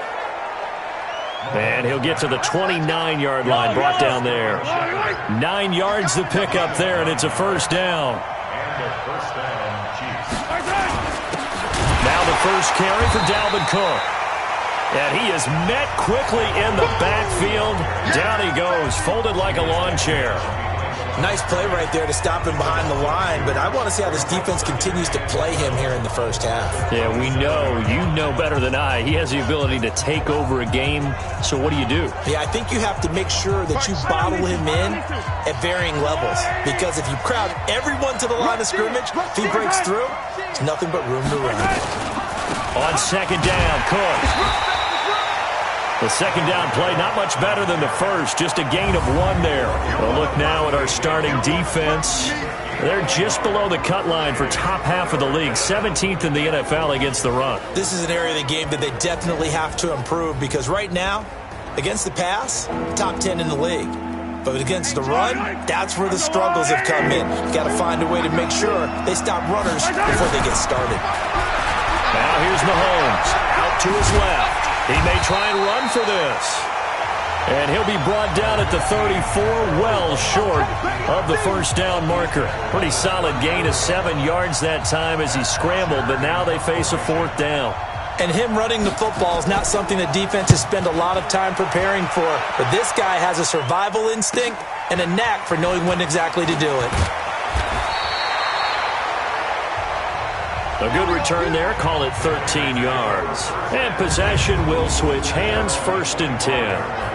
And he'll get to the 29-yard line, brought down there. 9 yards to pick up there, and it's a first down. Now the first carry for Dalvin Cook. And he is met quickly in the backfield. Down he goes, folded like a lawn chair. Nice play right there to stop him behind the line, but I want to see how this defense continues to play him here in the first half. Yeah, we know. You know better than I. He has the ability to take over a game, so what do you do? Yeah, I think you have to make sure that you bottle him in at varying levels, because if you crowd everyone to the line of scrimmage, if he breaks through, there's nothing but room to run. On 2nd down, Cook. The second down play, not much better than the first, just a gain of 1 there. We'll look now at our starting defense. They're just below the cut line for top half of the league, 17th in the NFL against the run. This is an area of the game that they definitely have to improve because right now, against the pass, top 10 in the league. But against the run, that's where the struggles have come in. You got to find a way to make sure they stop runners before they get started. Now here's Mahomes out to his left. He may try and run for this. And he'll be brought down at the 34, well short of the first down marker. Pretty solid gain of 7 yards that time as he scrambled, but now they face a 4th down. And him running the football is not something that defenses spend a lot of time preparing for. But this guy has a survival instinct and a knack for knowing when exactly to do it. A good return there, call it 13 yards. And possession will switch hands, 1st and 10.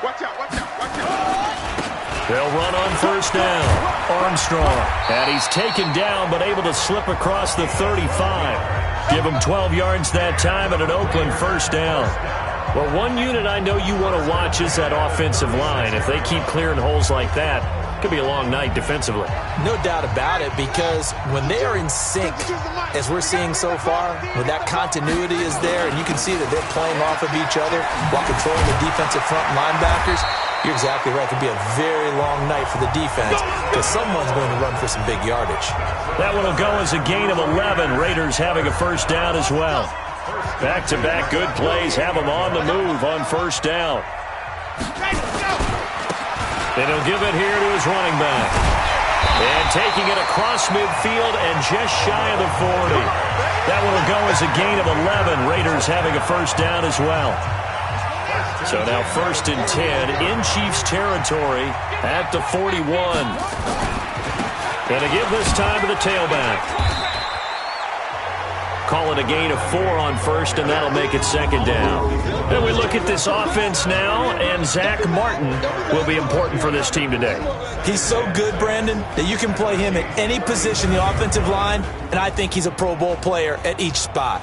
Watch out, watch out, watch out. They'll run on first down. Armstrong. And he's taken down but able to slip across the 35. Give him 12 yards that time and an Oakland first down. Well, one unit I know you want to watch is that offensive line. If they keep clearing holes like that, it could be a long night defensively. No doubt about it, because when they are in sync, as we're seeing so far, when that continuity is there and you can see that they're playing off of each other while controlling the defensive front linebackers, you're exactly right. It could be a very long night for the defense because someone's going to run for some big yardage. That one will go as a gain of 11. Raiders having a first down as well. Back-to-back good plays have them on the move on first down. And he'll give it here to his running back. And taking it across midfield and just shy of the 40. That one will go as a gain of 11. Raiders having a first down as well. So now first and 10 in Chiefs territory at the 41. And to give this time to the tailback. Call it a gain of 4 on first, and that'll make it second down. Then we look at this offense now, and Zach Martin will be important for this team today. He's so good, Brandon, that you can play him at any position in the offensive line, and I think he's a Pro Bowl player at each spot.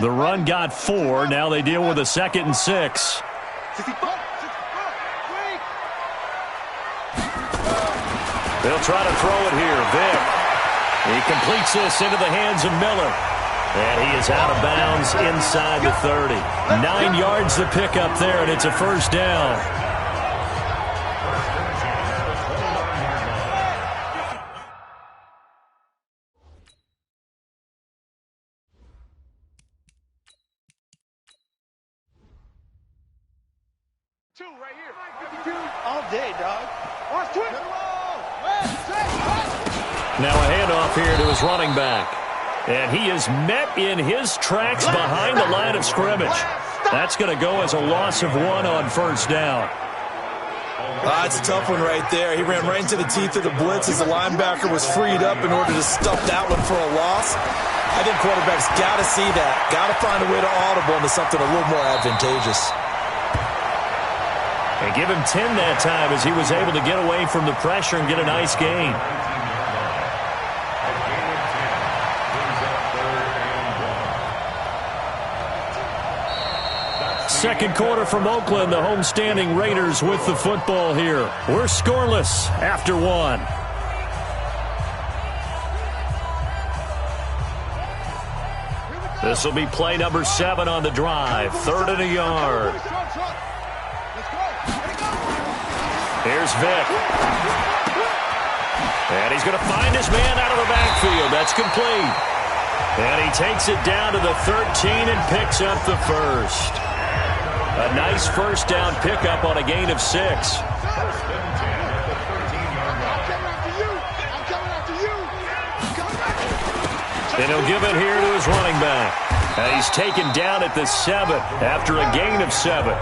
The run got 4. Now they deal with a 2nd and 6. They'll try to throw it here. Vick. He completes this into the hands of Miller. And he is out of bounds inside the 30. 9 yards to pick up there, and it's a first down. All day, dog. Now a handoff here to his running back. And he is met in his tracks behind the line of scrimmage. That's going to go as a loss of 1 on first down. That's a tough one right there. He ran right into the teeth of the blitz as the linebacker was freed up in order to stuff that one for a loss. I think quarterbacks got to see that. Got to find a way to audible into something a little more advantageous. And give him 10 that time as he was able to get away from the pressure and get a nice gain. Second quarter from Oakland, the homestanding Raiders with the football here. We're scoreless after 1. This will be play number 7 on the drive. 3rd and a yard. Here's Vick. And he's going to find his man out of the backfield. That's complete. And he takes it down to the 13 and picks up the first. A nice first down pickup on a gain of 6. And he'll give it here to his running back. And he's taken down at the 7 after a gain of 7.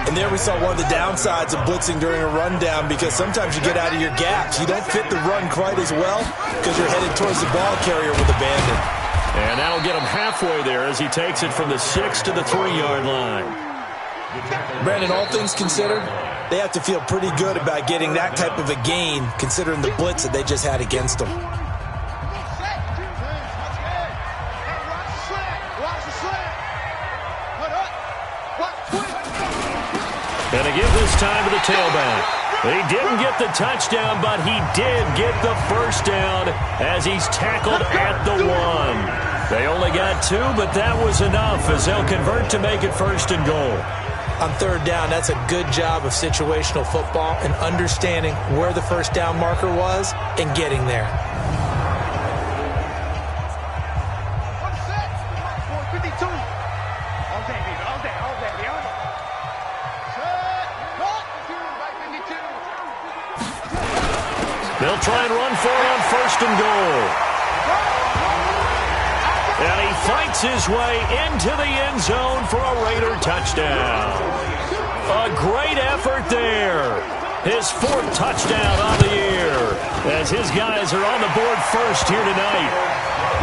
And there we saw one of the downsides of blitzing during a rundown, because sometimes you get out of your gaps. You don't fit the run quite as well because you're headed towards the ball carrier with abandon. And that'll get him halfway there as he takes it from the 6 to the 3-yard line. Brandon, all things considered, they have to feel pretty good about getting that type of a gain considering the blitz that they just had against them. And to give this time to the tailback. He didn't get the touchdown, but he did get the first down as he's tackled at the 1. They only got 2, but that was enough as they'll convert to make it 1st and goal. On 3rd down, that's a good job of situational football and understanding where the first down marker was and getting there. They'll try and run for it on 1st and goal. And he fights his way into the end zone for a Raider touchdown. A great effort there. His 4th touchdown on the year as his guys are on the board first here tonight.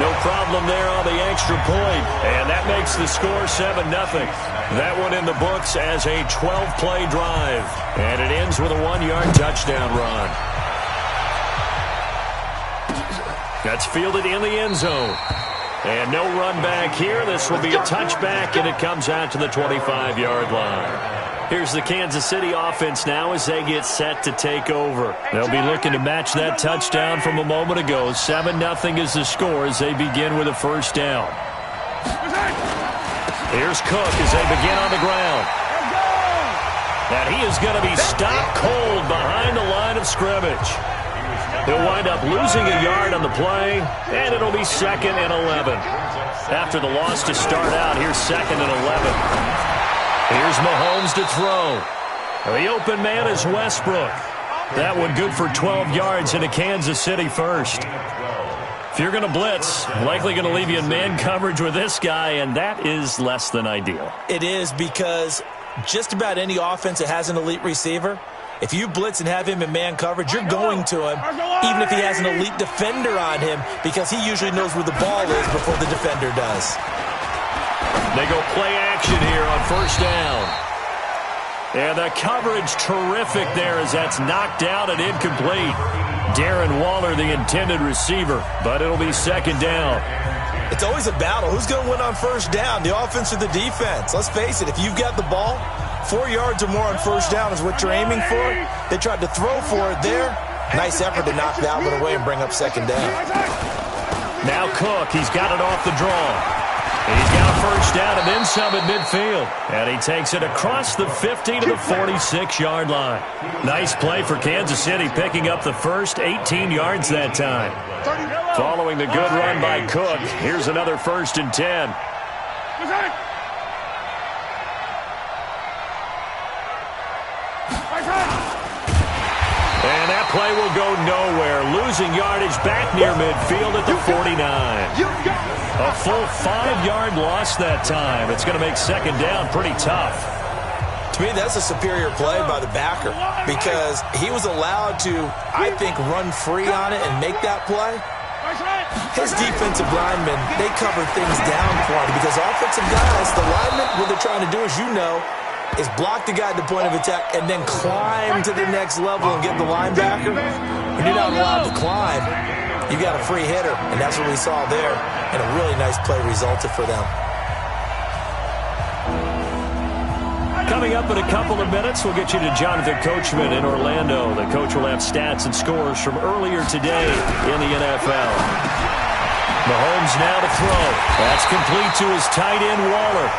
No problem there on the extra point, and that makes the score 7-0. That one in the books as a 12-play drive, and it ends with a 1-yard touchdown run. That's fielded in the end zone. And no run back here. This will be a touchback, and it comes out to the 25-yard line. Here's the Kansas City offense now as they get set to take over. They'll be looking to match that touchdown from a moment ago. 7-0 is the score as they begin with a first down. Here's Cook as they begin on the ground. And he is going to be stopped cold behind the line of scrimmage. He'll wind up losing a yard on the play, and it'll be 2nd and 11. After the loss to start out, here's 2nd and 11. Here's Mahomes to throw. The open man is Westbrook. That one good for 12 yards into Kansas City first. If you're going to blitz, likely going to leave you in man coverage with this guy, and that is less than ideal. It is, because just about any offense that has an elite receiver, if you blitz and have him in man coverage, you're going to him, even if he has an elite defender on him, because he usually knows where the ball is before the defender does. They go play action here on first down. And the coverage terrific there as that's knocked out and incomplete. Darren Waller, the intended receiver, but it'll be 2nd down. It's always a battle. Who's going to win on first down, the offense or the defense? Let's face it, if you've got the ball, 4 yards or more on first down is what you're aiming for. They tried to throw for it there. Nice effort to knock that one away and bring up 2nd down. Now Cook, he's got it off the draw. He's got a first down and then some at midfield. And he takes it across the 50 to the 46-yard line. Nice play for Kansas City, picking up the first 18 yards that time. Following the good run by Cook, here's another 1st and 10. And that play will go nowhere. Losing yardage back near midfield at the 49. A full 5-yard loss that time. It's going to make 2nd down pretty tough. To me, that's a superior play by the backer because he was allowed to, I think, run free on it and make that play. His defensive linemen, they cover things down for him because offensive guys, the linemen, what they're trying to do, as you know, is block the guy at the point of attack and then climb to the next level and get the linebacker. When you're not allowed to climb, you got a free hitter, and that's what we saw there, and a really nice play resulted for them. Coming up in a couple of minutes, we'll get you to Jonathan Coachman in Orlando. The coach will have stats and scores from earlier today in the NFL. Mahomes now to throw. That's complete to his tight end, Waller.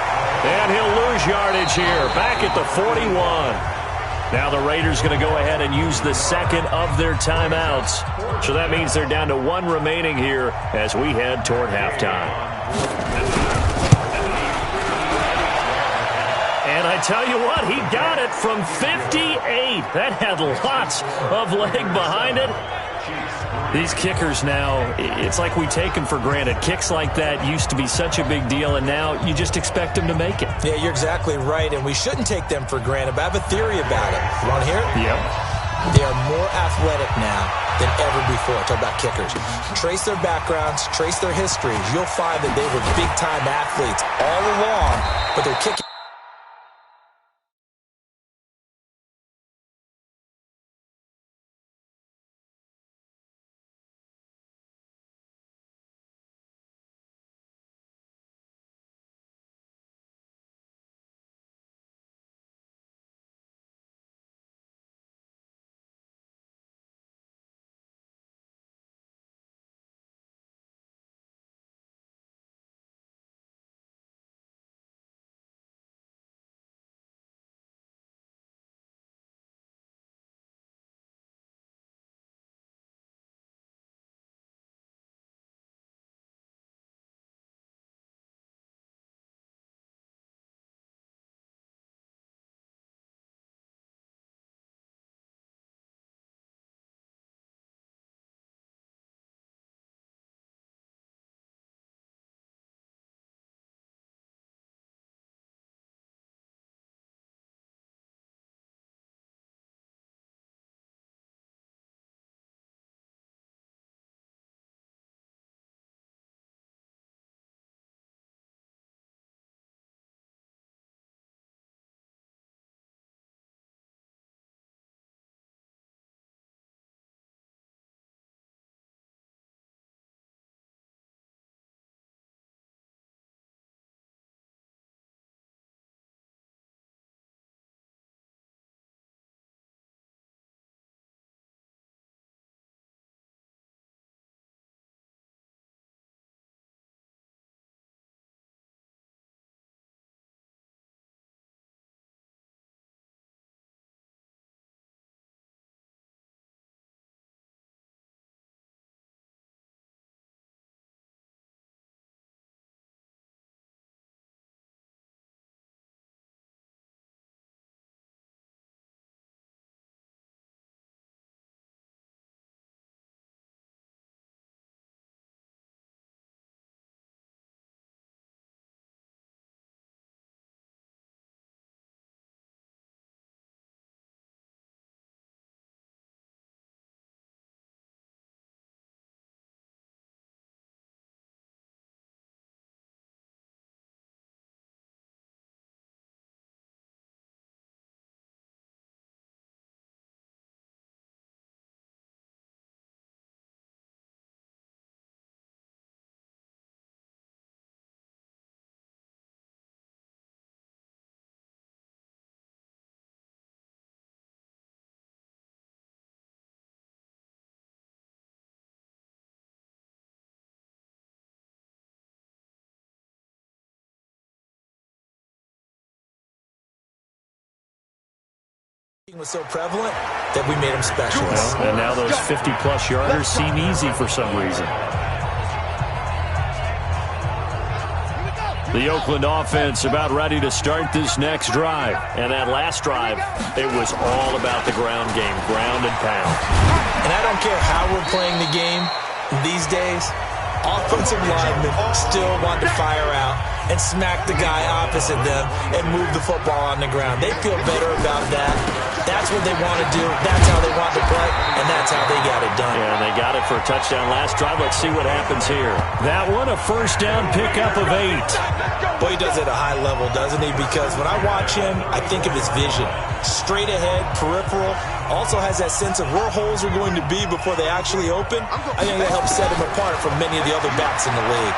And he'll lose yardage here, back at the 41. Now the Raiders going to go ahead and use the 2nd of their timeouts. So that means they're down to 1 remaining here as we head toward halftime. And I tell you what, he got it from 58. That had lots of leg behind it. These kickers now, it's like we take them for granted. Kicks like that used to be such a big deal, and now you just expect them to make it. Yeah, you're exactly right, and we shouldn't take them for granted, but I have a theory about it. You want to hear it? Yep. They are more athletic now than ever before. Talk about kickers. Trace their backgrounds, trace their histories. You'll find that they were big-time athletes all along, but they're kicking. Was so prevalent that we made them specialists. Well, and now those 50-plus yarders seem easy for some reason. The Oakland offense about ready to start this next drive. And that last drive, it was all about the ground game, ground and pound. And I don't care how we're playing the game these days, offensive linemen still want to fire out and smack the guy opposite them and move the football on the ground. They feel better about that. That's what they want to do. That's how they want to play, and that's how they got it done. Yeah, and they got it for a touchdown last drive. Let's see what happens here. That one, a first down pickup of 8. Boy, he does it at a high level, doesn't he? Because when I watch him, I think of his vision. Straight ahead, peripheral. Also has that sense of where holes are going to be before they actually open. I think that helps set him apart from many of the other backs in the league.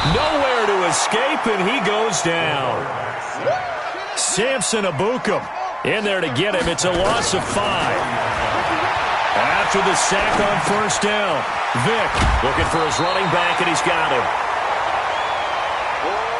Nowhere to escape, and he goes down. Samson Ebukam in there to get him. It's a loss of 5. After the sack on first down, Vick looking for his running back, and he's got him.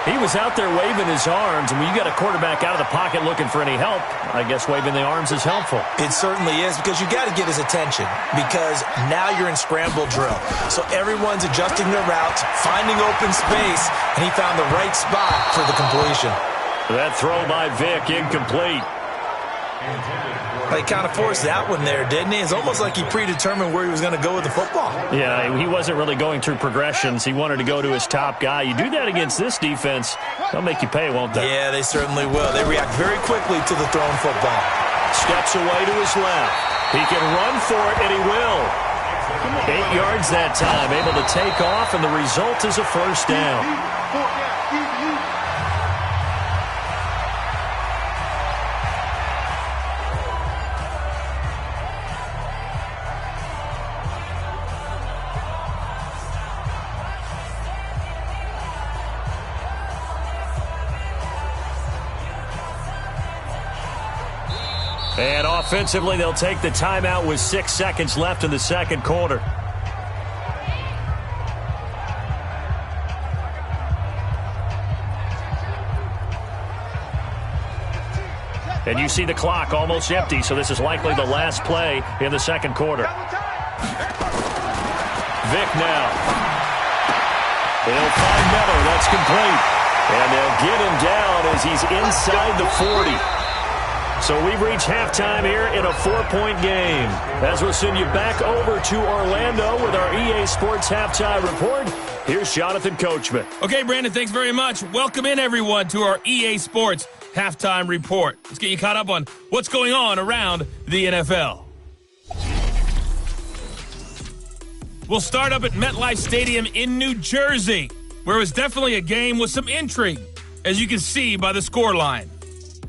He was out there waving his arms, and when you got a quarterback out of the pocket looking for any help, I guess waving the arms is helpful. It certainly is, because you got to get his attention, because now you're in scramble drill. So everyone's adjusting their routes, finding open space, and he found the right spot for the completion. That throw by Vick, incomplete. He kind of forced that one there, didn't he? It's almost like he predetermined where he was going to go with the football. Yeah, he wasn't really going through progressions. He wanted to go to his top guy. You do that against this defense, they'll make you pay, won't they? Yeah, they certainly will. They react very quickly to the thrown football. Steps away to his left. He can run for it, and he will. 8 yards that time, able to take off, and the result is a first down. And offensively, they'll take the timeout with 6 seconds left in the second quarter. And you see the clock almost empty, so this is likely the last play in the second quarter. Vick now. They'll find Miller. That's complete. And they'll get him down as he's inside the 40. So we've reached halftime here in a 4-point game. As we'll send you back over to Orlando with our EA Sports Halftime Report, here's Jonathan Coachman. Okay, Brandon, thanks very much. Welcome in, everyone, to our EA Sports Halftime Report. Let's get you caught up on what's going on around the NFL. We'll start up at MetLife Stadium in New Jersey, where it was definitely a game with some intrigue, as you can see by the scoreline.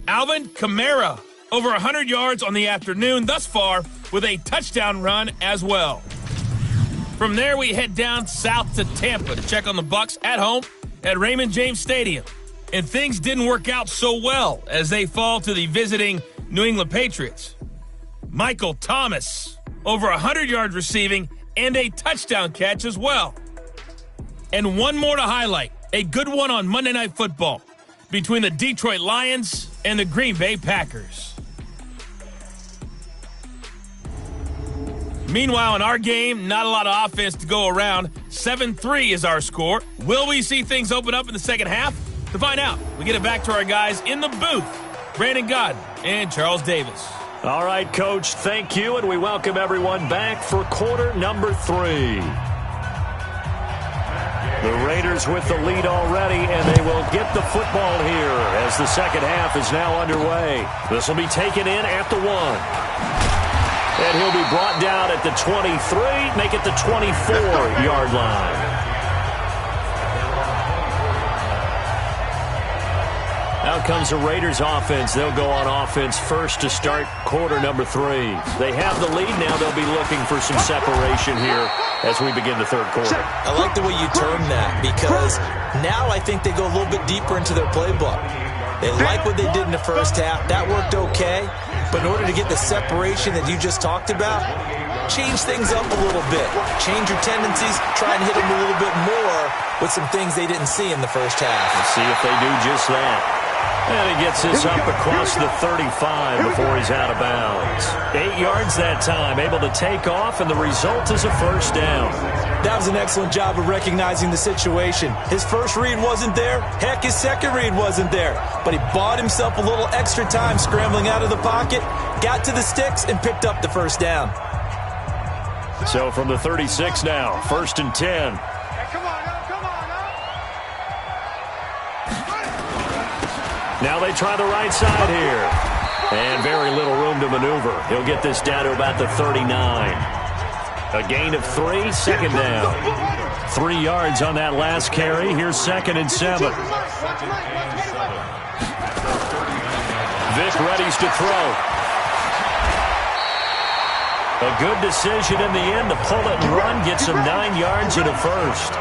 Alvin Kamara, over 100 yards on the afternoon thus far, with a touchdown run as well. From there, we head down south to Tampa to check on the Bucs at home at Raymond James Stadium. And things didn't work out so well as they fall to the visiting New England Patriots. Michael Thomas, over 100 yards receiving and a touchdown catch as well. And one more to highlight, a good one on Monday Night Football between the Detroit Lions and the Green Bay Packers. Meanwhile, in our game, not a lot of offense to go around. 7-3 is our score. Will we see things open up in the second half? To find out, we get it back to our guys in the booth, Brandon Gaudin and Charles Davis. All right, Coach, thank you, and we welcome everyone back for quarter number 3. The Raiders with the lead already, and they will get the football here as the second half is now underway. This will be taken in at the 1. And he'll be brought down at the 23, make it the 24-yard line. Out comes the Raiders offense. They'll go on offense first to start quarter number 3. They have the lead. Now they'll be looking for some separation here as we begin the third quarter. I like the way you term that, because now I think they go a little bit deeper into their playbook. They like what they did in the first half. That worked okay. But in order to get the separation that you just talked about, change things up a little bit. Change your tendencies. Try and hit them a little bit more with some things they didn't see in the first half. Let's see if they do just that. And he gets this up across the 35 before he's out of bounds. 8 yards that time, able to take off, and the result is a first down. That was an excellent job of recognizing the situation. His first read wasn't there. Heck, his second read wasn't there. But he bought himself a little extra time scrambling out of the pocket, got to the sticks, and picked up the first down. So from the 36 now, 1st and 10. Now they try the right side here. And very little room to maneuver. He'll get this down to about the 39. A gain of 3, second down. 3 yards on that last carry. Here's 2nd and 7. Vic readies to throw. A good decision in the end to pull it and run. Gets him 9 yards and a first.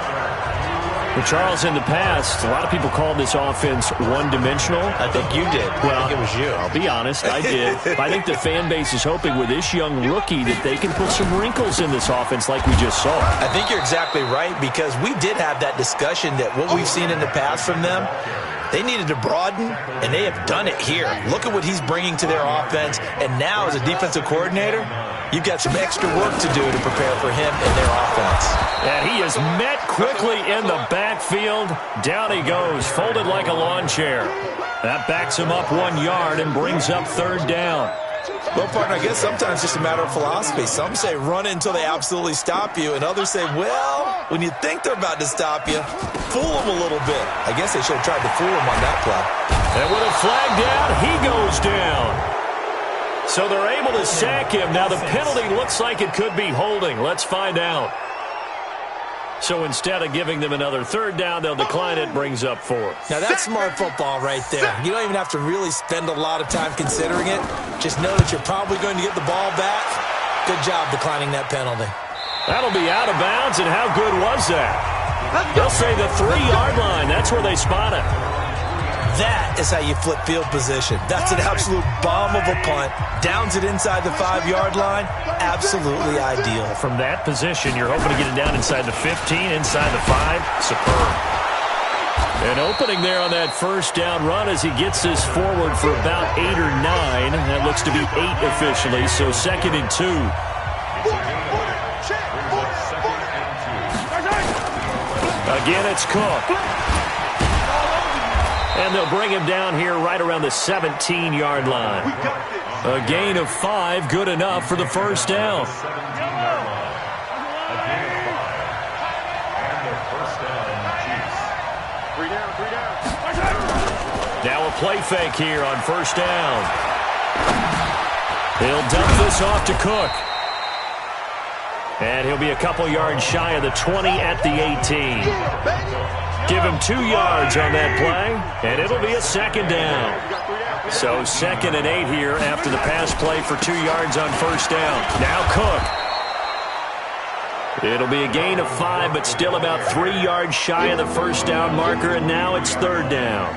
But Charles, in the past, a lot of people called this offense one-dimensional. I think you did. Well, I think it was you. I'll be honest, I did. But I think the fan base is hoping with this young rookie that they can put some wrinkles in this offense like we just saw. I think you're exactly right, because we did have that discussion that what we've seen in the past from them, they needed to broaden, and they have done it here. Look at what he's bringing to their offense, and now as a defensive coordinator, you've got some extra work to do to prepare for him and their offense. And he is met quickly in the backfield. Down he goes, folded like a lawn chair. That backs him up 1 yard and brings up 3rd down. Well, partner, I guess sometimes it's just a matter of philosophy. Some say run it until they absolutely stop you, and others say, well, when you think they're about to stop you, fool them a little bit. I guess they should have tried to fool him on that play. And with a flag down, he goes down. So they're able to sack him. Now the penalty looks like it could be holding. Let's find out. So instead of giving them another 3rd down, they'll decline it, brings up 4th. Now that's smart football right there. You don't even have to really spend a lot of time considering it. Just know that you're probably going to get the ball back. Good job declining that penalty. That'll be out of bounds, and how good was that? They'll say the 3-yard line. That's where they spot it. That is how you flip field position. That's an absolute bomb of a punt. Downs it inside the 5-yard line. Absolutely ideal. From that position, you're hoping to get it down inside the 15, inside the 5. Superb. An opening there on that first down run as he gets this forward for about 8 or 9. That looks to be 8 officially, so 2nd and 2. Again, it's Cook. And they'll bring him down here right around the 17-yard line. A gain of 5, good enough for the first down. Now a play fake here on first down. He'll dump this off to Cook. And he'll be a couple yards shy of the 20 at the 18. Give him 2 yards on that play, and it'll be a 2nd down. So 2nd and 8 here after the pass play for 2 yards on first down. Now Cook. It'll be a gain of 5, but still about 3 yards shy of the first down marker, and now it's 3rd down.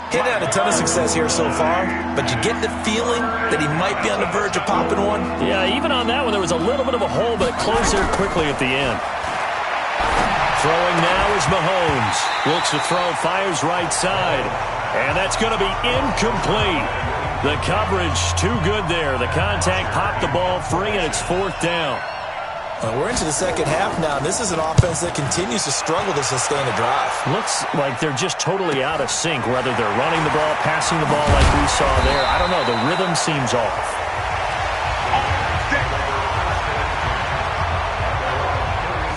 He'd had a ton of success here so far, but you get the feeling that he might be on the verge of popping one. Yeah, even on that one, there was a little bit of a hole, but it closed there quickly at the end. Throwing now is Mahomes. Looks to throw, fires right side. And that's going to be incomplete. The coverage too good there. The contact popped the ball free, and it's 4th down. We're into the second half now, and this is an offense that continues to struggle to sustain a drive. Looks like they're just totally out of sync, whether they're running the ball, passing the ball like we saw there. I don't know. The rhythm seems off.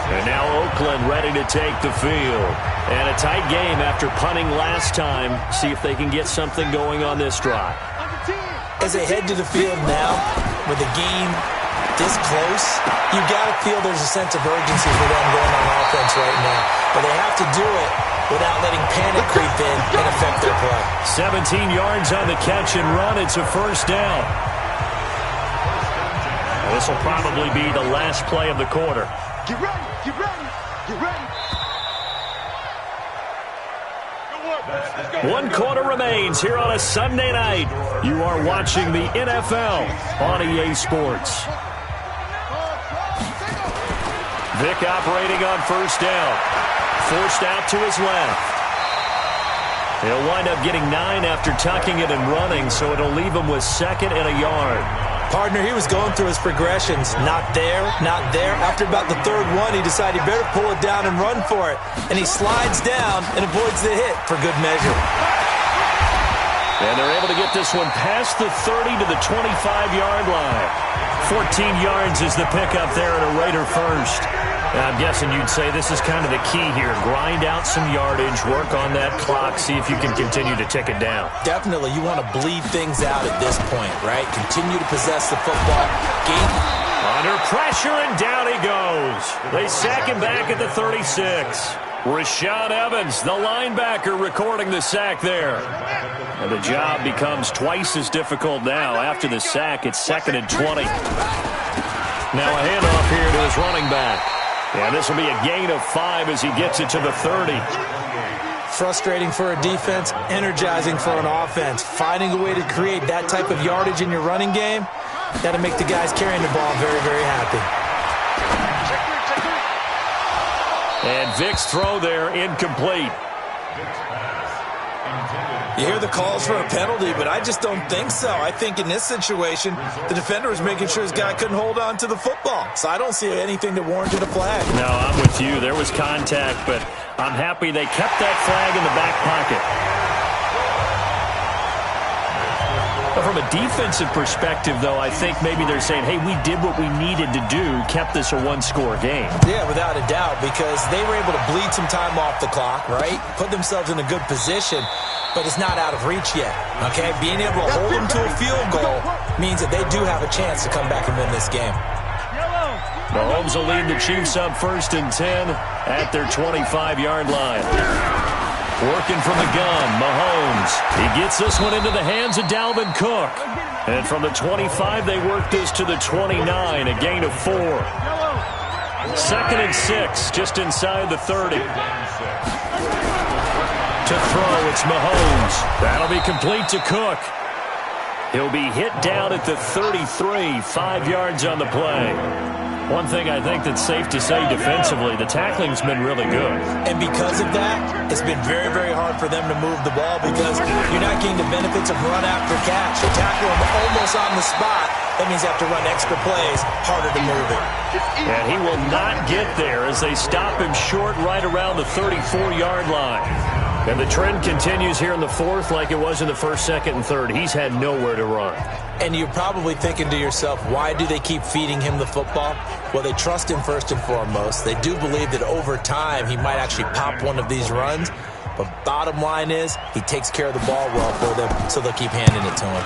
And now Oakland ready to take the field. And a tight game after punting last time. See if they can get something going on this drive. As they head to the field now, with the game this close, you got to feel there's a sense of urgency for them going on offense right now. But they have to do it without letting panic creep in and affect their play. 17 yards on the catch and run. It's a first down. This will probably be the last play of the quarter. Get ready, get ready, get ready. 1 quarter remains here on a Sunday night. You are watching the NFL on EA Sports. Vic operating on first down. Forced out to his left. He'll wind up getting 9 after tucking it and running, so it'll leave him with 2nd and a yard. Partner, he was going through his progressions. Not there, not there. After about the 3rd one, he decided he better pull it down and run for it. And he slides down and avoids the hit for good measure. And they're able to get this one past the 30 to the 25-yard line. 14 yards is the pickup there and a Raider first. I'm guessing you'd say this is kind of the key here. Grind out some yardage, work on that clock, see if you can continue to tick it down. Definitely. You want to bleed things out at this point, right? Continue to possess the football. Gain. Under pressure, and down he goes. They sack him back at the 36. Rashaan Evans, the linebacker, recording the sack there. And the job becomes twice as difficult now. After the sack, it's 2nd and 20. Now a handoff here to his running back. And this will be a gain of 5 as he gets it to the 30. Frustrating for a defense, energizing for an offense. Finding a way to create that type of yardage in your running game, that'll make the guys carrying the ball very, very happy. And Vick's throw there, incomplete. You hear the calls for a penalty, but I just don't think so. I think in this situation, the defender was making sure his guy couldn't hold on to the football. So I don't see anything that warranted a flag. No, I'm with you. There was contact, but I'm happy they kept that flag in the back pocket. From a defensive perspective, though, I think maybe they're saying, hey, we did what we needed to do, kept this a 1-score game. Yeah, without a doubt, because they were able to bleed some time off the clock, right? Put themselves in a good position, but it's not out of reach yet, okay? Being able to hold them to a field goal means that they do have a chance to come back and win this game. Mahomes will lead the Chiefs up 1st and 10 at their 25-yard line. Working from the gun, Mahomes. He gets this one into the hands of Dalvin Cook. And from the 25, they work this to the 29, a gain of 4. 2nd and 6, just inside the 30. To throw, it's Mahomes. That'll be complete to Cook. He'll be hit down at the 33, 5 yards on the play. One thing I think that's safe to say defensively, the tackling's been really good. And because of that, it's been very, very hard for them to move the ball because you're not getting the benefits of run after catch. You tackle them almost on the spot. That means you have to run extra plays, harder to move it. And he will not get there as they stop him short right around the 34-yard line. And the trend continues here in the 4th like it was in the 1st, 2nd, and 3rd. He's had nowhere to run. And you're probably thinking to yourself, why do they keep feeding him the football? Well, they trust him first and foremost. They do believe that over time he might actually pop one of these runs. But bottom line is he takes care of the ball well for them, so they'll keep handing it to him.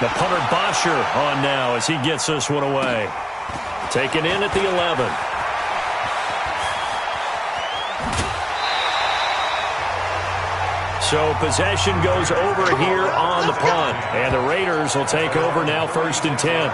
The punter Bosher on now as he gets this one away. Taken in at the 11. So possession goes over here on the punt. And the Raiders will take over now 1st and 10.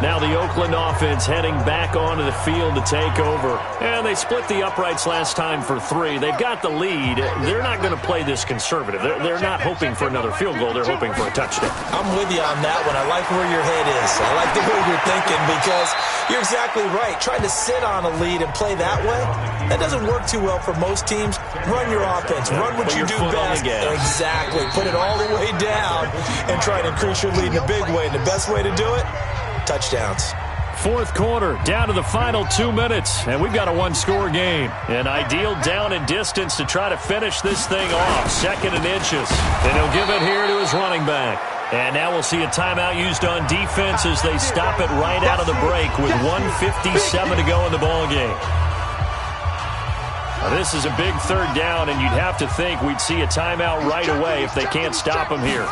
Now the Oakland offense heading back onto the field to take over. And they split the uprights last time for 3. They've got the lead. They're not going to play this conservative. They're not hoping for another field goal. They're hoping for a touchdown. I'm with you on that one. I like where your head is. I like the way you're thinking because you're exactly right. Trying to sit on a lead and play that way, that doesn't work too well for most teams. Run your offense. Run what you do best. Exactly. Put it all the way down and try to increase your lead in a big way. And the best way to do it, touchdowns. 4th quarter, down to the final 2 minutes, and we've got a 1-score game. An ideal down and distance to try to finish this thing off. 2nd and inches. And he'll give it here to his running back. And now we'll see a timeout used on defense as they stop it right out of the break with 1:57 to go in the ballgame. Now, this is a big 3rd down, and you'd have to think we'd see a timeout right away if they can't stop him here.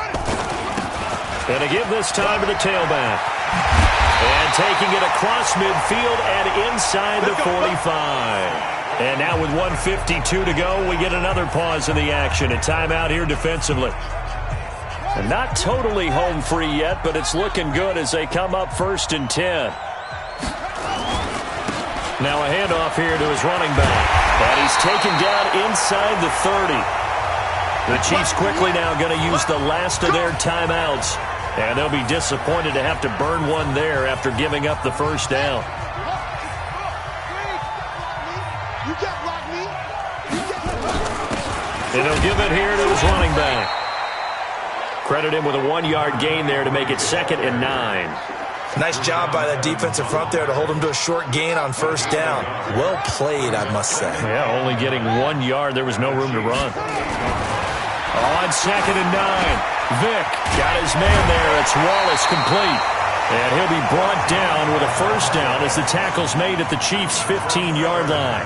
And to give this time to the tailback. And taking it across midfield and inside the 45. And now with 1:52 to go, we get another pause in the action. A timeout here defensively. And not totally home free yet, but it's looking good as they come up 1st and 10. Now a handoff here to his running back. And he's taken down inside the 30. The Chiefs quickly now going to use the last of their timeouts. And they'll be disappointed to have to burn one there after giving up the 1st down. And he'll give it here to his running back. Credit him with a 1-yard gain there to make it 2nd and 9. Nice job by that defensive front there to hold him to a short gain on first down. Well played, I must say. Yeah, only getting 1 yard. There was no room to run. On 2nd and 9, Vick got his man there. It's Wallace complete. And he'll be brought down with a first down as the tackle's made at the Chiefs' 15-yard line.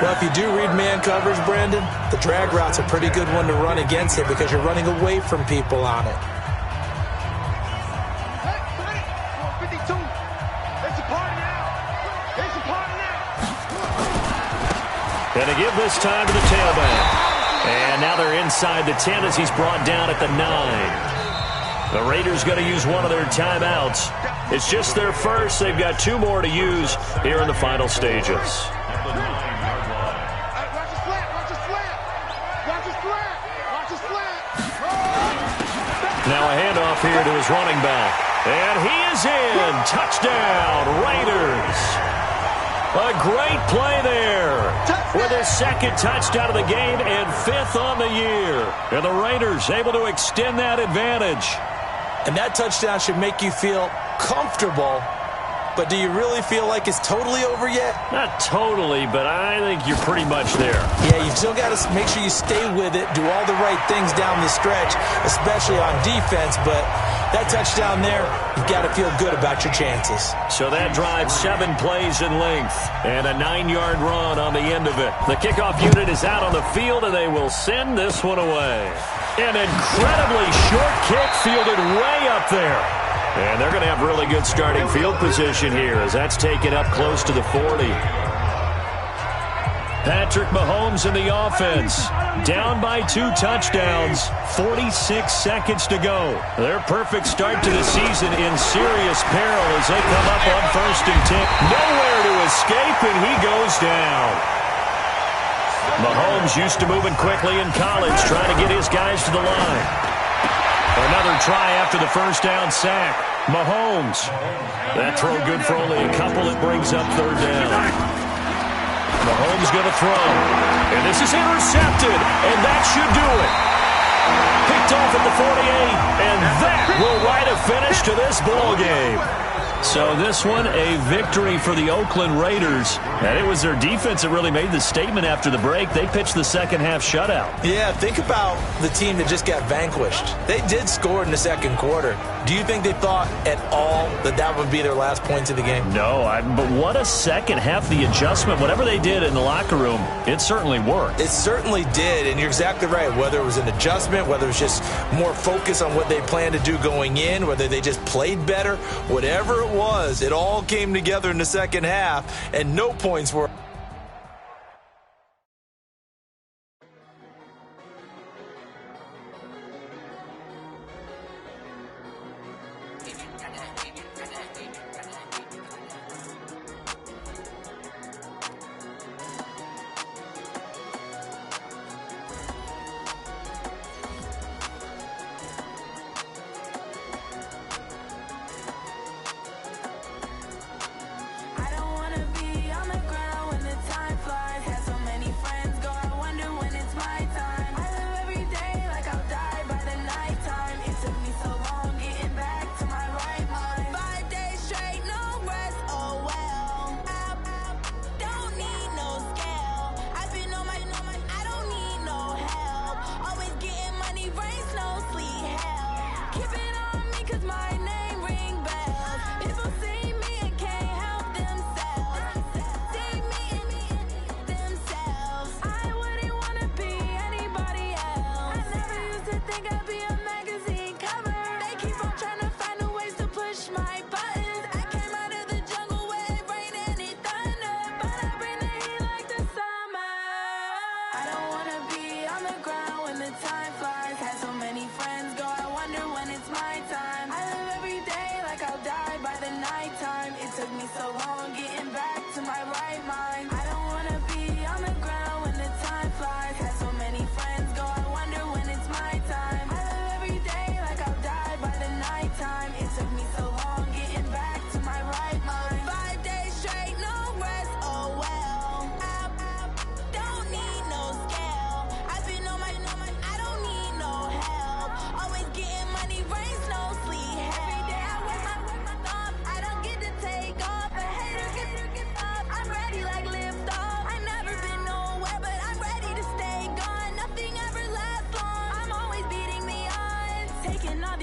Well, if you do read man coverage, Brandon, the drag route's a pretty good one to run against it because you're running away from people on it. Going to give this time to the tailback. And now they're inside the 10 as he's brought down at the 9. The Raiders going to use one of their timeouts. It's just their first. They've got 2 more to use here in the final stages. Now a handoff here to his running back. And he is in. Touchdown, Raiders. A great play there with his 2nd touchdown of the game and 5th on the year. And the Raiders able to extend that advantage. And that touchdown should make you feel comfortable. But do you really feel like it's totally over yet? Not totally, but I think you're pretty much there. Yeah, you still got to make sure you stay with it, do all the right things down the stretch, especially on defense. But that touchdown there, you've got to feel good about your chances. So that drives 7 plays in length and a 9-yard run on the end of it. The kickoff unit is out on the field, and they will send this one away. An incredibly short kick fielded way up there. And they're going to have really good starting field position here as that's taken up close to the 40. Patrick Mahomes in the offense. Down by 2 touchdowns. 46 seconds to go. Their perfect start to the season in serious peril as they come up on 1st and 10. Nowhere to escape, and he goes down. Mahomes used to moving quickly in college, trying to get his guys to the line. Another try after the first down sack. Mahomes. That throw good for only a couple. It brings up 3rd down. Mahomes going to throw. And this is intercepted. And that should do it. Picked off at the 48. And that will write a finish to this ball game. So this one, a victory for the Oakland Raiders. And it was their defense that really made the statement after the break. They pitched the second-half shutout. Yeah, think about the team that just got vanquished. They did score in the 2nd quarter. Do you think they thought at all that that would be their last points of the game? No, but what a second half. The adjustment, whatever they did in the locker room, it certainly worked. It certainly did, and you're exactly right. Whether it was an adjustment, whether it was just more focus on what they planned to do going in, whether they just played better, whatever it was, it all came together in the second half, and no points were.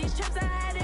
these trips I had